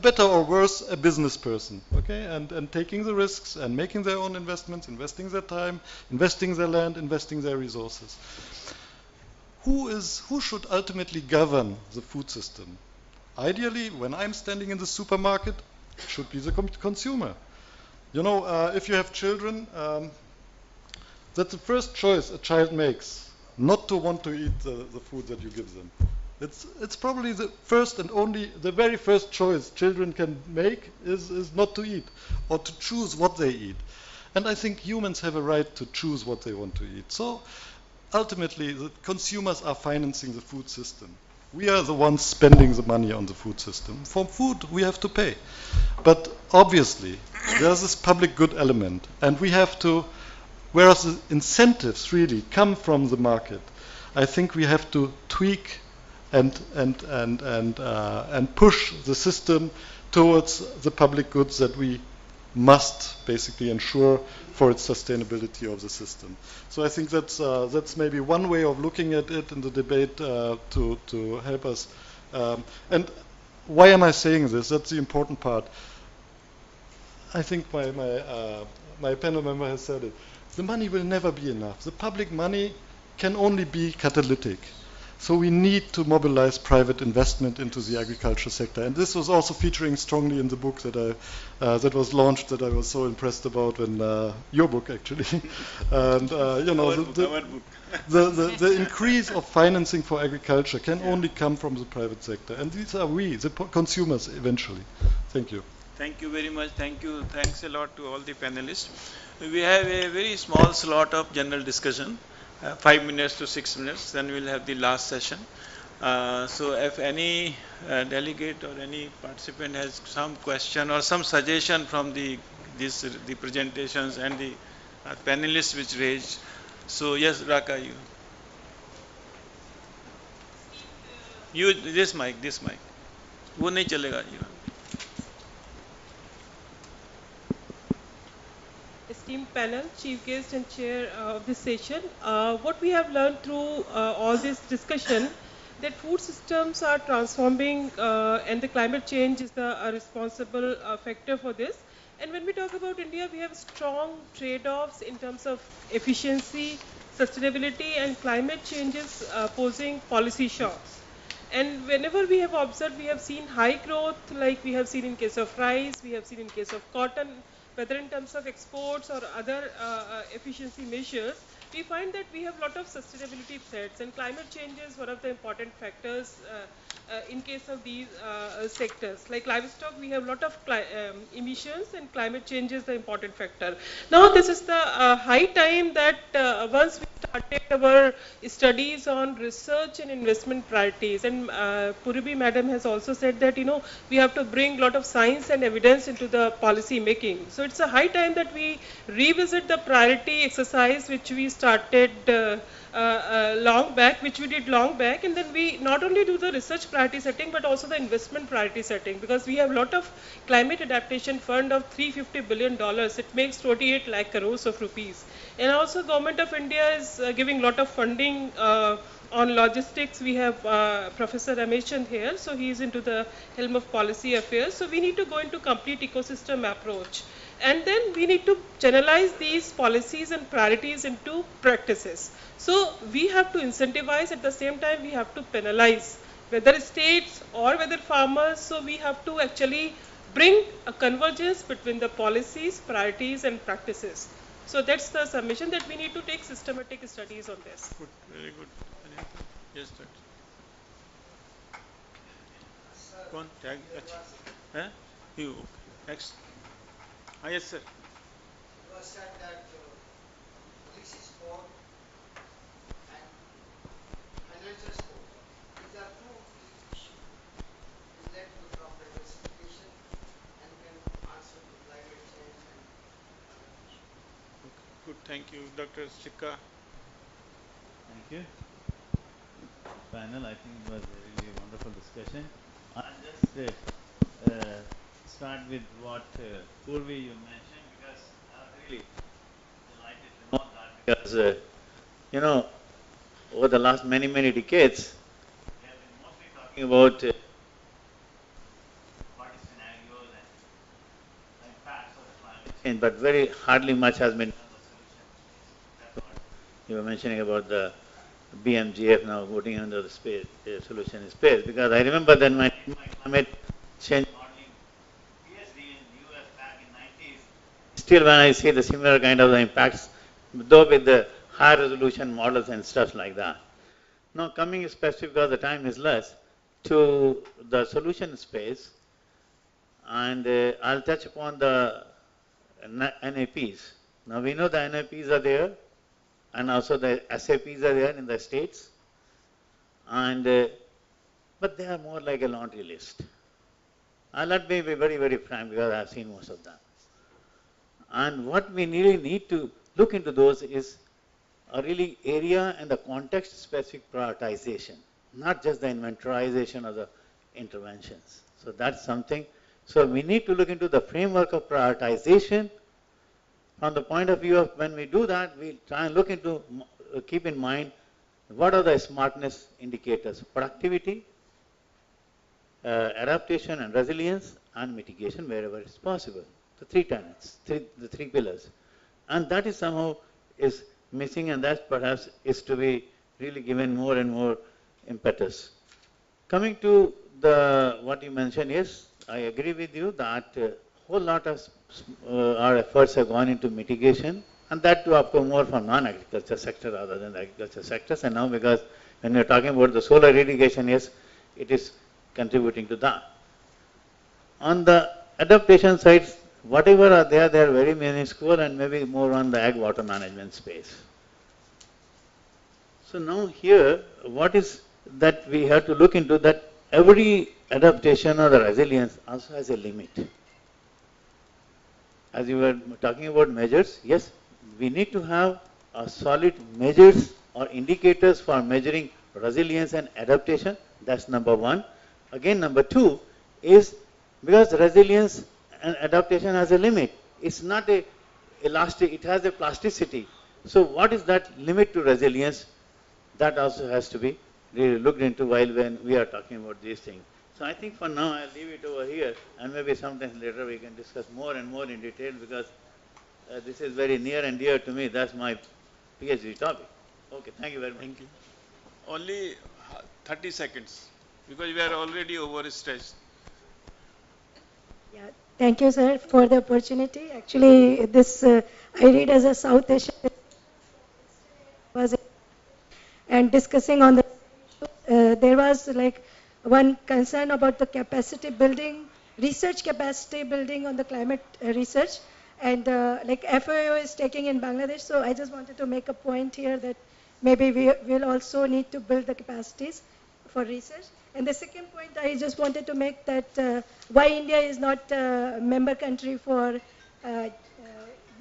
better or worse, a business person, okay, and taking the risks and making their own investments, investing their time, investing their land, investing their resources. Who should ultimately govern the food system? Ideally, when I'm standing in the supermarket, it should be the consumer. If you have children, that's the first choice a child makes, not to want to eat the food that you give them. It's probably the first and only, the very first choice children can make is not to eat or to choose what they eat. And I think humans have a right to choose what they want to eat. So ultimately, the consumers are financing the food system. We are the ones spending the money on the food system. For food, we have to pay. But obviously, there's this public good element, and we have to whereas the incentives really come from the market. I think we have to tweak and push the system towards the public goods that we must basically ensure for its sustainability of the system. So I think that's maybe one way of looking at it in the debate to help us. And why am I saying this? That's the important part. I think my panel member has said it. The money will never be enough. The public money can only be catalytic. So we need to mobilize private investment into the agriculture sector. And this was also featuring strongly in the book that was launched, that I was so impressed about when your book actually. And you know, the increase of financing for agriculture can only come from the private sector. And these are we, the consumers, eventually. Thank you. Thank you very much. Thank you. Thanks a lot to all the panelists. We have a very small slot of general discussion. 5 minutes to 6 minutes, then we'll have the last session. So if any delegate or any participant has some question or some suggestion from the presentations and the panelists which raised. So yes, Raka, you this mic. वो नहीं चलेगा ये. Esteemed panel, chief guest and chair of this session, what we have learned through all this discussion, that food systems are transforming and the climate change is a responsible factor for this. And when we talk about India, we have strong trade-offs in terms of efficiency, sustainability, and climate changes posing policy shocks. And whenever we have observed, we have seen high growth, like we have seen in case of rice, we have seen in case of cotton, whether in terms of exports or other efficiency measures, we find that we have a lot of sustainability threats, and climate change is one of the important factors in case of these sectors. Like livestock, we have a lot of emissions, and climate change is the important factor. Now, this is the high time that once we started our studies on research and investment priorities, and Purabhi madam has also said that, you know, we have to bring a lot of science and evidence into the policy making. So it's a high time that we revisit the priority exercise which we started long back, and then we not only do the research priority setting but also the investment priority setting, because we have a lot of climate adaptation fund of $350 billion. It makes 28 lakh crores of rupees. And also Government of India is giving a lot of funding on logistics. We have Professor Ramesh Chand here, so he is into the helm of policy affairs. So we need to go into complete ecosystem approach. And then we need to channelize these policies and priorities into practices. So we have to incentivize, at the same time we have to penalize, whether states or whether farmers. So we have to actually bring a convergence between the policies, priorities and practices. So that's the submission, that we need to take systematic studies on this. Good, very good. Yes, sir. Go on, tag. Huh? You. Next. Yes, sir. You have said that policy support and financial support, these are two issues which led to crop diversification and can answer to climate change and other issues. Okay, good, thank you. Dr. Sikka. Thank you. Panel, I think it was a really wonderful discussion. I'll just start with what Purvi you mentioned, because I'm really delighted to know that, because you know, over the last many decades, we have been mostly talking about party scenarios and the impacts of the climate change, but very hardly much has been done on the solution. That's what you were mentioning about the BMGF now voting under the space, solution in space, because I remember then my climate change modeling PhD in the US back in 90s, still when I see the similar kind of the impacts, though with the high resolution models and stuff like that. Now coming specific, because the time is less, to the solution space, and I'll touch upon the NAPs. Now we know the NAPs are there, and also the SAPs are there in the states, and but they are more like a laundry list. Let me be very frank, because I have seen most of them. And what we really need to look into those is a really area and the context specific prioritization, not just the inventorization of the interventions. So that's something. So we need to look into the framework of prioritization. From the point of view of when we do that, we try and look into, keep in mind what are the smartness indicators: productivity, adaptation and resilience, and mitigation wherever it's possible. The three tenets, the three pillars. And that is somehow is missing, and that perhaps is to be really given more and more impetus. Coming to the what you mentioned, yes, I agree with you that a whole lot of our efforts have gone into mitigation, and that too up to more for non-agriculture sector rather than the agriculture sectors. And now because when we are talking about the solar irrigation, yes, it is contributing to that. On the adaptation side, whatever are there, they are very minuscule and maybe more on the ag water management space. So now here, what is that we have to look into, that every adaptation or the resilience also has a limit. As you were talking about measures, yes, we need to have a solid measures or indicators for measuring resilience and adaptation. That's number one. Again, number two is because resilience and adaptation has a limit. It's not a elastic, it has a plasticity. So what is that limit to resilience? That also has to be really looked into while when we are talking about these things. So I think for now I'll leave it over here, and maybe sometime later we can discuss more and more in detail, because this is very near and dear to me. That's my PhD topic. Okay, thank you very much. Thank you. Only 30 seconds, because we are already overstretched. Yeah, thank you, sir, for the opportunity. Actually, this I read as a South Asian was, and discussing on the there was like one concern about the capacity building, research capacity building on the climate research, and like FAO is taking in Bangladesh. So I just wanted to make a point here that maybe we will also need to build the capacities for research. And the second point I just wanted to make, that why India is not a member country for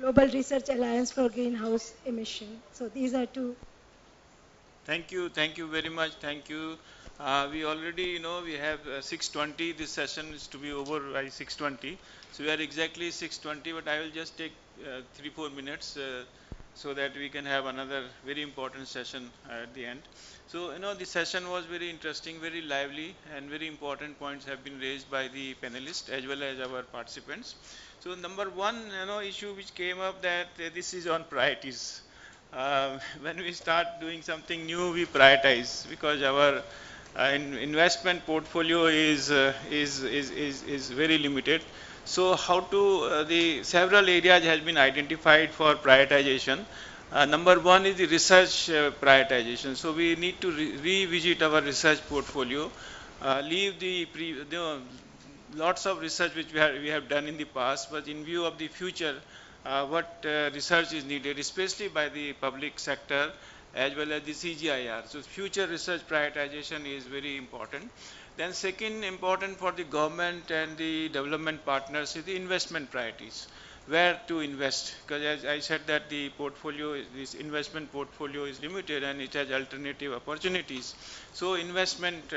Global Research Alliance for Greenhouse Emission. So these are two. Thank you very much. Thank you. We already, we have 6:20. This session is to be over by 6:20. So we are exactly 6:20, but I will just take 3-4 minutes so that we can have another very important session at the end. So, the session was very interesting, very lively, and very important points have been raised by the panelists as well as our participants. So, number one, issue which came up, that this is on priorities. When we start doing something new, we prioritize, because our investment portfolio is very limited. So how to, the several areas has been identified for prioritization. Number one is the research prioritization. So we need to revisit our research portfolio, leave the lots of research which we have done in the past, but in view of the future, what research is needed, especially by the public sector as well as the CGIAR. So future research prioritization is very important. Then second important for the government and the development partners is the investment priorities. Where to invest? Because as I said that the portfolio, this investment portfolio is limited and it has alternative opportunities. So investment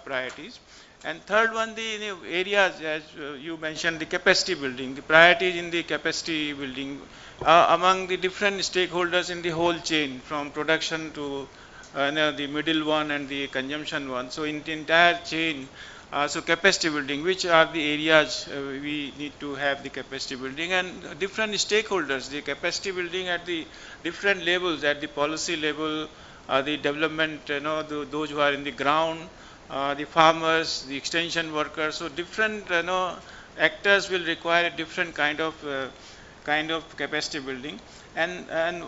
priorities. And third one, the areas, as you mentioned, the capacity building, the priorities in the capacity building among the different stakeholders in the whole chain, from production to the middle one and the consumption one. So in the entire chain, so capacity building, which are the areas we need to have the capacity building, and different stakeholders, the capacity building at the different levels, at the policy level, the development, those who are in the ground, the farmers, the extension workers. So different actors will require a different kind of capacity building. And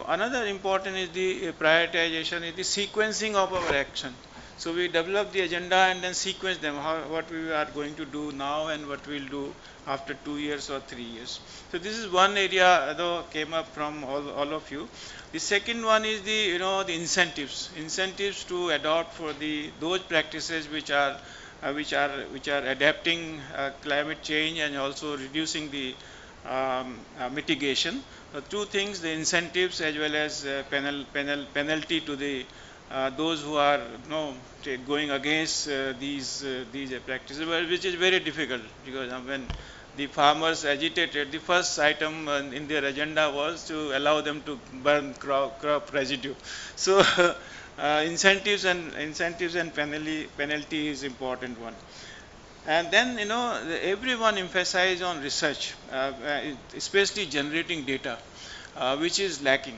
another important is the prioritization, is the sequencing of our action. So we develop the agenda and then sequence them, what we are going to do now and what we will do after 2 years or 3 years. So this is one area came up from all of you. The second one is the the incentives to adopt for those practices which are adapting climate change and also reducing the mitigation. Two things: the incentives as well as penalty to the those who are going against these practices, which is very difficult, because when the farmers agitated, the first item in their agenda was to allow them to burn crop residue. So incentives and penalty is important one. And then, everyone emphasized on research, especially generating data, which is lacking.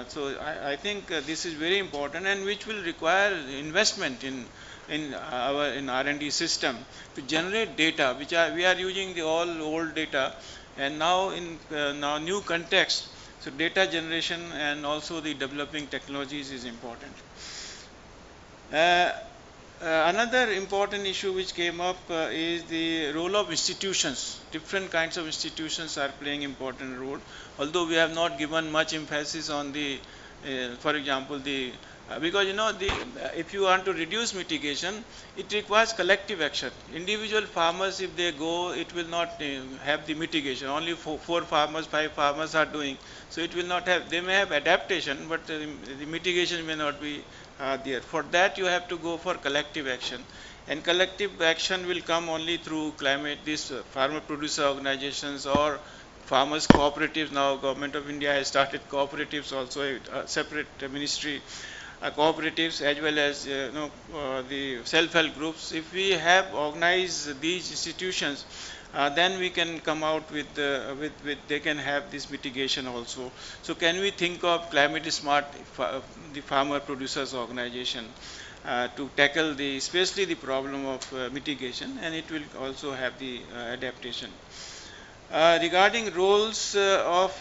So I think this is very important, and which will require investment in R&D system to generate data, which we are using the all old data, and now in now new context. So data generation and also the developing technologies is important. Another important issue which came up is the role of institutions. Different kinds of institutions are playing important role, although we have not given much emphasis on the, for example, because if you want to reduce mitigation, it requires collective action. Individual farmers, if they go, it will not have the mitigation. Only 4 farmers, 5 farmers are doing, so it will not have. They may have adaptation, but the mitigation may not be there. For that, you have to go for collective action, and collective action will come only through these farmer producer organizations or farmers cooperatives. Now Government of India has started cooperatives also, a separate ministry, cooperatives, as well as the self-help groups. If we have organized these institutions, then we can come out with they can have this mitigation also. So can we think of climate smart the farmer producers organization to tackle especially the problem of mitigation, and it will also have the adaptation. Regarding roles of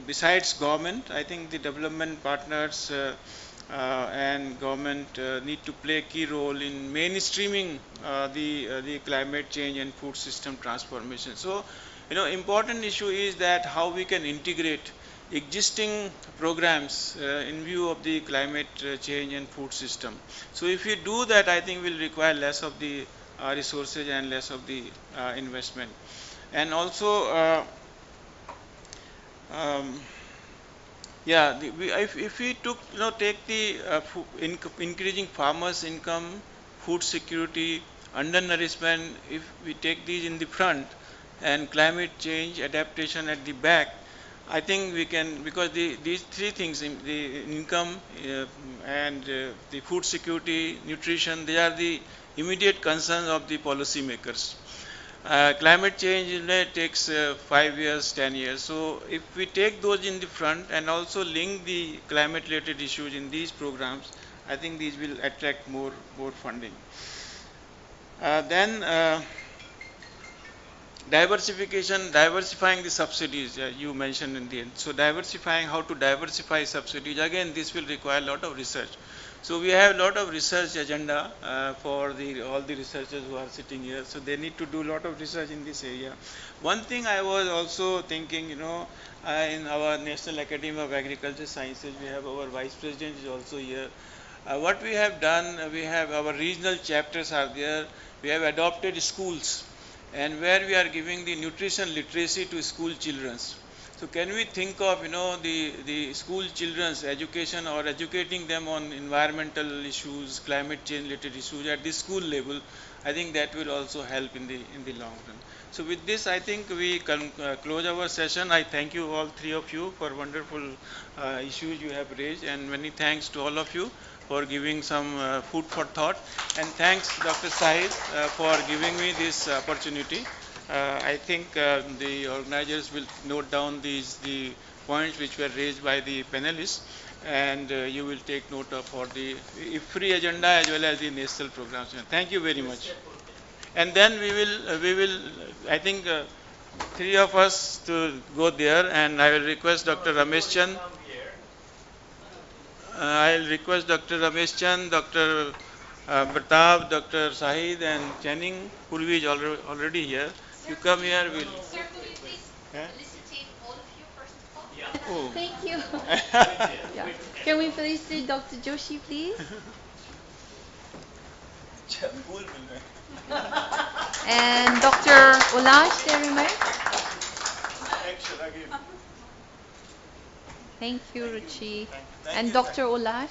besides government, I think the development partners and government need to play a key role in mainstreaming the climate change and food system transformation. So, important issue is that how we can integrate existing programs in view of the climate change and food system. So, if we do that, I think we'll require less of the resources and less of the investment. And also, if we take the increasing farmers' income, food security, undernourishment, if we take these in the front and climate change adaptation at the back, I think we can, because these three things, the income and the food security, nutrition, they are the immediate concerns of the policy makers. Climate change takes 5 years, 10 years. So if we take those in the front and also link the climate related issues in these programs, I think these will attract more funding. Then diversifying the subsidies, you mentioned in the end. So diversifying, how to diversify subsidies, again this will require a lot of research. So we have a lot of research agenda for all the researchers who are sitting here. So they need to do a lot of research in this area. One thing I was also thinking, in our National Academy of Agriculture Sciences, we have our Vice President is also here. What we have done, we have our regional chapters are there. We have adopted schools, and where we are giving the nutrition literacy to school children. So can we think of the school children's education or educating them on environmental issues, climate change related issues at the school level? I think that will also help in the long run. So with this, I think we can close our session. I thank you all three of you for wonderful issues you have raised, and many thanks to all of you for giving some food for thought, and thanks Dr. Sahid for giving me this opportunity. I think the organizers will note down the points which were raised by the panelists, and you will take note of for the IFPRI agenda as well as the national programs. Thank you very much. And then we will I think three of us to go there, and I will request Dr. Ramesh Chand. I will request Dr. Ramesh Chand, Dr. Pratap, Dr. Sahid, and Channing. Purvi is already here. You come here, we'll. Sir, could you please felicitate all of you first of all? Yeah. Oh. Thank you. Yeah. Can we felicitate Dr. Joshi, please? And Dr. Ulash Derimay. Thank you, Ruchi. And Dr. Olash?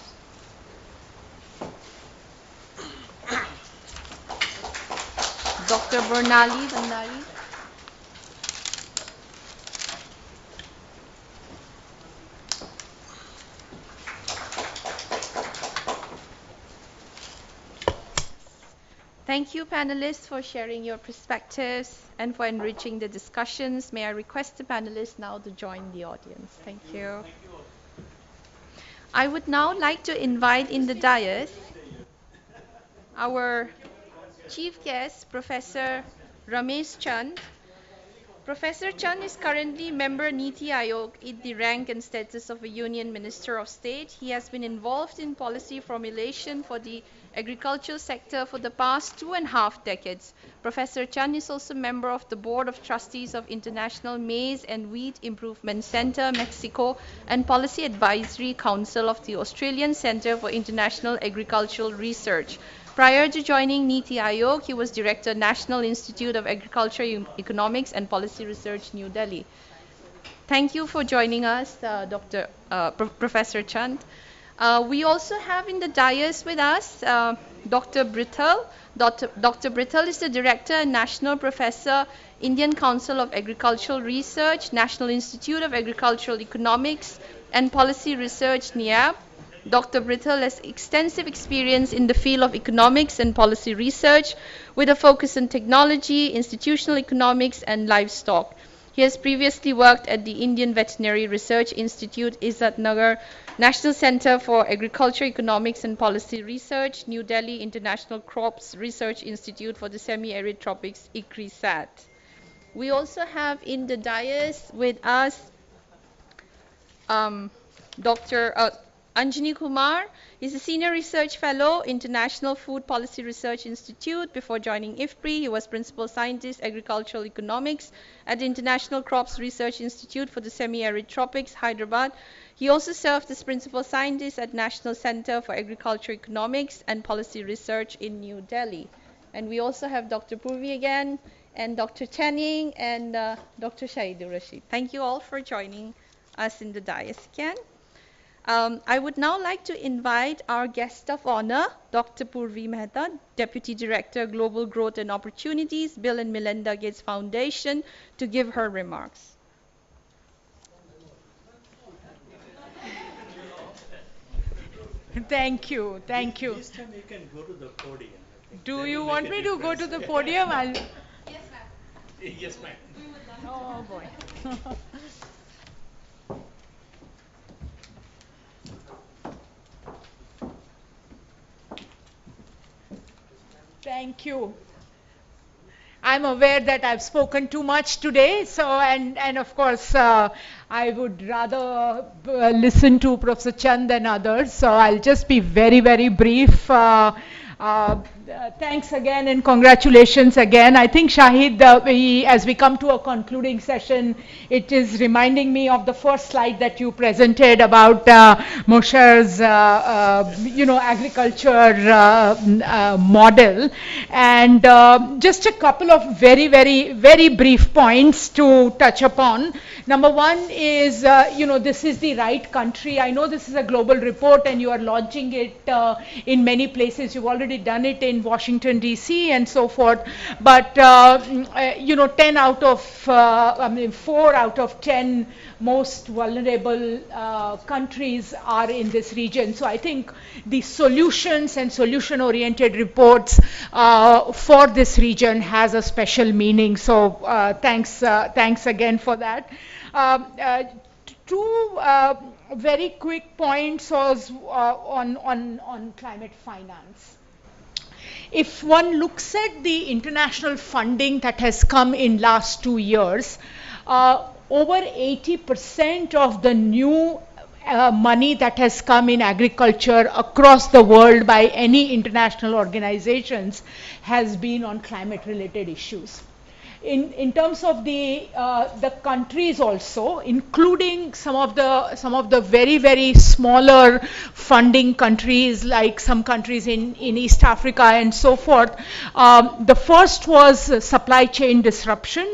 Dr. Bernali Bandari? Thank you, panelists, for sharing your perspectives and for enriching the discussions. May I request the panelists now to join the audience. Thank you. I would now like to invite in the dais our chief guest, Professor Ramesh Chand. Professor Chand is currently member Niti Aayog in the rank and status of a Union Minister of State. He has been involved in policy formulation for the agricultural sector for the past 2.5 decades. Professor Chand is also member of the Board of Trustees of International Maize and Wheat Improvement Center, Mexico, and Policy Advisory Council of the Australian Centre for International Agricultural Research. Prior to joining Niti Aayog, he was Director, National Institute of Agriculture, Economics and Policy Research, New Delhi. Thank you for joining us, Professor Chand. We also have in the dais with us Dr. Brittal. Dr. Brittal is the Director and National Professor, Indian Council of Agricultural Research, National Institute of Agricultural Economics and Policy Research, NIAB. Dr. Brittal has extensive experience in the field of economics and policy research with a focus on technology, institutional economics, and livestock. He has previously worked at the Indian Veterinary Research Institute, Izzatnagar, National Center for Agriculture, Economics and Policy Research, New Delhi International Crops Research Institute for the Semi-Arid Tropics, IFPRI-SAR. We also have in the dais with us Dr. Anjani Kumar is a Senior Research Fellow, International Food Policy Research Institute. Before joining IFPRI, he was Principal Scientist, Agricultural Economics at the International Crops Research Institute for the Semi-Arid Tropics, Hyderabad. He also served as Principal Scientist at National Center for Agriculture Economics and Policy Research in New Delhi. And we also have Dr. Purvi again, and Dr. Channing, and Dr. Shahidur Rashid. Thank you all for joining us in the dais again. I would now like to invite our guest of honor, Dr. Purvi Mehta, Deputy Director, Global Growth and Opportunities, Bill and Melinda Gates Foundation, to give her remarks. Thank you, thank you. This time you can go to the podium. Do you want me to go to the podium? Yes, ma'am. Yes, ma'am. Oh, boy. Thank you. I'm aware that I've spoken too much today, so and of course I would rather listen to Professor Chand than others, so I'll just be very, very brief. Thanks again and congratulations again. I think Shahid, as we come to a concluding session, it is reminding me of the first slide that you presented about Mosher's, agriculture model, and just a couple of very, very, very brief points to touch upon. Number one is, this is the right country. I know this is a global report and you are launching it in many places. You've already done it in Washington, D.C. and so forth. But, 4 out of 10 most vulnerable countries are in this region. So I think the solutions and solution-oriented reports for this region has a special meaning. So thanks again for that. Two very quick points was on climate finance. If one looks at the international funding that has come in last 2 years, over 80% of the new money that has come in agriculture across the world by any international organizations has been on climate related issues. in terms of the countries also, including some of the very, very smaller funding countries, like some countries in East Africa and so forth. The first was supply chain disruption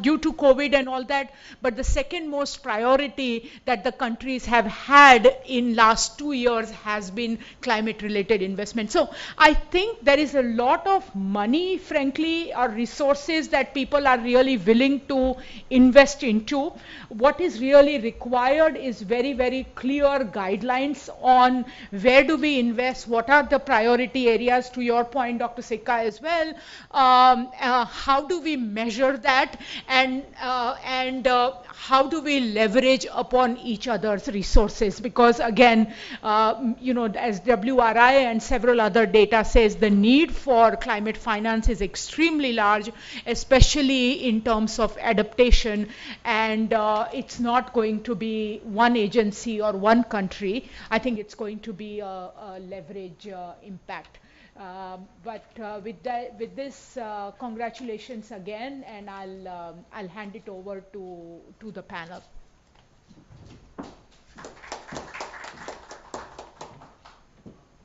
due to COVID and all that, but the second most priority that the countries have had in last 2 years has been climate related investment. So I think there is a lot of money, frankly, or resources that people are really willing to invest into. What is really required is very, very clear guidelines on where do we invest, what are the priority areas, to your point, Dr. Sikka, as well. How do we measure that, and how do we leverage upon each other's resources? Because again, as WRI and several other data says, the need for climate finance is extremely large, especially in terms of adaptation, and it's not going to be one agency or one country. I think it's going to be a leverage impact. But with this, congratulations again, and I'll hand it over to the panel.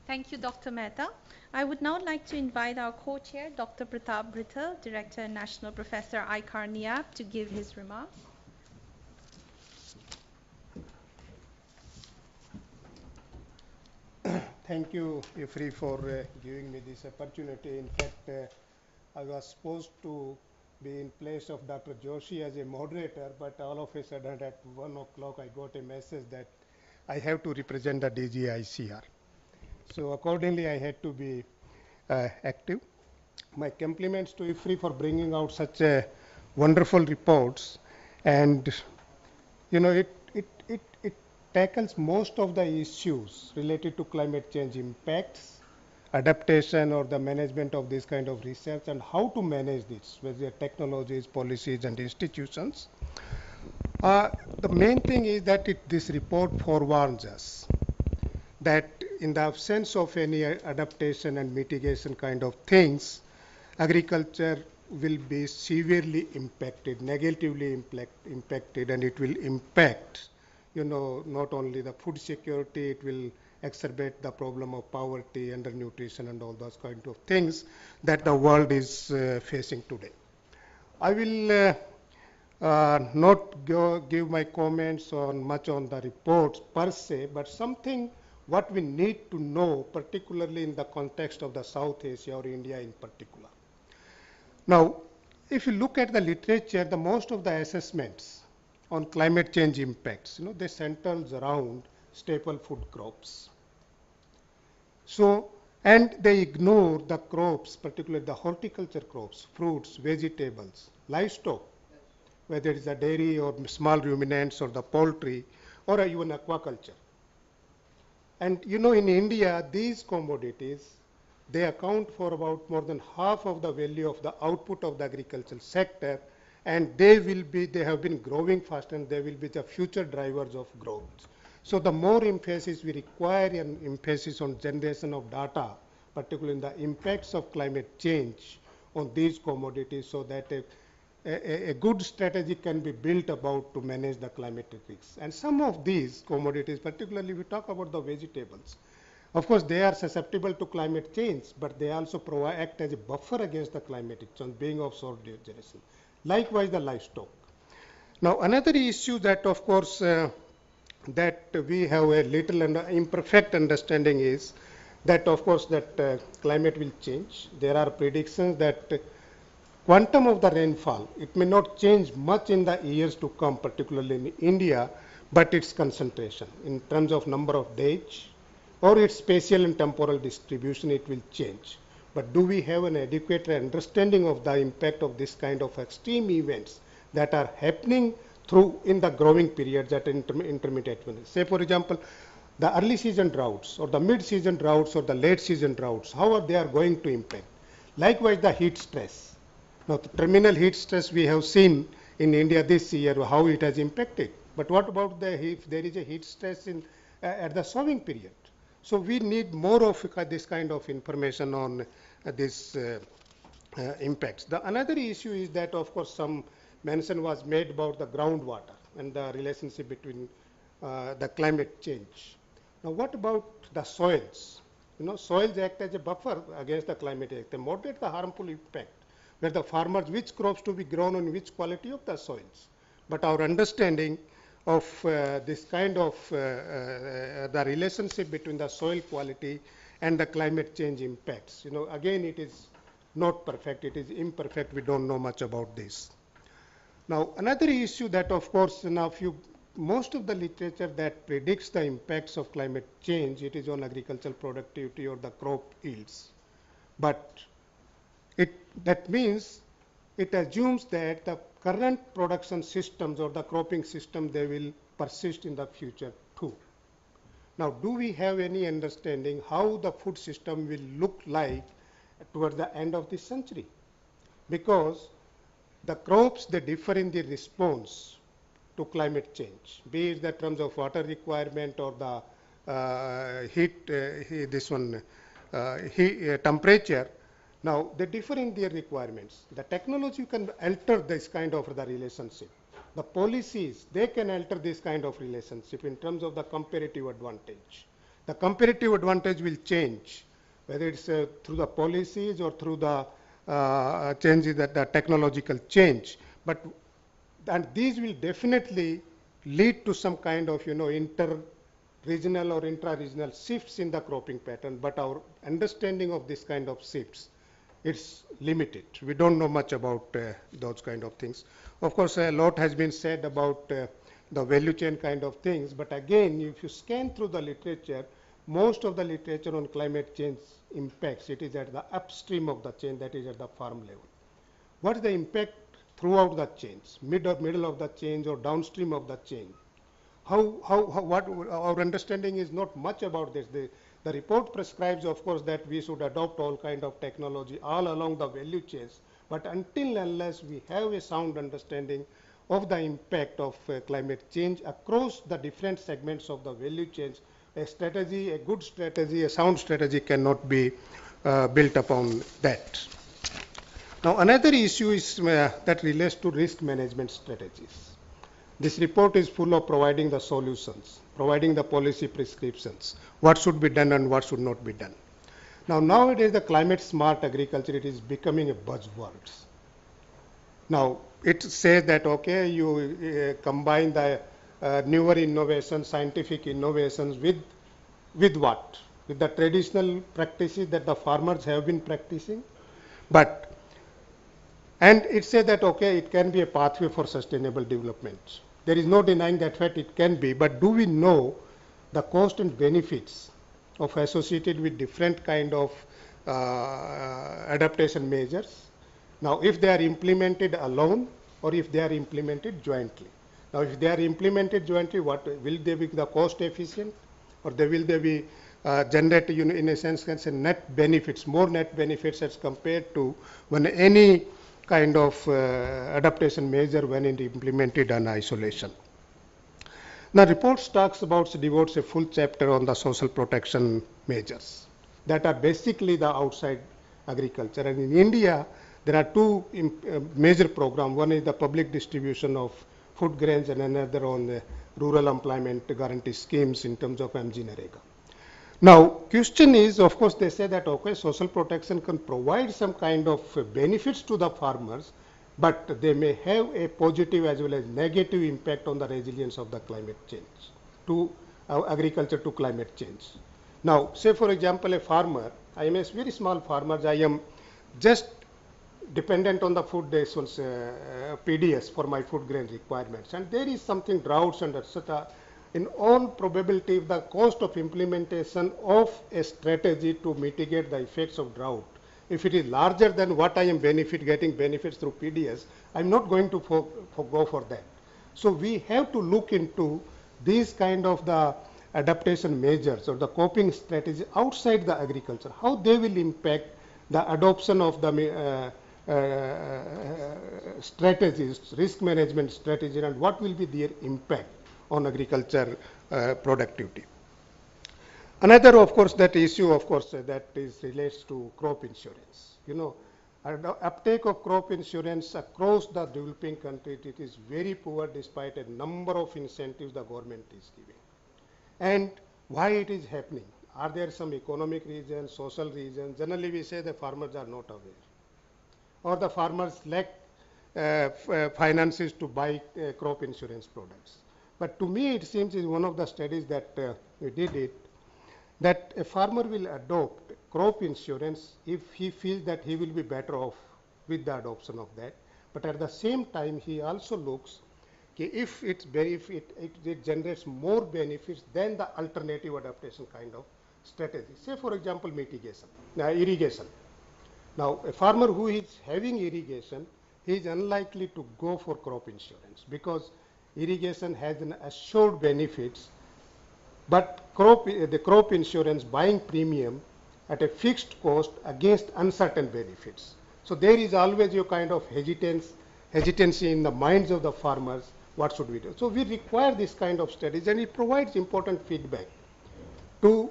Thank you, Dr. Mehta. I would now like to invite our co-chair, Dr. Pratap Brittal, Director and National Professor, ICAR NIAP, to give his remarks. Thank you, IFPRI, for giving me this opportunity. In fact, I was supposed to be in place of Dr. Joshi as a moderator, but all of a sudden at 1 o'clock I got a message that I have to represent the DG ICR. So accordingly, I had to be active. My compliments to IFPRI for bringing out such a wonderful reports, and it tackles most of the issues related to climate change impacts, adaptation, or the management of this kind of research, and how to manage this with their technologies, policies, and institutions. The main thing is that this report forewarns us that in the absence of any adaptation and mitigation kind of things, agriculture will be severely impacted, negatively impacted, and it will impact, not only the food security, it will exacerbate the problem of poverty, undernutrition, and all those kind of things that the world is facing today. I will not give my comments much on the reports per se, but something what we need to know, particularly in the context of the South Asia or India in particular. Now, if you look at the literature, the most of the assessments on climate change impacts, they centers around staple food crops. So, and they ignore the crops, particularly the horticulture crops, fruits, vegetables, livestock, whether it is a dairy or small ruminants or the poultry or even aquaculture. And in India, these commodities, they account for about more than half of the value of the output of the agricultural sector, and they have been growing fast, and they will be the future drivers of growth. So the more emphasis we require, an emphasis on generation of data, particularly in the impacts of climate change on these commodities, so that a good strategy can be built about to manage the climatic risks. And some of these commodities, particularly we talk about the vegetables, of course they are susceptible to climate change, but they also act as a buffer against the climatic change, being of short duration. Likewise the livestock. Now another issue that of course that we have a little imperfect understanding is that of course that climate will change. There are predictions that quantum of the rainfall, it may not change much in the years to come, particularly in India, but its concentration in terms of number of days or its spatial and temporal distribution, it will change. But do we have an adequate understanding of the impact of this kind of extreme events that are happening in the growing periods at intermediate ones? Say, for example, the early season droughts or the mid-season droughts or the late season droughts, how they are going to impact? Likewise, the heat stress. Now, the terminal heat stress we have seen in India this year, how it has impacted. But what about if there is a heat stress at the sowing period? So we need more of this kind of information on this impacts. The another issue is that, of course, some mention was made about the groundwater and the relationship between the climate change. Now, what about the soils? You know, soils act as a buffer against the climate change. They moderate the harmful impact, where the farmers, which crops to be grown on which quality of the soils. But our understanding of this kind of the relationship between the soil quality and the climate change impacts, you know, again, it is not perfect, it is imperfect, we don't know much about this. Now, another issue that, of course, now most of the literature that predicts the impacts of climate change, it is on agricultural productivity or the crop yields. But that means it assumes that the current production systems or the cropping system, they will persist in the future too. Now, do we have any understanding how the food system will look like towards the end of this century? Because the crops, they differ in the response to climate change, be it the terms of water requirement or the temperature. Now, they differ in their requirements. The technology can alter this kind of the relationship. The policies, they can alter this kind of relationship in terms of the comparative advantage. The comparative advantage will change, whether it's through the policies or through the changes that the technological change. And these will definitely lead to some kind of, you know, inter-regional or intra-regional shifts in the cropping pattern. But our understanding of this kind of shifts, it's limited. We don't know much about those kind of things. Of course, a lot has been said about the value chain kind of things. But again, if you scan through the literature, most of the literature on climate change impacts, it is at the upstream of the chain, that is at the farm level. What is the impact throughout the chains, middle of the chain or downstream of the chain? What our understanding is not much about this. The report prescribes, of course, that we should adopt all kind of technology all along the value chains. But until unless we have a sound understanding of the impact of climate change across the different segments of the value chains, a strategy, a good strategy, a sound strategy cannot be built upon that. Now, another issue is that relates to risk management strategies. This report is full of providing the solutions, providing the policy prescriptions, what should be done and what should not be done. Now, nowadays, the climate smart agriculture, it is becoming a buzzword. Now, it says that, okay, you combine the newer innovations, scientific innovations with what? With the traditional practices that the farmers have been practicing. And it says that, okay, it can be a pathway for sustainable development. There is no denying that fact, it can be, but do we know the cost and benefits of associated with different kind of adaptation measures? Now, if they are implemented alone or if they are implemented jointly. Now, if they are implemented jointly, what will they be the cost efficient, or will they be generate, you know, in a sense, can say net benefits, more net benefits as compared to when any kind of adaptation measure when it implemented in isolation. Now, reports devotes a full chapter on the social protection measures that are basically the outside agriculture. And in India, there are two major programs. One is the public distribution of food grains and another on the rural employment guarantee schemes in terms of MG-NREGA. Now, question is, of course, they say that, okay, social protection can provide some kind of benefits to the farmers, but they may have a positive as well as negative impact on the resilience of the climate change, to agriculture to climate change. Now, say for example, a farmer, I am a very small farmer, I am just dependent on the food PDS for my food grain requirements, and there is something droughts and etc. In all probability, the cost of implementation of a strategy to mitigate the effects of drought, if it is larger than what I am getting benefits through PDS, I'm not going to go for that. So we have to look into these kind of the adaptation measures or the coping strategies outside the agriculture, how they will impact the adoption of the strategies, risk management strategy, and what will be their impact on agriculture productivity. Another, of course, that issue, of course, that is relates to crop insurance. You know, Uptake of crop insurance across the developing countries, it is very poor despite a number of incentives the government is giving. And why it is happening? Are there some economic reasons, social reasons? Generally we say the farmers are not aware, or the farmers lack finances to buy crop insurance products. But to me it seems is one of the studies that we did it, that a farmer will adopt crop insurance if he feels that he will be better off with the adoption of that. But at the same time, he also looks if it generates more benefits than the alternative adaptation kind of strategy. Say, for example, irrigation. Now, a farmer who is having irrigation, he is unlikely to go for crop insurance because irrigation has an assured benefits, but the crop insurance buying premium at a fixed cost against uncertain benefits. So there is always a kind of hesitancy in the minds of the farmers, what should we do? So we require this kind of studies, and it provides important feedback to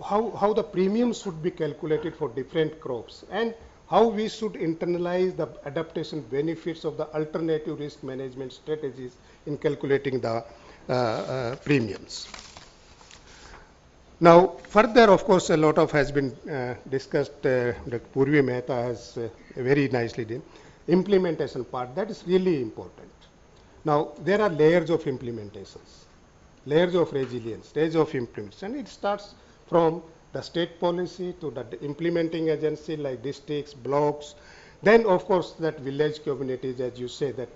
how the premiums should be calculated for different crops, and how we should internalize the adaptation benefits of the alternative risk management strategies in calculating the premiums. Now, further, of course, a lot of has been discussed. Dr. Purvi Mehta has very nicely done. Implementation part, that is really important. Now, there are layers of implementations, layers of resilience, layers of implementation. It starts from the state policy to the implementing agency like districts, blocks, then, of course, that village communities, as you say, that,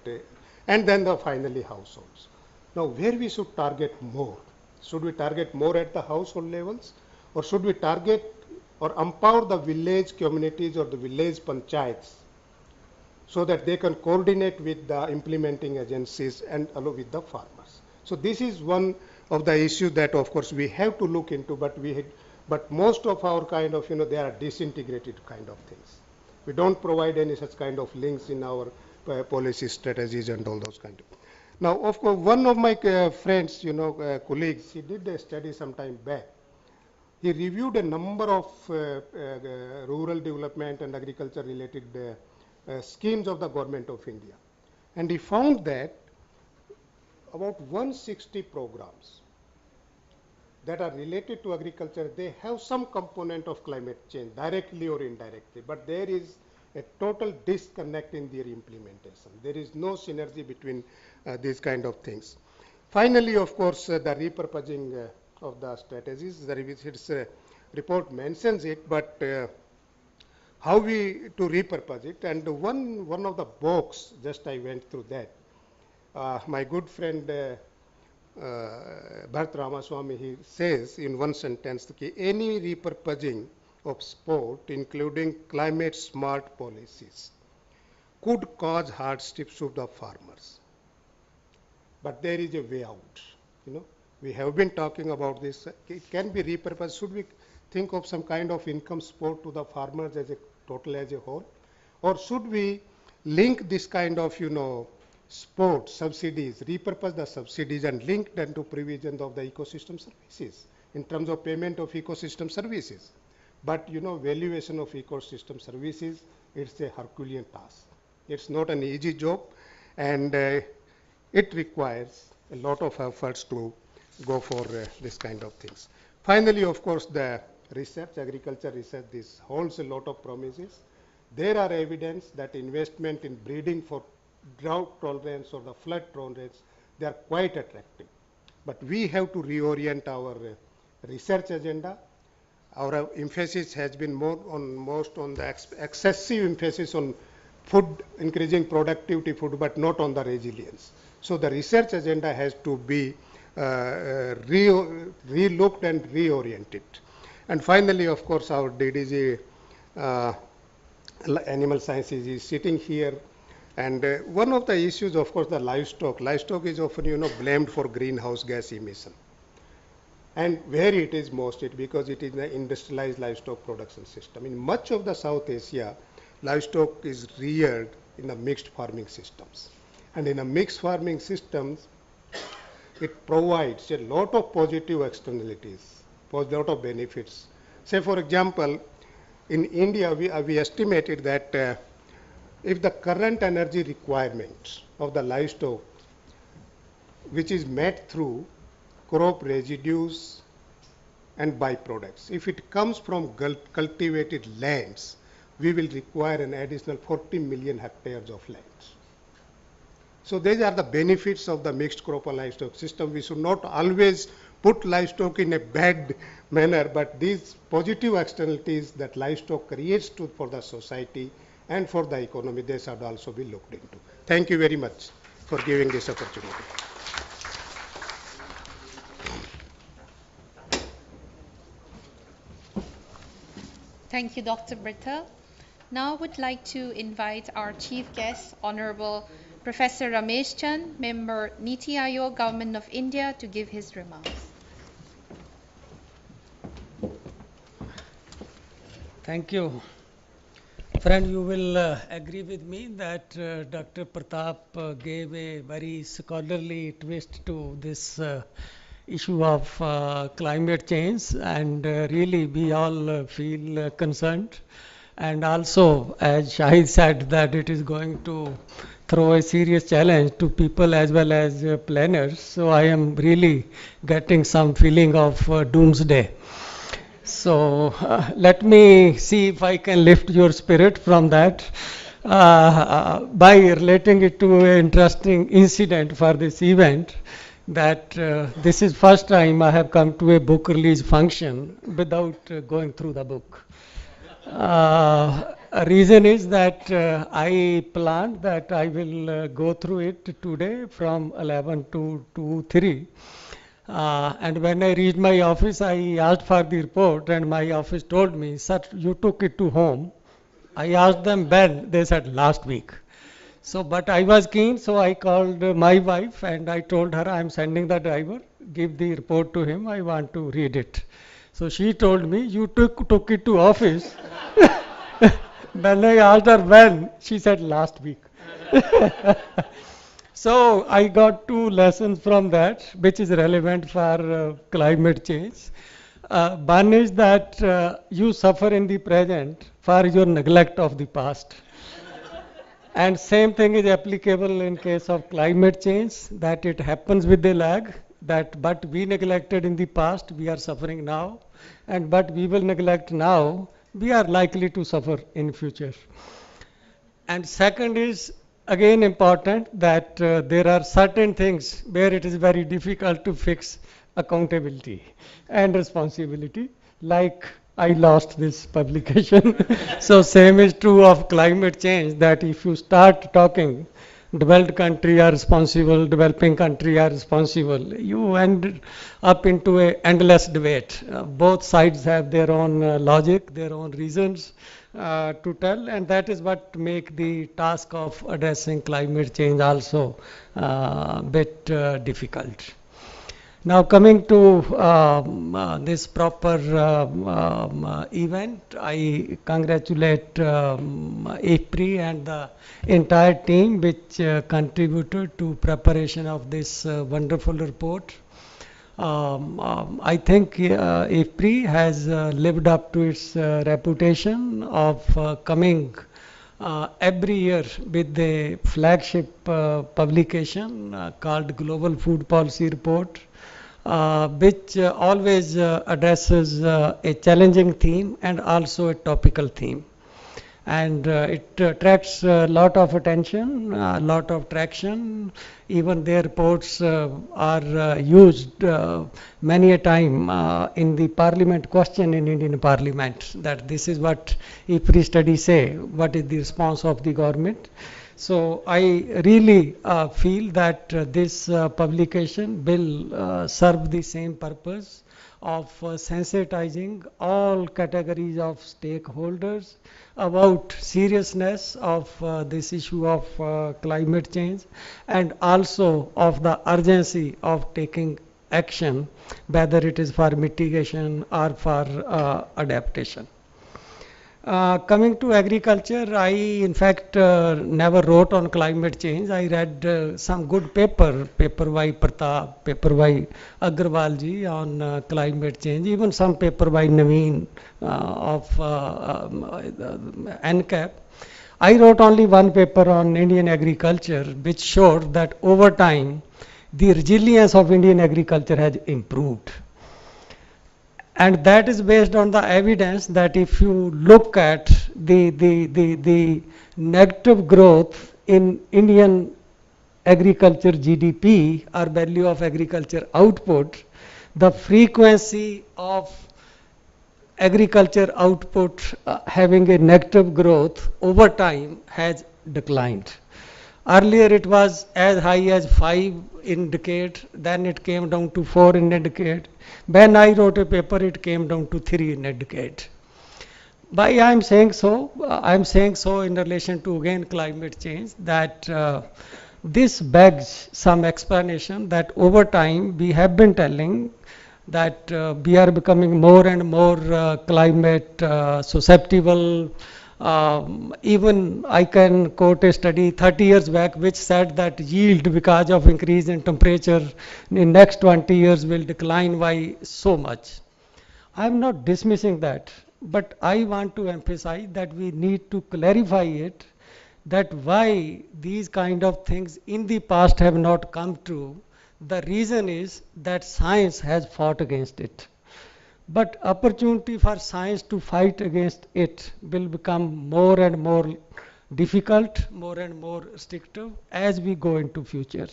and then finally households. Now, where we should target more? Should we target more at the household levels, or should we target or empower the village communities or the village panchayats so that they can coordinate with the implementing agencies and along with the farmers? So this is one of the issues that, of course, we have to look into, but most of our kind of, they are disintegrated kind of things. We don't provide any such kind of links in our policy strategies and all those kind of. Now, of course, one of my friends, colleagues, he did a study some time back. He reviewed a number of rural development and agriculture related schemes of the government of India. And he found that about 160 programs that are related to agriculture, they have some component of climate change, directly or indirectly, but there is a total disconnect in their implementation. There is no synergy between these kind of things. Finally, of course, the repurposing of the strategies, its report mentions it, but how we to repurpose it, and one of the box, just I went through that. My good friend Bharat Ramaswamy, he says in one sentence, that any repurposing of sport, including climate smart policies, could cause hardships to the farmers. But there is a way out. We have been talking about this. It can be repurposed. Should we think of some kind of income support to the farmers as a total as a whole? Or should we link this kind of, sport subsidies, repurpose the subsidies and link them to provision of the ecosystem services in terms of payment of ecosystem services? But, valuation of ecosystem services, it's a Herculean task. It's not an easy job, and it requires a lot of efforts to go for this kind of things. Finally, of course, the research, agriculture research, this holds a lot of promises. There are evidence that investment in breeding for drought tolerance or the flood tolerance, they are quite attractive. But we have to reorient our research agenda. Our emphasis has been most on the excessive emphasis on food, increasing productivity food, but not on the resilience. So the research agenda has to be relooked and reoriented. And finally, of course, our DDG animal sciences is sitting here. And one of the issues, of course, the livestock. Livestock is often, blamed for greenhouse gas emission. And where it is most, because it is an industrialized livestock production system. In much of the South Asia, livestock is reared in the mixed farming systems. And in a mixed farming systems, it provides a lot of positive externalities, a lot of benefits. Say, for example, in India, we estimated that if the current energy requirements of the livestock, which is met through crop residues and byproducts, if it comes from cultivated lands, we will require an additional 40 million hectares of lands. So these are the benefits of the mixed crop livestock system. We should not always put livestock in a bad manner, but these positive externalities that livestock creates for the society and for the economy, they should also be looked into. Thank you very much for giving this opportunity. Thank you, Dr. Britta. Now I would like to invite our chief guest, Honorable Professor Ramesh Chand, member Niti Aayog, Government of India, to give his remarks. Thank you. Friend, you will agree with me that Dr. Pratap gave a very scholarly twist to this issue of climate change, and really we all feel concerned. And also, as Shahid said, that it is going to throw a serious challenge to people as well as planners. So I am really getting some feeling of doomsday. So let me see if I can lift your spirit from that by relating it to an interesting incident for this event, that this is first time I have come to a book release function without going through the book. A reason is that I planned that I will go through it today from 11 to 2:03. And when I reached my office, I asked for the report, and my office told me, "Sir, you took it to home." I asked them when. They said last week. So, but I was keen, so I called my wife and I told her, "I'm sending the driver, give the report to him, I want to read it." So she told me, "You took it to office." When I asked her when, she said last week. So I got two lessons from that, which is relevant for climate change. One is that you suffer in the present for your neglect of the past. And same thing is applicable in case of climate change, that it happens with a lag, that but we neglected in the past, we are suffering now, and but we will neglect now, we are likely to suffer in future. And second is again important, that there are certain things where it is very difficult to fix accountability and responsibility, like I lost this publication. So same is true of climate change, that if you start talking developed country are responsible, developing country are responsible, you end up into an endless debate. Both sides have their own logic, their own reasons to tell, and that is what make the task of addressing climate change also a bit difficult. Now coming to this proper event, I congratulate IFPRI and the entire team which contributed to preparation of this wonderful report. I think IFPRI has lived up to its reputation of coming every year with a flagship publication called Global Food Policy Report, which always addresses a challenging theme and also a topical theme. And it attracts a lot of attention, a lot of traction. Even their reports are used many a time in the parliament question in Indian Parliament, that this is what IFPRI studies say, what is the response of the government. So I really feel that this publication will serve the same purpose of sensitizing all categories of stakeholders about seriousness of this issue of climate change, and also of the urgency of taking action, whether it is for mitigation or for adaptation. Coming to agriculture, I in fact never wrote on climate change. I read some good paper by Pratap, paper by Agrawal ji on climate change, even some paper by Naveen of NCAP. I wrote only one paper on Indian agriculture, which showed that over time, the resilience of Indian agriculture has improved. And that is based on the evidence that if you look at the negative growth in Indian agriculture GDP or value of agriculture output, the frequency of agriculture output having a negative growth over time has declined. Earlier it was as high as 5 in decade, then it came down to 4 in a decade. When I wrote a paper, it came down to 3 in a decade. Why I am saying so? I am saying so in relation to again climate change, that this begs some explanation that over time we have been telling that we are becoming more and more climate susceptible. Even I can quote a study 30 years back which said that yield because of increase in temperature in next 20 years will decline by so much. I am not dismissing that, but I want to emphasize that we need to clarify it, that why these kind of things in the past have not come true. The reason is that science has fought against it. But opportunity for science to fight against it will become more and more difficult, more and more restrictive as we go into future.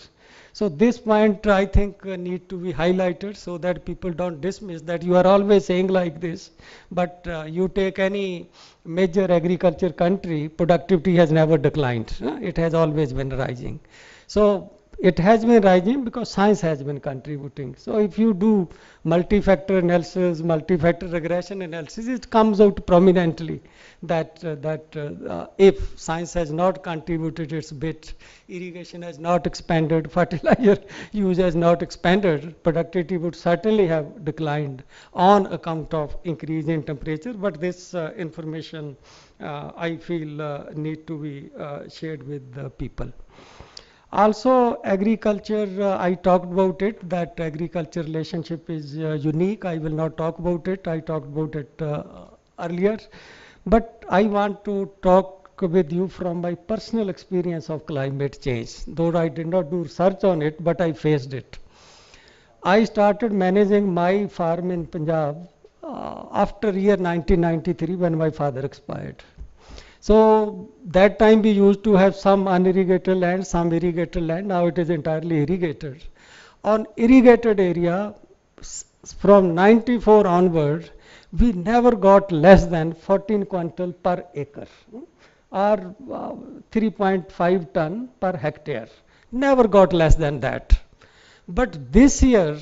So this point I think need to be highlighted so that people don't dismiss that you are always saying like this, but you take any major agriculture country, productivity has never declined. It has always been rising. So it has been rising because science has been contributing. So if you do multi-factor analysis, multi-factor regression analysis, it comes out prominently that if science has not contributed its bit, irrigation has not expanded, fertilizer use has not expanded, productivity would certainly have declined on account of increase in temperature. But this information I feel need to be shared with the people. Also agriculture, I talked about it, that agriculture relationship is unique. I will not talk about it. I talked about it earlier. But I want to talk with you from my personal experience of climate change. Though I did not do research on it, but I faced it. I started managing my farm in Punjab after year 1993 when my father expired. So that time we used to have some unirrigated land, some irrigated land. Now it is entirely irrigated. On irrigated area, from 94 onward, we never got less than 14 quintal per acre, or 3.5 ton per hectare. Never got less than that. But this year,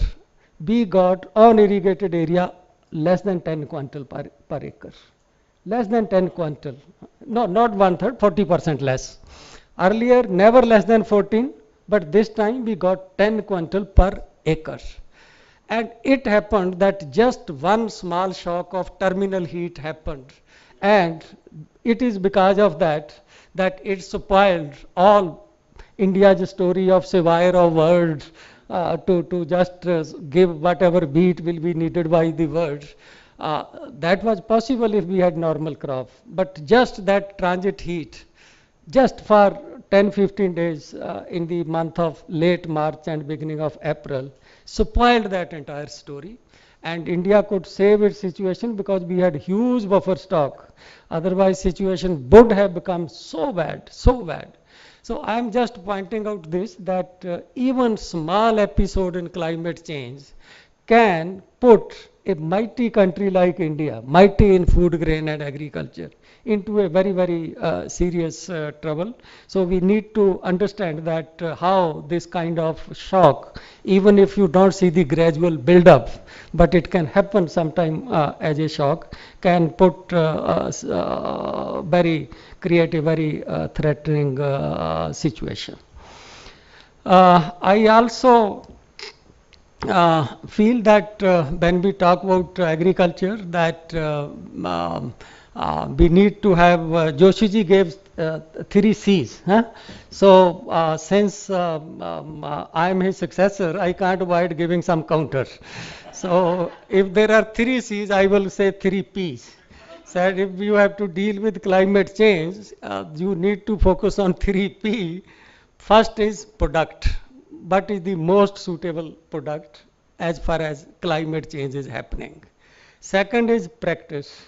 we got on irrigated area less than 10 quintal per acre. Less than 10 quintal. No, not 1/3, 40% less. Earlier, never less than 14, but this time we got 10 quintal per acre. And it happened that just one small shock of terminal heat happened. And it is because of that it spoiled all India's story of survival of world to just give whatever wheat will be needed by the world. That was possible if we had normal crop, but just that transit heat, just for 10-15 days in the month of late March and beginning of April, spoiled that entire story. And India could save its situation because we had huge buffer stock. Otherwise, situation would have become so bad, so bad. So I am just pointing out this, that even small episode in climate change can put a mighty country like India, mighty in food grain and agriculture, into a very, very serious trouble. So we need to understand that how this kind of shock, even if you don't see the gradual build-up, but it can happen sometime as a shock, can put create a very threatening situation. I also feel that when we talk about agriculture, that We need to have, Joshiji gave 3 C's. Huh? So since I am his successor, I can't avoid giving some counter. So if there are 3 C's, I will say 3 P's. Said if you have to deal with climate change, you need to focus on 3 P. First is product. What is the most suitable product as far as climate change is happening? Second is practice,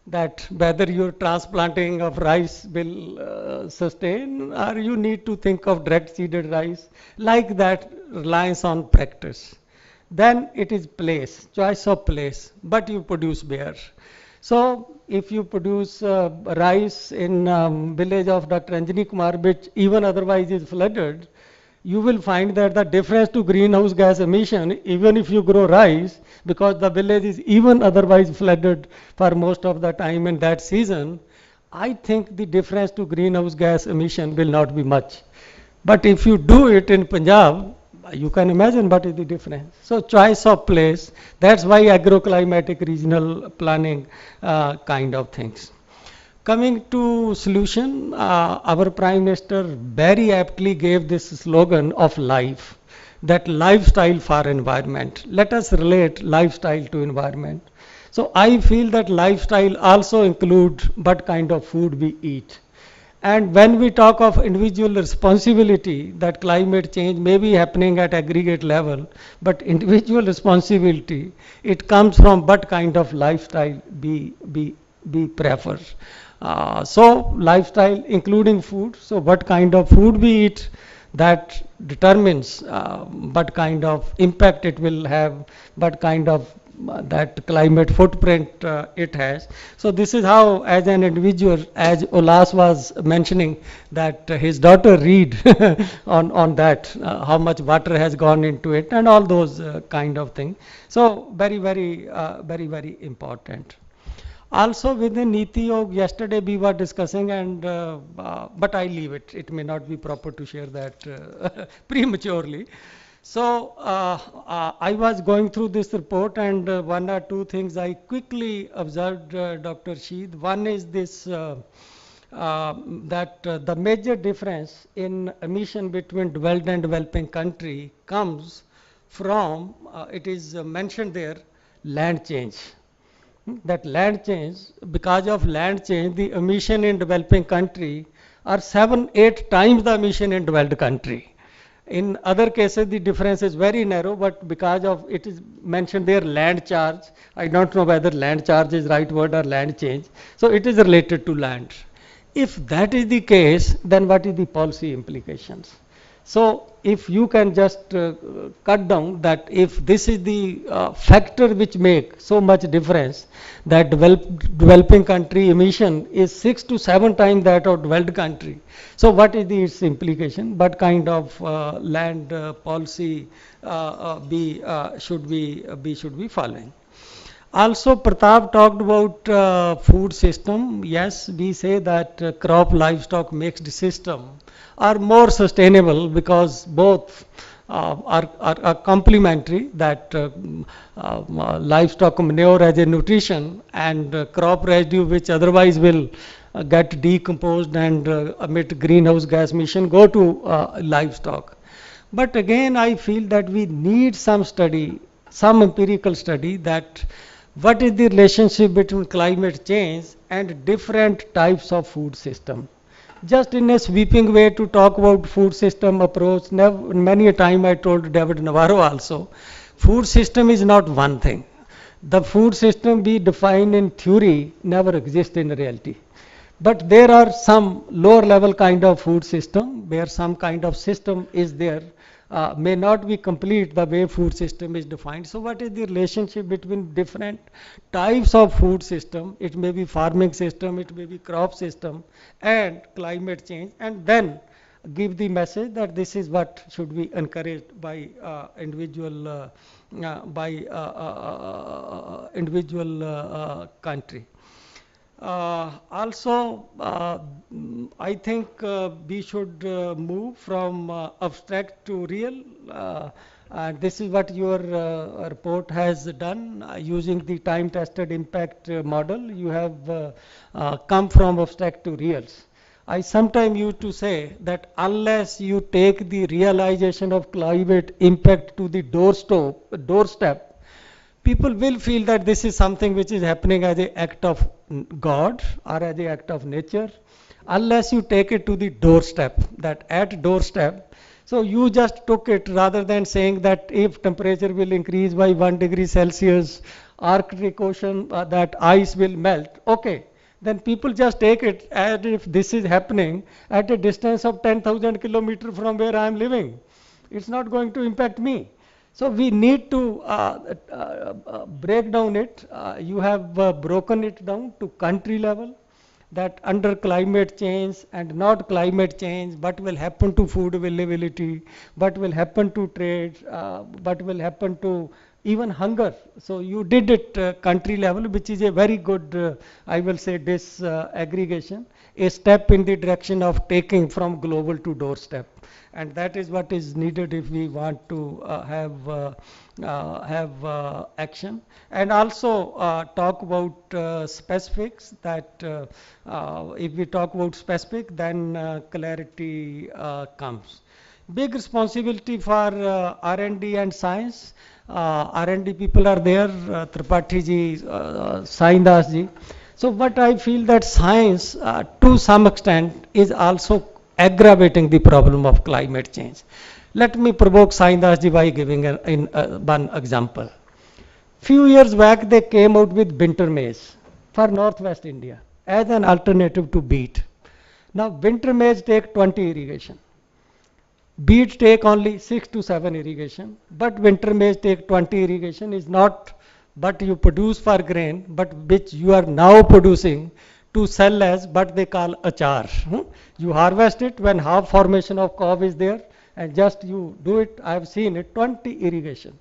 that whether your transplanting of rice will sustain, or you need to think of direct seeded rice, like that, reliance on practice. Then it is place, choice of place, but you produce where. So if you produce rice in village of Dr. Anjani Kumar, which even otherwise is flooded, you will find that the difference to greenhouse gas emission, even if you grow rice, because the village is even otherwise flooded for most of the time in that season, I think the difference to greenhouse gas emission will not be much. But if you do it in Punjab, you can imagine what is the difference. So choice of place, that's why agroclimatic regional planning kind of things. Coming to solution, our Prime Minister very aptly gave this slogan of life, that lifestyle for environment. Let us relate lifestyle to environment. So I feel that lifestyle also includes what kind of food we eat. And when we talk of individual responsibility, that climate change may be happening at aggregate level, but individual responsibility, it comes from what kind of lifestyle we prefer. So lifestyle including food, so what kind of food we eat, that determines what kind of impact it will have, what kind of that climate footprint it has. So this is how, as an individual, as Ulas was mentioning, that his daughter read on that, how much water has gone into it and all those kind of things. So very, very important. Also within Niti Yog, yesterday we were discussing, and but I leave it. It may not be proper to share that prematurely. So I was going through this report, and one or two things I quickly observed, Dr. Sheed. One is this, that the major difference in emission between developed and developing country comes from, it is mentioned there, land change. That land change, because of land change, the emission in developing country are 7-8 times the emission in developed country. In other cases, the difference is very narrow, but because of it is mentioned there land charge, I don't know whether land charge is right word or land change. So it is related to land. If that is the case, then what is the policy implications? So if you can just cut down that, if this is the factor which make so much difference, that developing country emission is 6 to 7 times that of developed country. So what is its implication? What kind of land policy should we following? Also, Pratap talked about food system. Yes, we say that crop livestock mixed system are more sustainable because both are complementary, that livestock manure as a nutrition and crop residue which otherwise will get decomposed and emit greenhouse gas emission go to livestock. But again, I feel that we need some study, some empirical study, that what is the relationship between climate change and different types of food system. Just in a sweeping way to talk about food system approach, many a time I told David Navarro also, food system is not one thing. The food system we define in theory never exists in reality. But there are some lower level kind of food system where some kind of system is there, may not be complete the way food system is defined. So what is the relationship between different types of food system? It may be farming system, it may be crop system, and climate change, and then give the message that this is what should be encouraged by individual country. Also, I think we should move from abstract to real. This is what your report has done using the time-tested impact model. You have come from abstract to reals. I sometimes used to say that unless you take the realization of climate impact to the doorstep, people will feel that this is something which is happening as an act of God or as an act of nature. Unless you take it to the doorstep, that at doorstep, so you just took it rather than saying that if temperature will increase by 1 degree Celsius, Arctic Ocean, that ice will melt. Okay, then people just take it as if this is happening at a distance of 10,000 kilometers from where I am living. It's not going to impact me. So we need to break down it. You have broken it down to country level, that under climate change and not climate change, what will happen to food availability, what will happen to trade, what will happen to even hunger. So you did it country level, which is a very good, I will say, disaggregation, a step in the direction of taking from global to doorstep. And that is what is needed if we want to have action. And also talk about specifics, that if we talk about specific, then clarity comes. Big responsibility for R&D and science. R&D people are there, Tripathi ji, Saindas ji. So what I feel that science to some extent is also aggravating the problem of climate change. Let me provoke Saindas ji by giving one example. Few years back they came out with winter maize for northwest India as an alternative to beet. Now winter maize take 20 irrigation. Beet take only 6 to 7 irrigation, but winter maize take 20 irrigation is not what you produce for grain, but which you are now producing to sell as what they call achar. You harvest it when half formation of cob is there, and just you do it. I have seen it, 20 irrigation.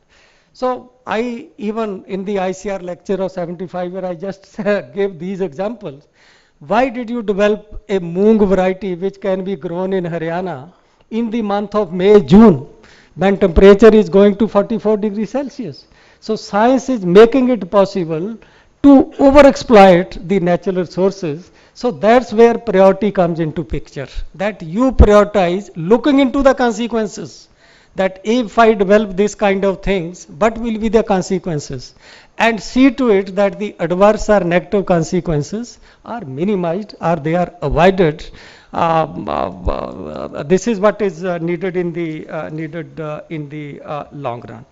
So I, even in the ICAR lecture of 75, where I just gave these examples, why did you develop a moong variety which can be grown in Haryana in the month of May, June, when temperature is going to 44 degrees Celsius? So science is making it possible to overexploit the natural resources. So that's where priority comes into picture, that you prioritize looking into the consequences, that if I develop this kind of things, what will be the consequences, and see to it that the adverse or negative consequences are minimized or they are avoided. This is what is needed in the long run.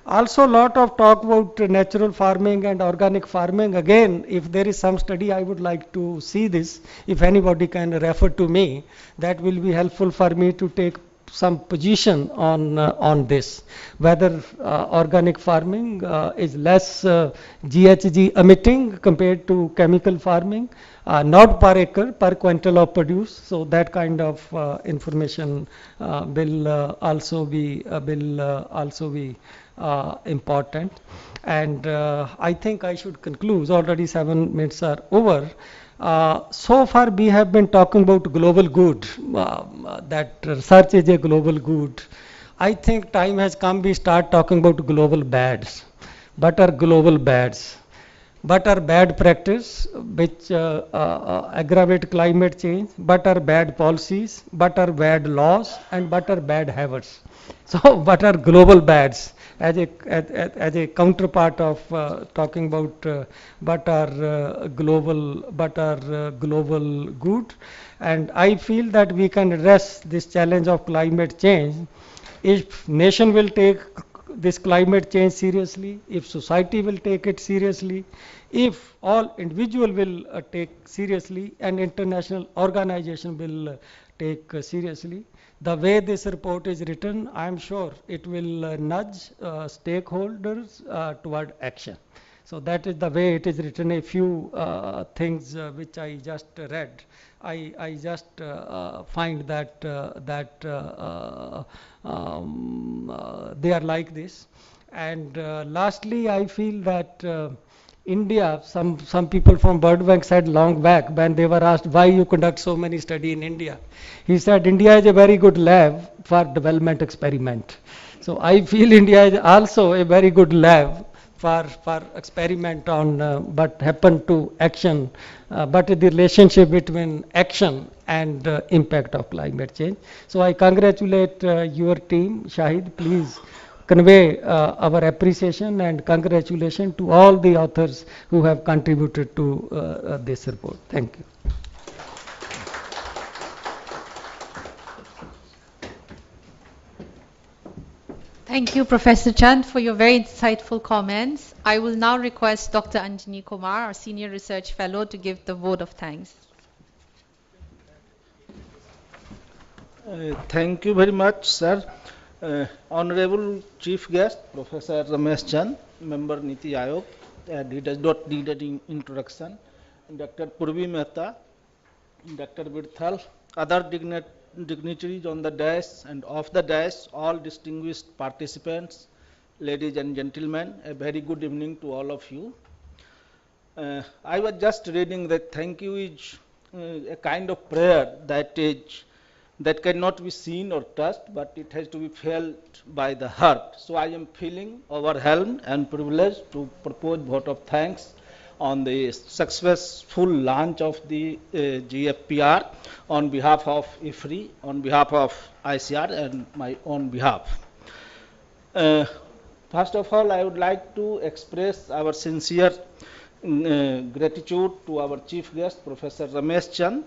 Also, a lot of talk about natural farming and organic farming. Again, if there is some study, I would like to see this. If anybody can refer to me, that will be helpful for me to take some position on this. Whether organic farming is less GHG emitting compared to chemical farming, not per acre, per quintal of produce. So that kind of information will also be important. And I think I should conclude. Already 7 minutes are over. So far we have been talking about global good, that research is a global good. I think time has come we start talking about global bads. What are global bads? What are bad practice which aggravate climate change? What are bad policies? What are bad laws? And what are bad habits? So what are global bads? As a counterpart of talking about what are global good. And I feel that we can address this challenge of climate change if nation will take this climate change seriously, if society will take it seriously, if all individual will take seriously, and international organization will take seriously. The way this report is written, I am sure it will nudge stakeholders toward action. So that is the way it is written. A few things which I just read, I just find that they are like this. And lastly, I feel that India, some people from World Bank said long back when they were asked why you conduct so many study in India. He said India is a very good lab for development experiment. So I feel India is also a very good lab for experiment on what happened to action, but the relationship between action and impact of climate change. So I congratulate your team. Shahid, please convey our appreciation and congratulations to all the authors who have contributed to this report. Thank you. Thank you, Professor Chand, for your very insightful comments. I will now request Dr. Anjani Kumar, our Senior Research Fellow, to give the vote of thanks. Thank you very much, sir. Honorable Chief Guest, Professor Ramesh Chand, Member Niti Aayog, he does not need any introduction. Dr. Purvi Mehta, Dr. Virthal, other dignitaries on the dais and off the dais, all distinguished participants, ladies and gentlemen, a very good evening to all of you. I was just reading that thank you is a kind of prayer that cannot be seen or touched, but it has to be felt by the heart. So I am feeling overwhelmed and privileged to propose vote of thanks on the successful launch of the GFPR on behalf of IFPRI, on behalf of ICAR, and my own behalf. First of all, I would like to express our sincere gratitude to our chief guest, Professor Ramesh Chand,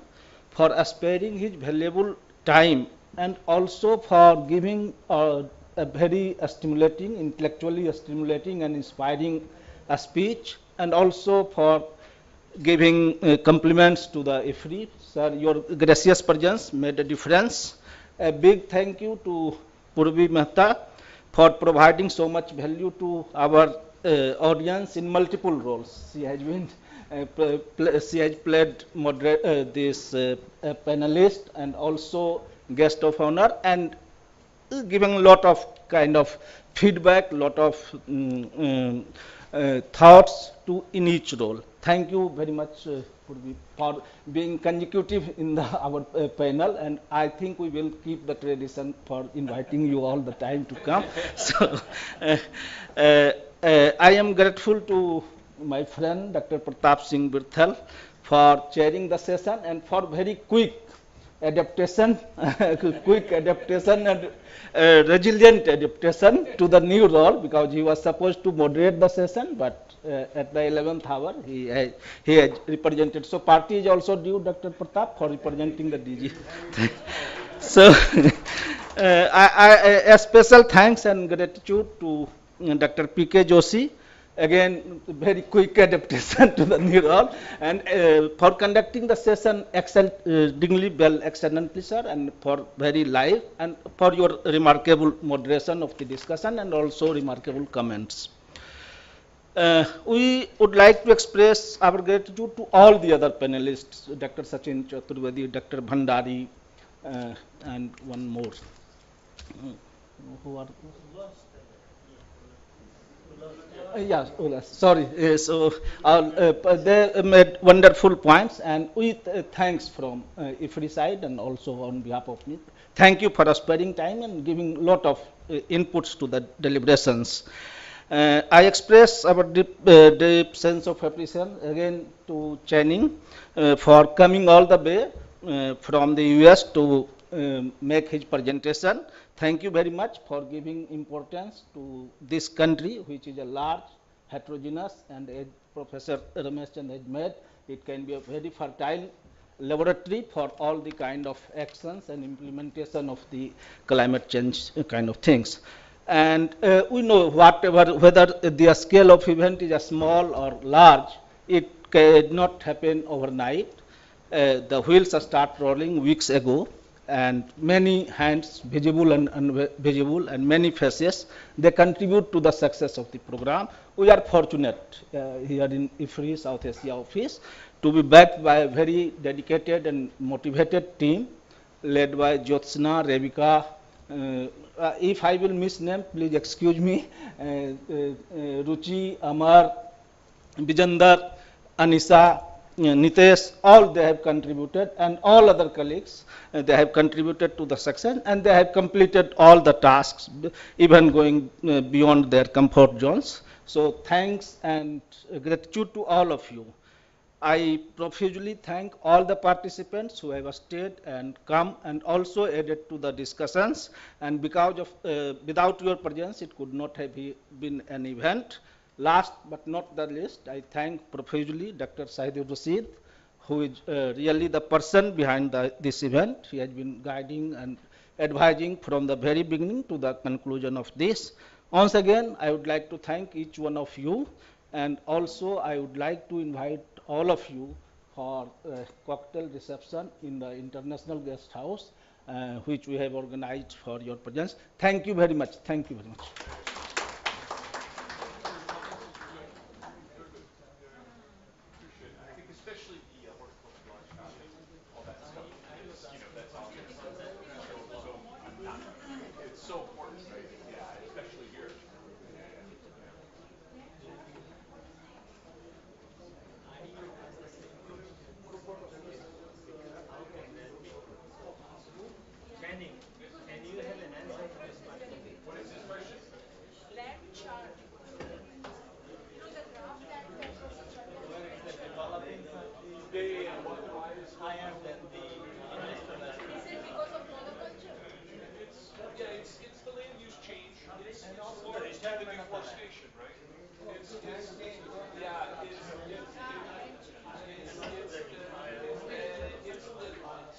for sparing his valuable time and also for giving a very stimulating, intellectually stimulating and inspiring speech, and also for giving compliments to the IFPRI. Sir, your gracious presence made a difference. A big thank you to Purvi Mehta for providing so much value to our audience in multiple roles. She has been she has played this panelist and also guest of honor, and giving a lot of kind of feedback, lot of thoughts in each role. Thank you very much for being consecutive in our panel, and I think we will keep the tradition for inviting you all the time to come. So I am grateful to my friend Dr. Pratap Singh Virthal for chairing the session and for very quick adaptation, and resilient adaptation to the new role, because he was supposed to moderate the session, but at the 11th hour he has represented. So party is also due Dr. Pratap for representing the DG. So a special thanks and gratitude to Dr. P.K. Joshi. Again, very quick adaptation to the new role, and for conducting the session exceedingly well, excellently, sir, and for very live, and for your remarkable moderation of the discussion and also remarkable comments. We would like to express our gratitude to all the other panelists, Dr. Sachin Chaturvedi, Dr. Bhandari, and one more. Who are yes, sorry. So they made wonderful points, and with thanks from IFPRI side and also on behalf of me. Thank you for sparing time and giving a lot of inputs to the deliberations. I express our deep sense of appreciation again to Channing for coming all the way from the US to make his presentation. Thank you very much for giving importance to this country, which is a large, heterogeneous, and as Professor Ramesh Chand has made, it can be a very fertile laboratory for all the kind of actions and implementation of the climate change kind of things. And we know whether the scale of event is a small or large, it cannot happen overnight. The wheels start rolling weeks ago, and many hands, visible and invisible, and many faces, they contribute to the success of the program. We are fortunate here in IFPRI South Asia office to be backed by a very dedicated and motivated team led by Jyotsna, Rebecca. If I will misname, please excuse me. Ruchi, Amar, Vijandar, Anisa, Nitesh, all they have contributed, and all other colleagues, they have contributed to the success, and they have completed all the tasks, even going beyond their comfort zones. So thanks and gratitude to all of you. I profusely thank all the participants who have stayed and come and also added to the discussions. And because of, without your presence, it could not have been an event. Last but not the least, I thank profusely Dr. Saidur Rashid, who is really the person behind this event. He has been guiding and advising from the very beginning to the conclusion of this. Once again, I would like to thank each one of you, and also I would like to invite all of you for a cocktail reception in the International Guest House, which we have organized for your presence. Thank you very much. Thank you very much.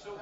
So